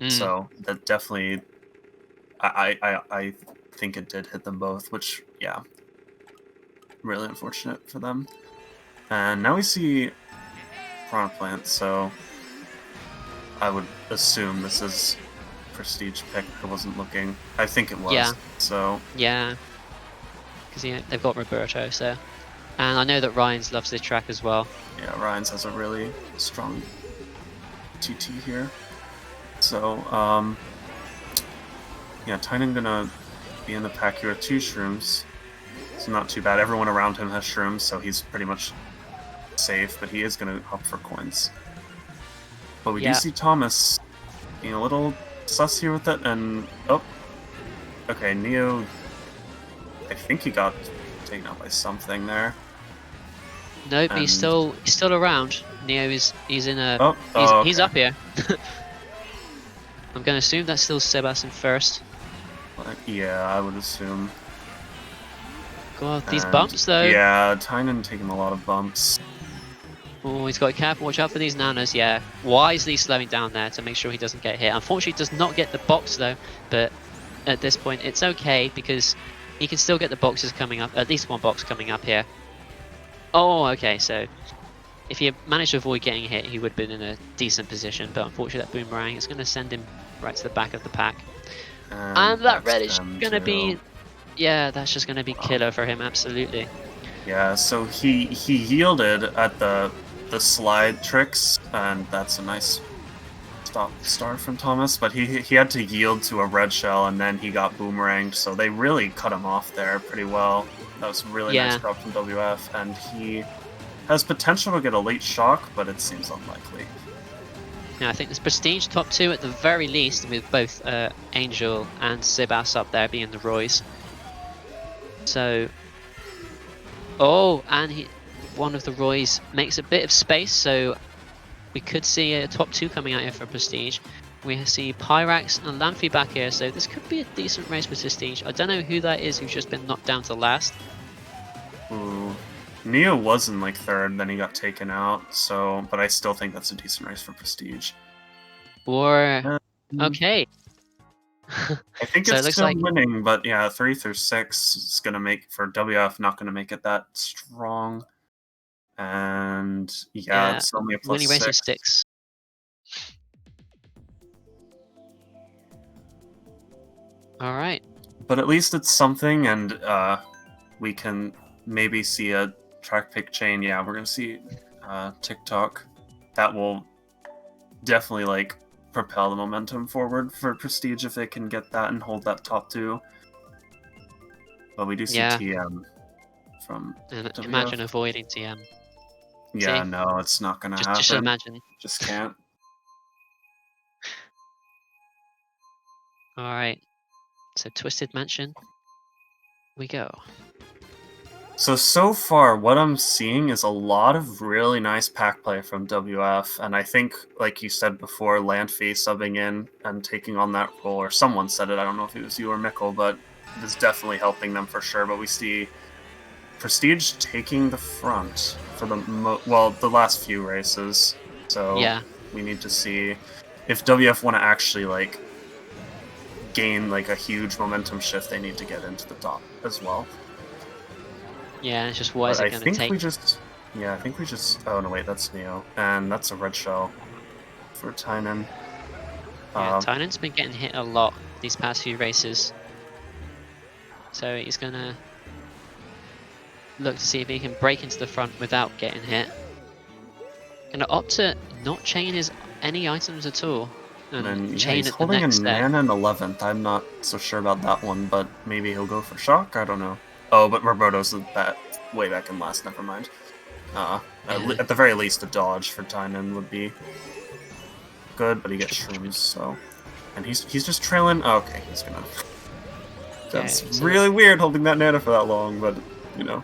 So that definitely, I think it did hit them both, which, yeah, really unfortunate for them. And now we see Piranha Plant, so I would assume this is Prestige pick. I wasn't looking. I think it was. Yeah. So. Yeah. Because they've got Roberto, so. And I know that Ryan's loves this track as well. Yeah, Ryan's has a really strong TT here. So, yeah, Tynan gonna be in the pack here with 2 shrooms. It's not too bad. Everyone around him has shrooms, so he's pretty much safe, but he is gonna opt for coins. But we do see Thomas being a little sus here with it, and okay, Neo, I think he got taken out by something there. Nope, he's still around. Neo he's in a he's up here. I'm gonna assume that's still Sebastian first. Yeah, I would assume. God, these bumps though. Yeah, Tynan taking a lot of bumps. Oh, he's got to be careful. Watch out for these nanos. Yeah, wisely slowing down there to make sure he doesn't get hit. Unfortunately, he does not get the box though. But at this point, it's okay because he can still get the boxes coming up. At least one box coming up here. Oh, okay. So if he had managed to avoid getting hit, he would have been in a decent position. But unfortunately, that boomerang is going to send him right to the back of the pack. And that red is going to be, yeah, that's just going to be killer for him. Absolutely. Yeah. So he yielded at the slide tricks, and that's a nice start from Thomas. But he had to yield to a red shell, and then he got boomeranged. So they really cut him off there pretty well. That was a really nice job from WF, and he has potential to get a late shock, but it seems unlikely. Yeah, I think there's Prestige top 2 at the very least, with both Angel and Sebas up there being the Roys. So, and one of the Roys makes a bit of space, so we could see a top 2 coming out here for Prestige. We see Pyrax and Lamphy back here, so this could be a decent race for Prestige. I don't know who that is who's just been knocked down to last. Ooh. Neo was in like 3rd, then he got taken out, so but I still think that's a decent race for Prestige. Okay. I think so it's it still winning, but yeah, 3 through 6 is gonna make for WF not gonna make it that strong. And yeah, it's only a plus winning race is 6. All right. But at least it's something, and we can maybe see a track pick chain. Yeah, we're gonna see TikTok. That will definitely like propel the momentum forward for Prestige if they can get that and hold that top 2. But we do see TM from WF. Imagine avoiding TM. Yeah, see? No, it's not gonna happen. Just imagine. Just can't. All right. So Twisted Mansion, we go. So far, what I'm seeing is a lot of really nice pack play from WF, and I think, like you said before, Lamphy subbing in and taking on that role, or someone said it, I don't know if it was you or Mikkel, but it is definitely helping them for sure. But we see Prestige taking the front for the last few races, so we need to see if WF want to actually like gain like a huge momentum shift. They need to get into the top as well. Yeah, it's just what is it going to take? I think we just. Oh no, wait, that's Neo, and that's a red shell for Tynan. Yeah, Tynan's been getting hit a lot these past few races, so he's gonna look to see if he can break into the front without getting hit. Gonna opt to not chain any items at all, and chain he's at the holding next a step. Nana in 11th. I'm not so sure about that one, but maybe he'll go for shock. I don't know. Oh, but Roberto's way back in last. Never mind. At the very least, a dodge for Tynan would be good, but he gets shrooms, so. And he's just trailing. Oh, okay, he's gonna. That's really weird holding that Nana for that long, but you know,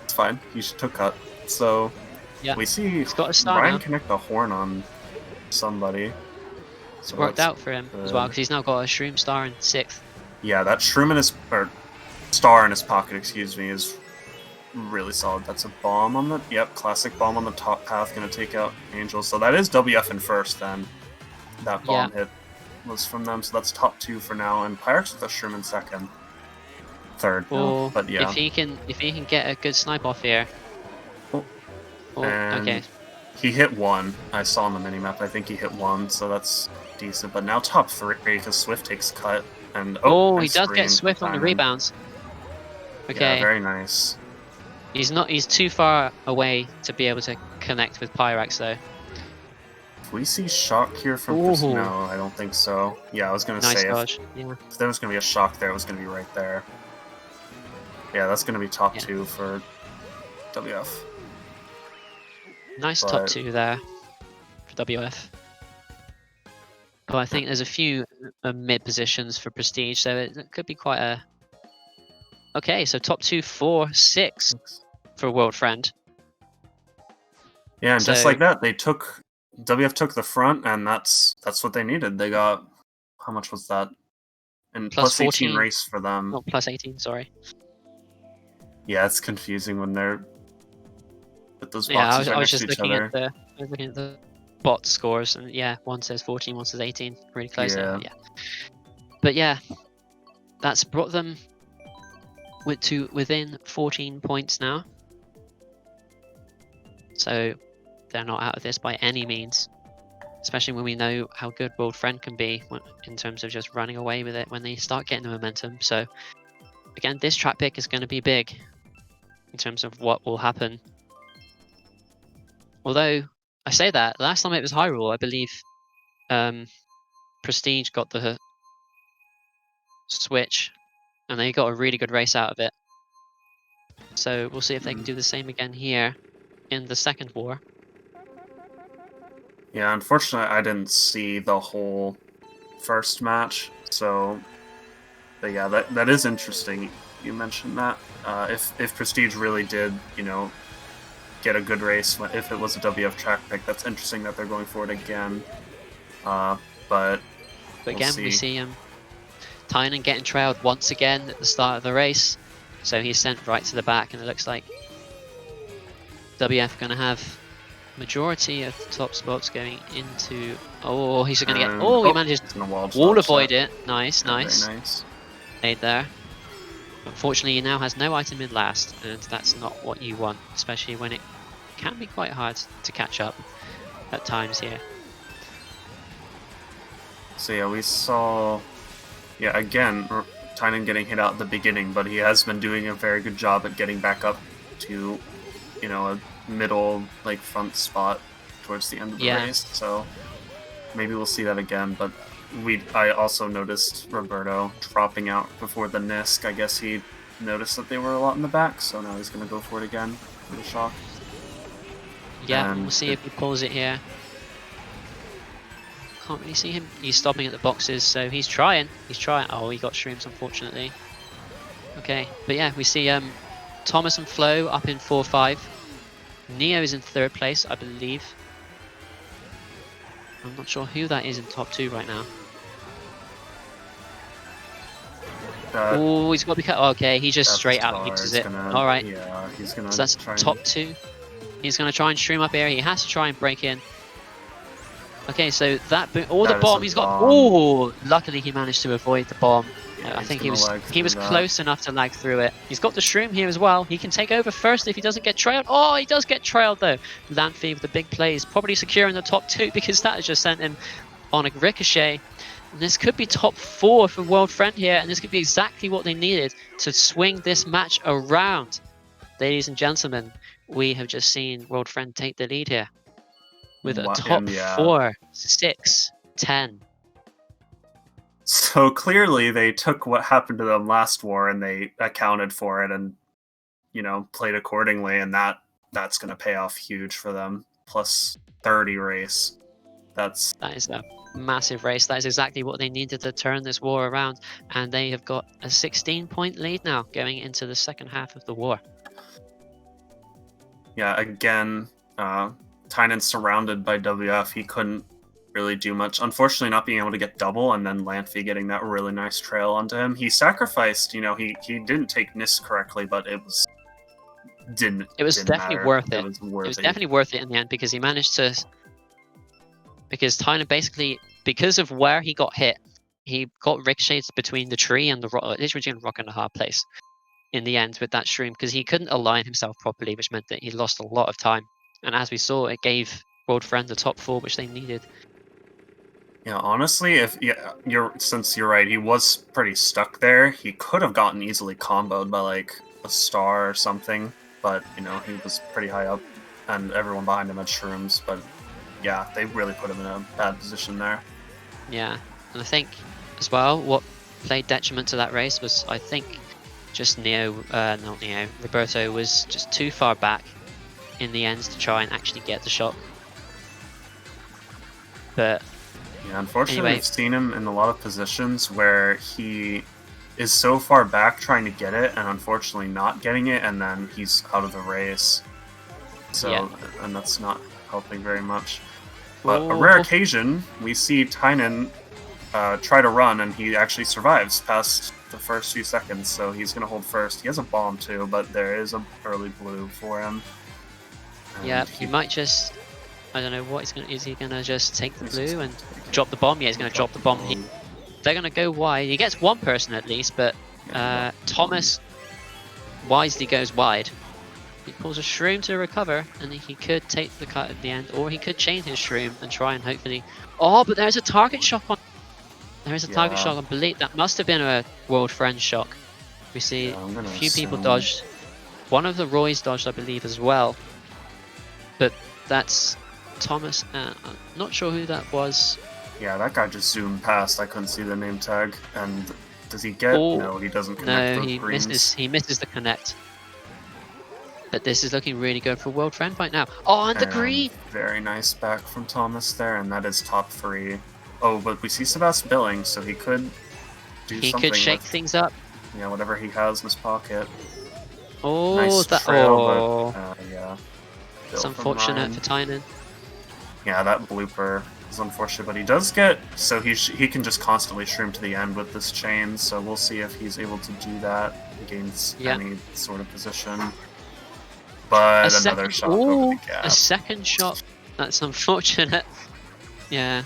it's fine. He took cut. So we see Ryan connect the horn on somebody. So it's worked out for him as well, because he's now got a shroom star in 6th. Yeah, that shroom in his star in his pocket, excuse me, is really solid. That's a bomb on the classic bomb on the top path, gonna take out Angel. So that is WF in first then. That bomb hit was from them, so that's top 2 for now, and Pyrex with a shroom in third. Or but yeah, if he can get a good snipe off here. Okay. He hit 1. I saw on the minimap. I think he hit 1, so that's decent. But now top 3 because Swift takes cut and he does get Swift on the rebounds. Okay. Yeah, very nice. He's too far away to be able to connect with Pyrex though. If we see shock here from no, I don't think so. Yeah, I was gonna say if there was gonna be a shock there, it was gonna be right there. Yeah, that's gonna be top 2 for WF. Nice top 2 there for WF. But I think there's a few mid positions for Prestige, so it could be quite a. Okay, so top 2, 4, 6 for World Friend. Yeah, and just like that, WF took the front, and that's what they needed. They got, how much was that? And plus 18 race for them. Oh, plus 18, sorry. Yeah, it's confusing when they're with those boxes I was next just to each looking other. I was looking at the bot scores, and one says 14, one says 18, really close. Yeah. But yeah, that's brought them within 14 points now. So they're not out of this by any means, especially when we know how good World Friend can be in terms of just running away with it when they start getting the momentum. So again, this track pick is going to be big in terms of what will happen. Although I say that, last time it was Hyrule, I believe Prestige got the switch and they got a really good race out of it. So we'll see if they can do the same again here in the second war. Yeah, unfortunately I didn't see the whole first match, so but yeah, that is interesting. You mentioned that. If Prestige really did, get a good race, if it was a WF track pick, that's interesting that they're going for it again. But again, we see Tynan getting trailed once again at the start of the race, so he's sent right to the back, and it looks like WF going to have majority of the top spots going into. Oh, he's going to get. Oh, he manages to wall avoid it. Nice. Very nice. Made there. Unfortunately, he now has no item in last, and that's not what you want, especially when it can be quite hard to catch up at times here. So yeah, we saw, again, Tynan getting hit out at the beginning, but he has been doing a very good job at getting back up to, a middle, front spot towards the end of the race. So maybe we'll see that again, but I also noticed Roberto dropping out before the Nisk. I guess he noticed that they were a lot in the back, so now he's going to go for it again for the shock. Yeah, and we'll see if he pulls it here. Can't really see him. He's stopping at the boxes, so he's trying. Oh, he got shrooms, unfortunately. Okay, but yeah, we see Thomas and Flo up in 4-5. Neo is in 3rd place, I believe. I'm not sure who that is in top 2 right now. Oh, he's got to be cut. Okay, he just straight out uses it. All right. Yeah, he's gonna. So that's top 2. He's gonna try and stream up here. He has to try and break in. Okay, so that the That bomb is a he's got. bomb. Oh, luckily he managed to avoid the bomb. Yeah, I he's think gonna lag he was through that. close enough to lag through it. He's got the shroom here as well. He can take over first if he doesn't get trailed. Oh, he does get trailed though. Lanfey with the big plays, probably securing the top 2 because that has just sent him on a ricochet. And this could be top 4 for World Friend here, and this could be exactly what they needed to swing this match around. Ladies and gentlemen, we have just seen World Friend take the lead here with a top 4, 6, 10. So clearly they took what happened to them last war and they accounted for it and, you know, played accordingly, and that's going to pay off huge for them. Plus 30 race. That is a massive race. That is exactly what they needed to turn this war around, and they have got a 16-point lead now going into the second half of the war. Yeah, again, Tynan's surrounded by WF. He couldn't really do much. Unfortunately, not being able to get double, and then Lanfey getting that really nice trail onto him. He sacrificed, you know, he didn't take NIS correctly, but it was definitely definitely matter. worth it. It was worth It was definitely worth it in the end because he managed to. Because Tynan basically, because of where he got hit, he got ricocheted between the tree and the rock. Literally between a rock and a hard place. In the end, with that shroom, because he couldn't align himself properly, which meant that he lost a lot of time. And as we saw, it gave World Friend the top 4, which they needed. Yeah, honestly, since you're right, he was pretty stuck there. He could have gotten easily comboed by like a star or something, but you know he was pretty high up, and everyone behind him had shrooms. But yeah, they really put him in a bad position there. Yeah, and I think as well, what played detriment to that race was, I think, just Roberto was just too far back in the end to try and actually get the shot. But yeah, unfortunately, anyway, we've seen him in a lot of positions where he is so far back trying to get it, and unfortunately not getting it, and then he's out of the race. So, yeah. And that's not helping very much. But a rare occasion, we see Tynan try to run, and he actually survives past the first few seconds, so he's going to hold first. He has a bomb too, but there is an early blue for him. And yeah, he might just... I don't know what he's going to... Is he going to just take the blue and drop the bomb? Yeah, he's going to drop the bomb. They're going to go wide. He gets one person at least, but Thomas wisely goes wide. He pulls a shroom to recover, and he could take the cut at the end, or he could chain his shroom and try and hopefully... Oh, but there's a target shock on... There is a target shock on Belite. That must have been a World Friend shock. We see a few people dodged. One of the Roys dodged, I believe, as well. But that's Thomas. I'm not sure who that was. Yeah, that guy just zoomed past. I couldn't see the name tag. And does he get? No, he doesn't connect. No, he misses the connect. But this is looking really good for World Friend right now. Oh, and the green! Very nice back from Thomas there, and that is top 3. Oh, but we see Sebastian billing, so he could do something. He could shake things up. Yeah, whatever he has in his pocket. Oh, nice trail, but yeah. It's unfortunate for Tynan. Yeah, that blooper is unfortunate, but he does get... So he can just constantly shroom to the end with this chain, so we'll see if he's able to do that against any sort of position. But another shot over the gap. A second shot. That's unfortunate. Yeah.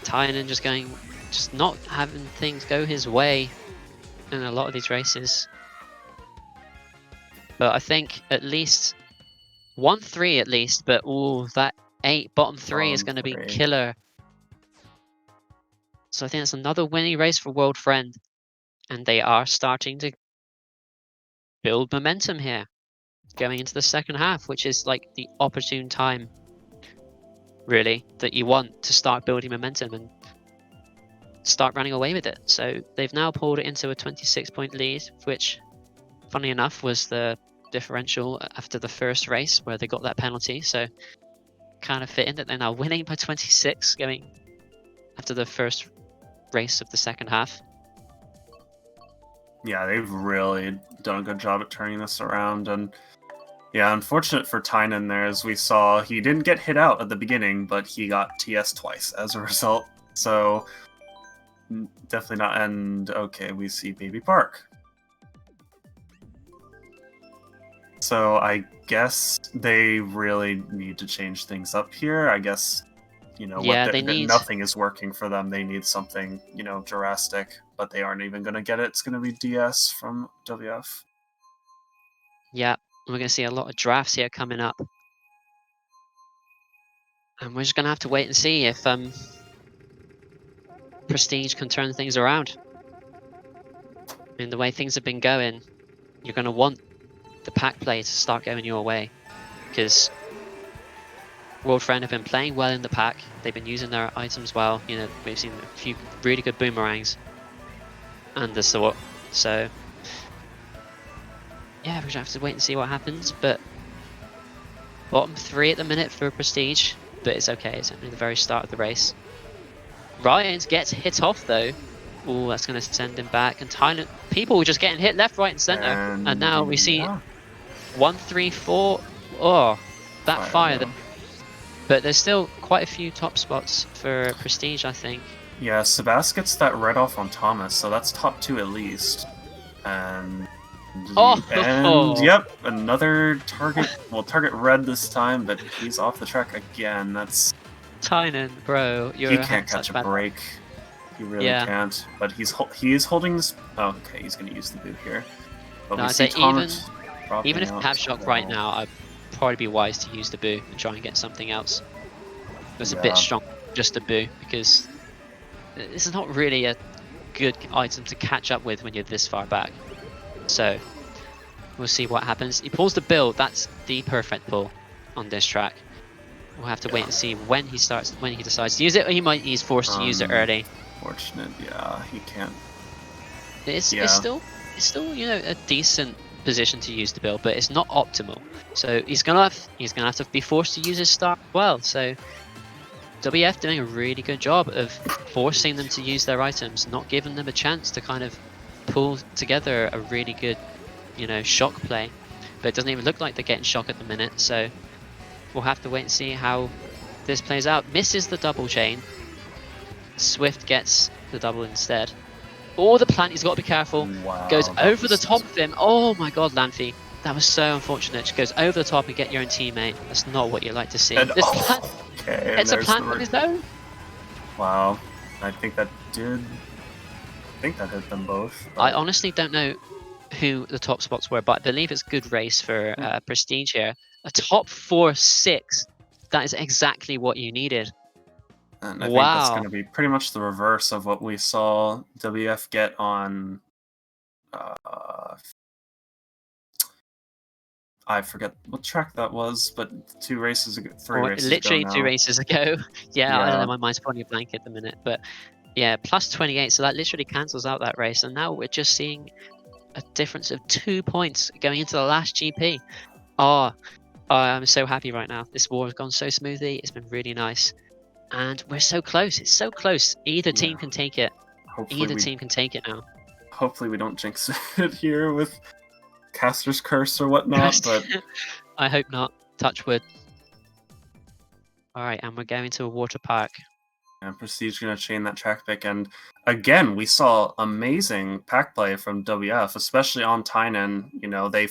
Tynan just not having things go his way in a lot of these races. But I think at least 1-3 at least, but that 8 bottom 3 is going to be killer. So I think it's another winning race for World Friend, and they are starting to build momentum here going into the second half, which is like the opportune time really that you want to start building momentum and start running away with it. So they've now pulled it into a 26-point lead, which funny enough was the differential after the first race where they got that penalty, so kind of fit in that they're now winning by 26 going after the first race of the second half. Yeah, they've really done a good job at turning this around, and yeah, unfortunate for Tynan there, as we saw, he didn't get hit out at the beginning, but he got TS twice as a result, so definitely not. And okay, we see Baby Park. So I guess they really need to change things up here. I guess you know, Yeah, that nothing is working for them. They need something, you know, drastic, but they aren't even going to get it. It's going to be DS from WF. Yeah, we're going to see a lot of drafts here coming up. And we're just going to have to wait and see if Prestige can turn things around. I mean, the way things have been going, you're going to want the pack play to start going your way. Because World Friend have been playing well in the pack. They've been using their items well. You know, we've seen a few really good boomerangs and the sort. So, yeah, we're going to have to wait and see what happens. But bottom 3 at the minute for Prestige. But it's okay. It's only the very start of the race. Ryan gets hit off, though. Oh, that's going to send him back. And Tynan, people were just getting hit left, right, and center. And now we see 1, 3, 4. Oh, that fire. But there's still quite a few top spots for Prestige, I think. Yeah, Sebas gets that red off on Thomas, so that's top 2 at least. And yep, another target. Well, target red this time, but he's off the track again. That's Tynan, bro. He can't catch a break. He really can't. But he is holding this. Oh, okay, he's going to use the boot here. But no, we see Thomas even if Pap Shock right now, I'd probably be wise to use the boo and try and get something else. That's a bit strong, just a boo, because this is not really a good item to catch up with when you're this far back. So we'll see what happens. He pulls the build. That's the perfect pull on this track. We'll have to wait and see when he decides to use it, or he's forced to use it early. Fortunate, yeah, he can't. It's still you know, a decent position to use the build, but it's not optimal. So he's gonna have to be forced to use his start well. So WF doing a really good job of forcing them to use their items, not giving them a chance to kind of pull together a really good, you know, shock play. But it doesn't even look like they're getting shock at the minute. So we'll have to wait and see how this plays out. Misses the double chain. Swift gets the double instead. Oh, the plant, he's got to be careful. Wow, goes over the top of him. Oh my god, Lanfy. That was so unfortunate. Just goes over the top and get your own teammate. That's not what you like to see. And, This plant, okay, it's a plant on his own. Wow, I think that hit them both. But... I honestly don't know who the top spots were, but I believe it's good race for Prestige here. A top 4-6. That is exactly what you needed. And I think that's going to be pretty much the reverse of what we saw WF get on. I forget what track that was, but 2 races ago, 3 races literally ago now. 2 races ago. Yeah, I don't know, my mind's probably a blank at the minute, but yeah, plus 28, so that literally cancels out that race, and now we're just seeing a difference of 2 points going into the last GP. I'm so happy right now. This war has gone so smoothly. It's been really nice. And we're so close. It's so close. Either team can take it. Either team can take it now. Hopefully we don't jinx it here with Caster's Curse or whatnot, but... I hope not. Touch wood. Alright, and we're going to a water park. And Prestige going to chain that track pick. And again, we saw amazing pack play from WF, especially on Tynan. You know, they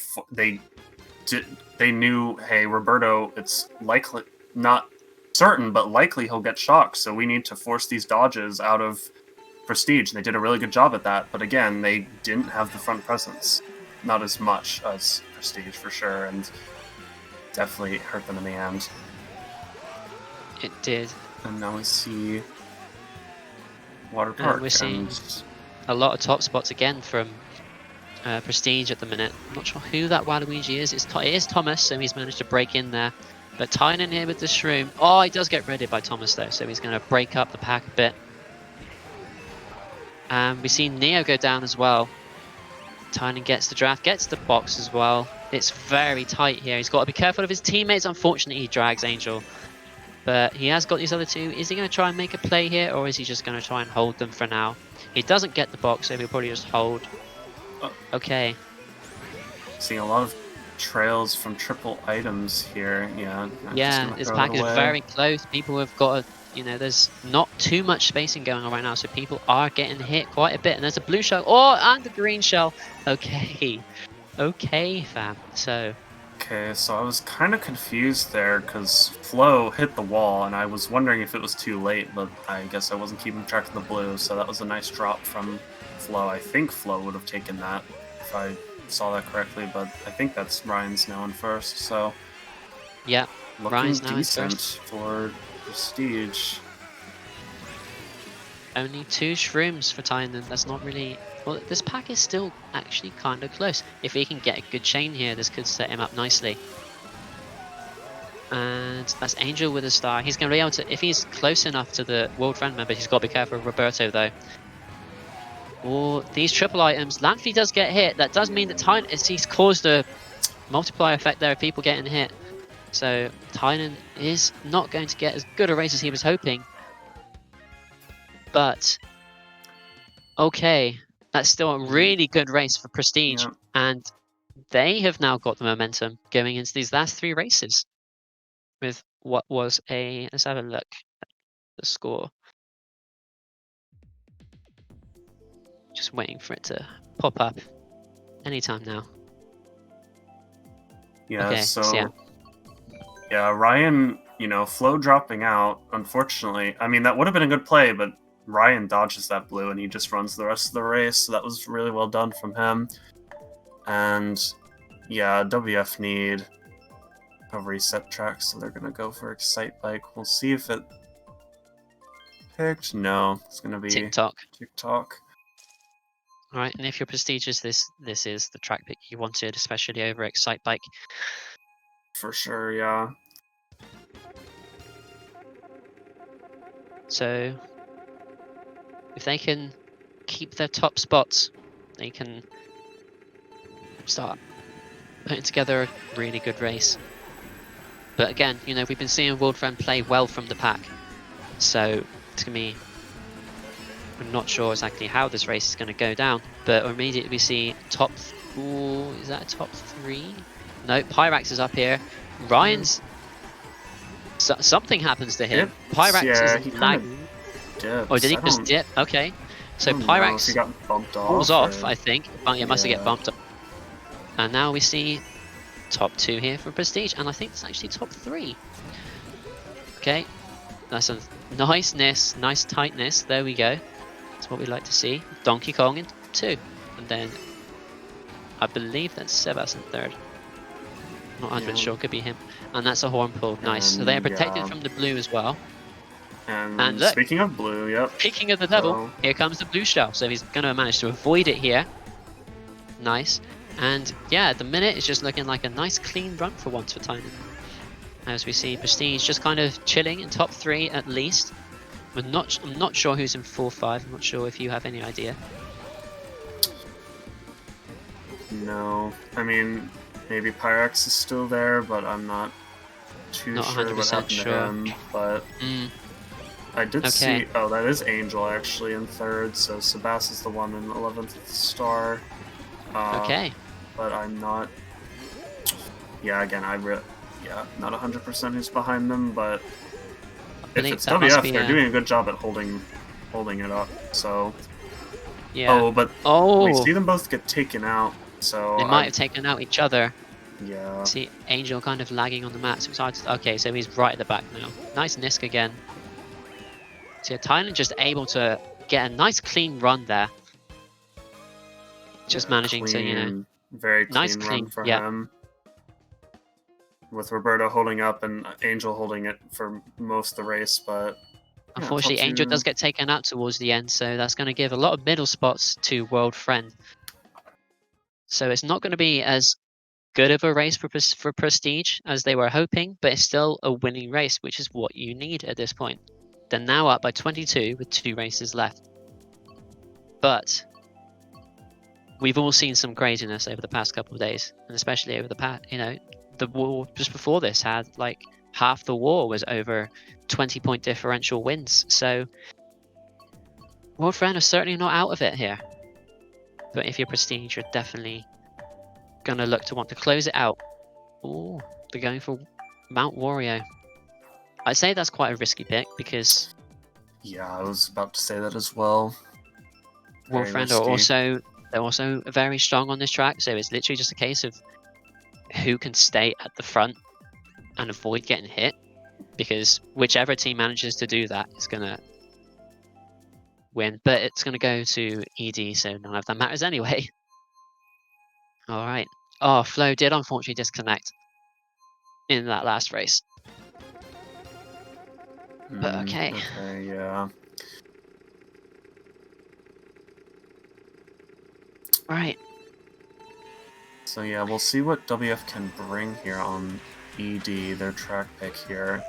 knew, hey, Roberto, it's likely, not certain, but likely he'll get shocked. So we need to force these dodges out of Prestige. And they did a really good job at that. But again, they didn't have the front presence. Not as much as Prestige, for sure. And definitely hurt them in the end. It did. And now we see Water Park. And we're seeing a lot of top spots again from Prestige at the minute. I'm not sure who that Waluigi is. It is Thomas, so he's managed to break in there. But Tynan here with the Shroom. Oh, he does get readied by Thomas, though, so he's going to break up the pack a bit. And we see Neo go down as well. Tynan gets the draft, gets the box as well. It's very tight here. He's got to be careful of his teammates. Unfortunately, he drags Angel. But he has got these other 2. Is he going to try and make a play here, or is he just going to try and hold them for now? He doesn't get the box, so he'll probably just hold. Okay. Seeing a lot of trails from triple items here. Yeah, this pack is very close. People have got you know, there's not too much spacing going on right now, so people are getting hit quite a bit. And there's a blue shell, and a green shell. Okay, fam. So Okay, so I was kind of confused there because Flo hit the wall, and I was wondering if it was too late, but I guess I wasn't keeping track of the blue, so that was a nice drop from Flo. I think Flo would have taken that if I saw that correctly, but I think that's Ryan's now in first, so Yeah, looking Ryan's now in decent first. for Prestige. Only 2 shrooms for Tynan. That's not really... Well, this pack is still actually kind of close. If he can get a good chain here, this could set him up nicely. And that's Angel with a star. He's going to be able to... If he's close enough to the World Friend member, he's got to be careful of Roberto, though. Or these triple items. Lanfey does get hit. That does mean that Tynan... He's caused a multiplier effect there of people getting hit. So Tynan is not going to get as good a race as he was hoping. But... Okay, that's still a really good race for Prestige, and they have now got the momentum going into these last 3 races with what was a... Let's have a look at the score. Just waiting for it to pop up anytime now. Yeah, okay, so yeah, Ryan, you know, Flo dropping out, unfortunately. I mean, that would have been a good play, but Ryan dodges that blue and he just runs the rest of the race, so that was really well done from him. And yeah, WF need a reset track, so they're gonna go for Excite Bike. We'll see if it picked. No, it's gonna be TikTok. Alright, and if you're prestigious, this is the track pick you wanted, especially over Excite Bike. For sure, yeah. So if they can keep their top spots, they can start putting together a really good race. But again, you know, we've been seeing World Friend play well from the pack, so it's gonna be... I'm not sure exactly how this race is going to go down, but immediately we see top... Ooh, is that a top 3? No, Pyrax is up here. Ryan's... something happens to him. Pyrax is lagging. Oh, did he just dip? Okay. So Pyrax he got bumped falls off, I think. Oh, yeah, must have get bumped up. And now we see top 2 here for Prestige, and I think it's actually top 3. Okay. That's a niceness, nice tightness. There we go. That's what we like to see. Donkey Kong in 2. And then I believe that's Sebas in 3rd. Not 100% sure, could be him. And that's a horn pull. Nice. So they are protected from the blue as well. And look, speaking of blue, Peaking of the level, here comes the blue shell. So he's going to manage to avoid it here. Nice. And yeah, at the minute it's just looking like a nice clean run for once for Tynan. As we see Prestige just kind of chilling in top 3 at least. I'm not sure who's in 4-5. I'm not sure if you have any idea. No, I mean maybe Pyrax is still there, but I'm not too sure what happened to him. But I did see. Oh, that is Angel actually in 3rd. So Sebas is the one in 11th with the star. Okay. But I'm not. Yeah, again, not 100% who's behind them, but if it's WF, they're doing a good job at holding it up. So yeah. Oh, but we see them both get taken out. So they might have taken out each other. Yeah. See Angel kind of lagging on the map. So it's hard to... Okay, so he's right at the back now. Nice Nisk again. So yeah, Tynan just able to get a nice clean run there. Just managing to, you know, very clean run for him. With Roberto holding up and Angel holding it for most of the race, but unfortunately Angel does get taken out towards the end, so that's going to give a lot of middle spots to World Friend. So it's not going to be as good of a race for Prestige as they were hoping, but it's still a winning race, which is what you need at this point. They're now up by 22 with 2 races left. But we've all seen some craziness over the past couple of days, and especially over the past, you know, the war just before this had like half the war was over 20-point differential wins. So World Friend are certainly not out of it here. But if you're Prestige, you're definitely gonna look to want to close it out. Oh, they're going for Mount Wario. I'd say that's quite a risky pick because yeah, I was about to say that as well. World Friend are also very strong on this track, so it's literally just a case of who can stay at the front and avoid getting hit, because whichever team manages to do that is going to win. But it's going to go to ED, so none of that matters anyway. All right. Oh, Flo did unfortunately disconnect in that last race. But okay. Okay, yeah. Right. So yeah, we'll see what WF can bring here on ED, their track pick here.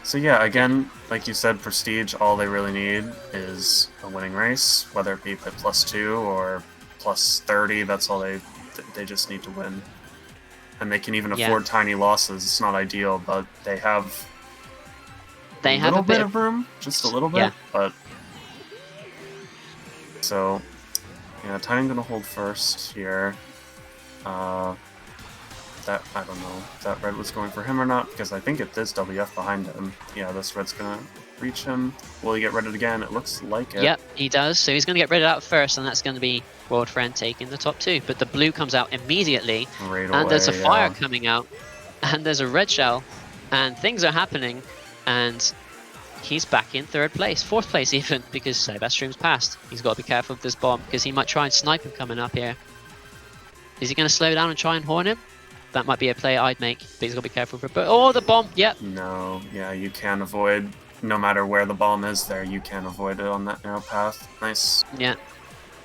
So yeah, again, like you said, Prestige, all they really need is a winning race, whether it be at +2 or +30, that's all they just need to win. And they can even afford tiny losses. It's not ideal, but they have a little bit of room, just a little bit, but... So, yeah, Tynan gonna hold first here. That, I don't know if that red was going for him or not, because I think it is WF behind him. Yeah, this red's gonna reach him. Will he get redded again? It looks like it. Yep, he does. So he's gonna get redded out first, and that's gonna be World Friend taking the top 2. But the blue comes out immediately, right and away, there's a fire coming out, and there's a red shell, and things are happening, and he's back in 3rd place, 4th place even, because Sebastian's passed. He's got to be careful of this bomb, because he might try and snipe him coming up here. Is he going to slow down and try and horn him? That might be a play I'd make, but he's got to be careful. But oh, the bomb! Yep. No, yeah, you can avoid, no matter where the bomb is there, you can avoid it on that narrow path. Nice. Yeah.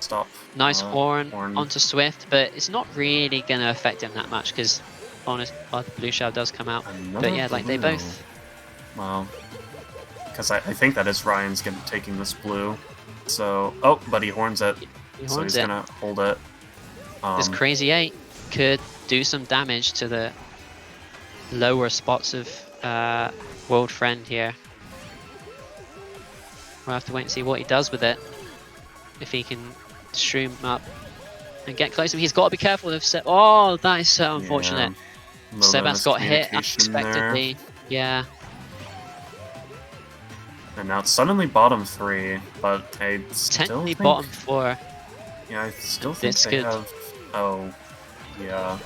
Stop. Nice horn onto Swift, but it's not really going to affect him that much, because the blue shell does come out. Another but yeah, like they both... Wow. Because I think that is Ryan's taking this blue. So, but he horns it. So he's gonna hold it. This Crazy 8 could do some damage to the lower spots of World Friend here. We'll have to wait and see what he does with it. If he can shroom up and get close to him. He's got to be careful of Oh, that is so unfortunate. Yeah, Sebas got hit unexpectedly. There. Yeah. And now it's suddenly bottom 3, but I still think... bottom 4. Yeah, I still think they have... Oh, yeah.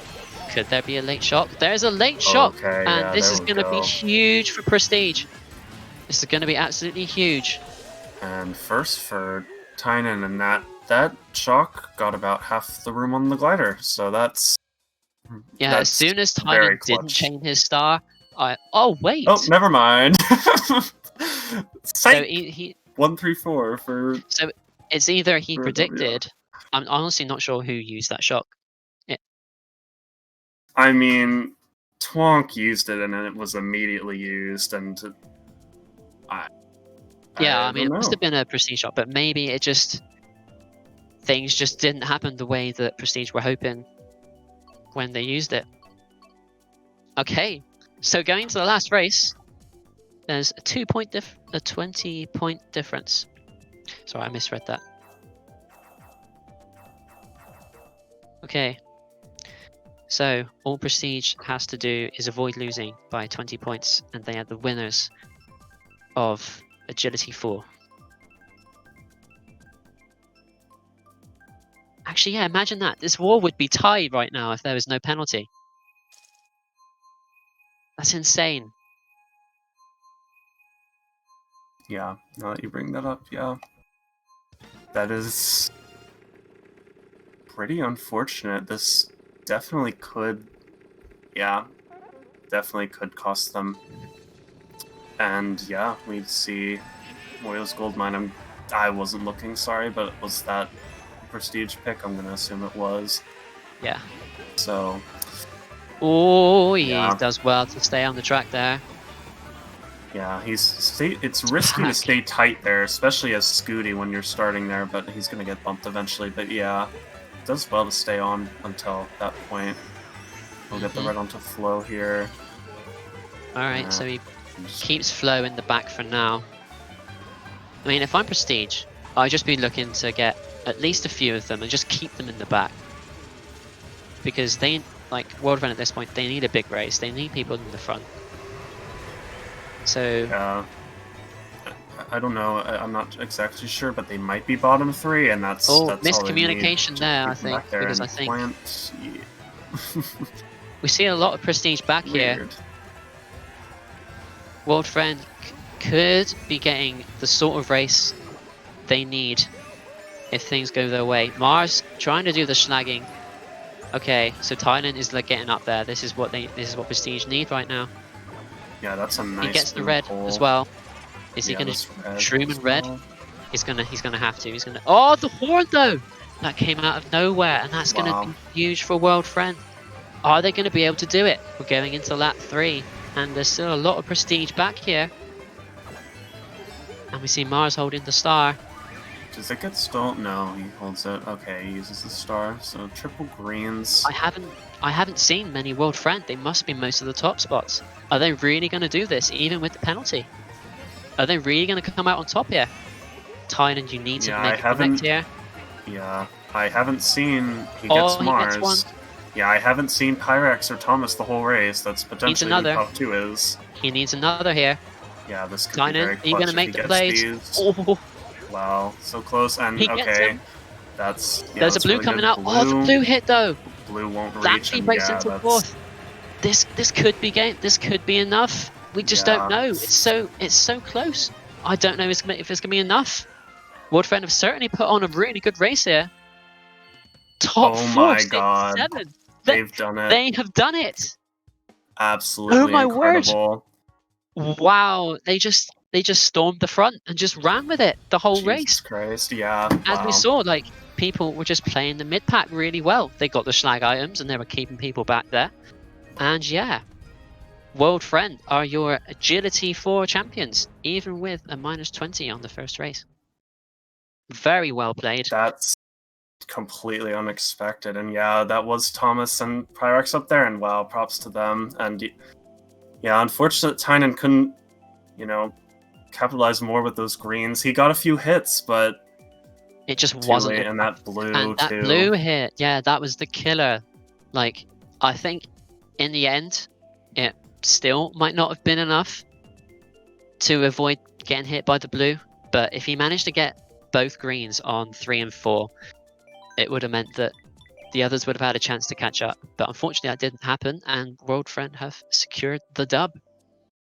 Could there be a late shock? There's a late shock! Okay, and this is going to be huge for Prestige. This is going to be absolutely huge. And first for Tynan, and that shock got about half the room on the glider, so that's... Yeah, as soon as Tynan didn't change his star, Oh, wait! Oh, never mind! So he 134 for... So it's either he predicted... I'm honestly not sure who used that shock. I mean, Twonk used it and then it was immediately used, and... I mean, it must have been a Prestige shot, but maybe it just... Things just didn't happen the way that Prestige were hoping when they used it. Okay, so going to the last race, there's a 20-point difference. Sorry, I misread that. Okay, so all Prestige has to do is avoid losing by 20 points, and they are the winners of Agility 4. Actually, yeah, imagine that. This war would be tied right now if there was no penalty. That's insane. Yeah, now that you bring that up, yeah. That is pretty unfortunate. This definitely could, definitely could cost them. And yeah, we see Moyo's gold mine. I wasn't looking, sorry, but was that Prestige pick? I'm gonna assume it was. Yeah. So. Oh, he does well to stay on the track there. Yeah, it's risky to stay tight there, especially as Scooty when you're starting there, but he's gonna get bumped eventually. But yeah, it does well to stay on until that point. We'll get the red onto Flo here. Alright, so he keeps Flo in the back for now. I mean, if I'm Prestige, I'd just be looking to get at least a few of them and just keep them in the back. Because they, like World Run at this point, they need a big race. They need people in the front. So... I don't know. I'm not exactly sure, but they might be bottom 3, and that's all they need. Miscommunication there, I think, because I think we see a lot of prestige back here. World Friend could be getting the sort of race they need if things go their way. Mars trying to do the snagging. Okay, so Tynan is like getting up there. This is what Prestige need right now. Yeah, that's a nice. He gets the red as well. Is he gonna shroom in red? Well. He's gonna have to. He's gonna. Oh, the horn though! That came out of nowhere, and that's gonna be huge for World Friend. Are they gonna be able to do it? We're going into lap 3, and there's still a lot of prestige back here. And we see Mars holding the star. Does it get stolen? No, he holds it. Okay, he uses the star. So triple greens. I haven't seen many World Friend. They must be most of the top spots. Are they really going to do this, even with the penalty? Are they really going to come out on top here? Tynan, you need to make a connect here. Yeah, I haven't seen. He gets Mars. He gets one. Yeah, I haven't seen Pyrex or Thomas the whole race. That's potentially who top 2 is. He needs another here. Yeah, this could Tynan, be very clutch. Are you going to make the plays? Oh. Wow, so close. And okay, that's. Yeah, there's a blue coming out. Blue. Oh, the blue hit though. Blue won't reach. That breaks into 4th. This could be game. This could be enough. We just don't know. It's so close. I don't know if it's gonna be enough. World Friend have certainly put on a really good race here. Top 4, 6, 7. They've done it. They have done it. Absolutely incredible. Word. Wow, they just stormed the front and just ran with it the whole race. Jesus Christ, yeah. As we saw, like, people were just playing the mid pack really well. They got the slag items and they were keeping people back there. And yeah, World Friend are your Agility 4 champions, even with a -20 on the first race. Very well played. That's completely unexpected. And yeah, that was Thomas and Pyrex up there, and wow, props to them. And yeah, unfortunate Tynan couldn't, capitalize more with those greens. He got a few hits, but it just wasn't. And that blue and that blue hit, yeah, that was the killer. Like, I think in the end, it still might not have been enough to avoid getting hit by the blue. But if he managed to get both greens on 3 and 4, it would have meant that the others would have had a chance to catch up. But unfortunately, that didn't happen, and World Friend have secured the dub.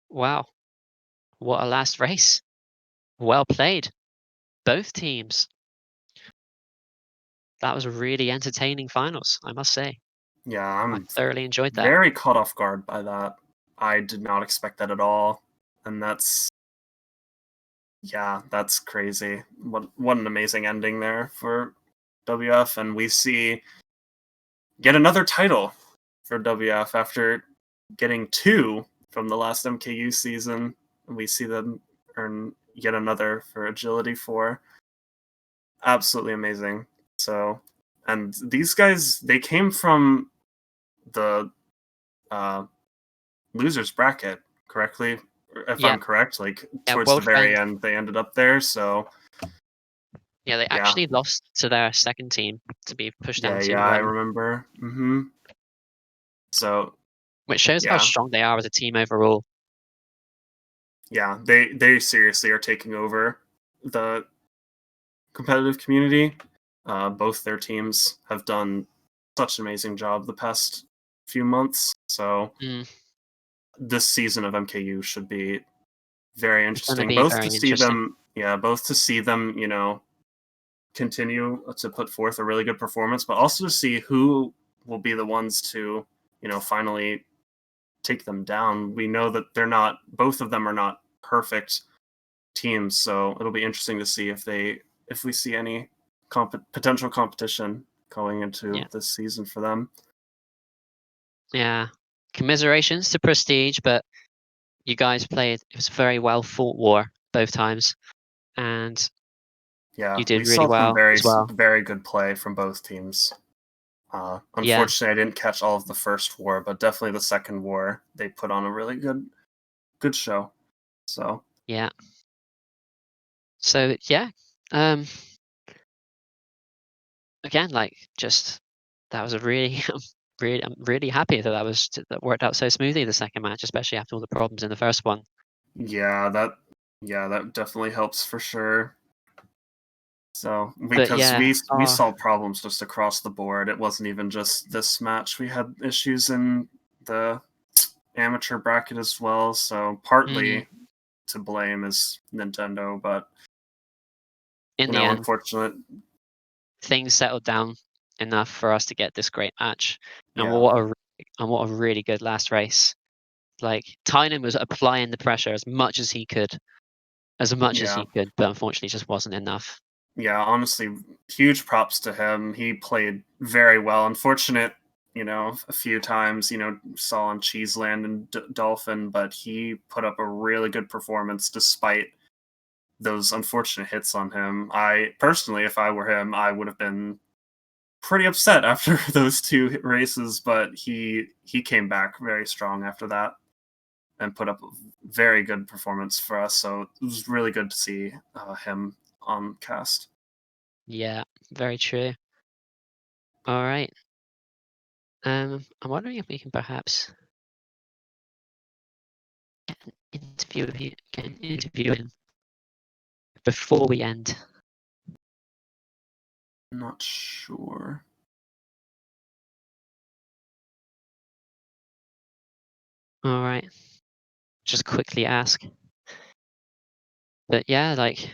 Wow. What a last race. Well played. Both teams. That was a really entertaining finals, I must say. Yeah, I thoroughly enjoyed that. Very caught off guard by that. I did not expect that at all. And that's crazy. What an amazing ending there for WF. And we see yet another title for WF after getting 2 from the last MKU season. We see them earn yet another for Agility 4. Absolutely amazing. So, and these guys, they came from the losers bracket, correctly? If I'm correct, towards the very end, they ended up there. So yeah, they actually lost to their second team to be pushed down to. Yeah, I remember. So, which shows how strong they are as a team overall. Yeah, they seriously are taking over the competitive community. Both their teams have done such an amazing job the past few months. So this season of MKU should be very interesting. Both to see them, continue to put forth a really good performance, but also to see who will be the ones to, finally take them down. We know that both of them are not perfect teams, so it'll be interesting to see if we see any potential competition going into this season for them. Yeah, commiserations to Prestige, but you guys played. It was a very well fought war both times, and you did really well as well. Very good play from both teams. Unfortunately, I didn't catch all of the first war, but definitely the second war, they put on a really good show. So yeah. So yeah, again, that was a really, I'm really happy that worked out so smoothly the second match, especially after all the problems in the first one. Yeah, Yeah, that definitely helps for sure. So, because yeah, we saw problems just across the board. It wasn't even just this match. We had issues in the amateur bracket as well. So, partly to blame is Nintendo, but in the end, unfortunate. things settled down enough for us to get this great match. And Yeah. what a really good last race. Like Tynan was applying the pressure as much as he could, but unfortunately just wasn't enough. Yeah, honestly, huge props to him. He played very well. Unfortunate, a few times, saw on Cheeseland and Dolphin, but he put up a really good performance despite those unfortunate hits on him. I personally, if I were him, I would have been pretty upset after those two races, but he came back very strong after that and put up a very good performance for us. So it was really good to see him on cast. Yeah, very true. All right. I'm wondering if we can perhaps get an interview in before we end. Not sure. All right. Just quickly ask. But yeah, like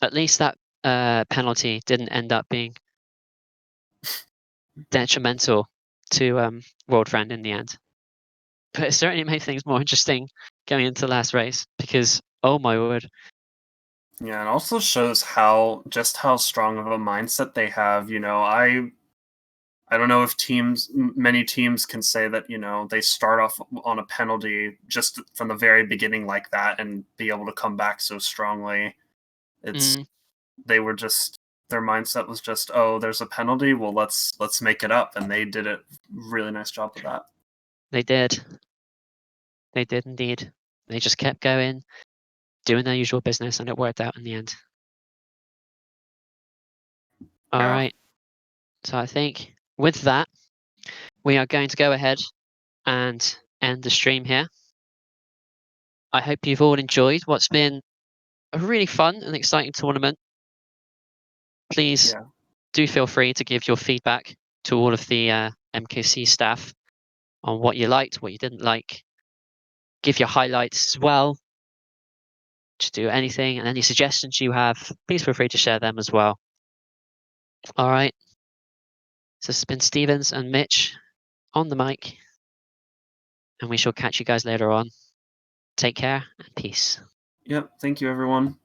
at least that penalty didn't end up being detrimental to World Friend in the end. But it certainly made things more interesting going into the last race because, oh my word. Yeah, it also shows how strong of a mindset they have. I don't know if many teams can say that, they start off on a penalty just from the very beginning like that and be able to come back so strongly. They were just, their mindset was just, oh, there's a penalty, well, let's make it up, and they did a really nice job of that. They did indeed. They just kept going, doing their usual business, and it worked out in the end. All right. So I think with that, we are going to go ahead and end the stream here. I hope you've all enjoyed what's been a really fun and exciting tournament. Please do feel free to give your feedback to all of the MKC staff on what you liked, what you didn't like. Give your highlights as well. Just do anything, and any suggestions you have, please feel free to share them as well. All right. So this has been Stevens and Mitch on the mic, and we shall catch you guys later on. Take care and peace. Yep. Thank you, everyone.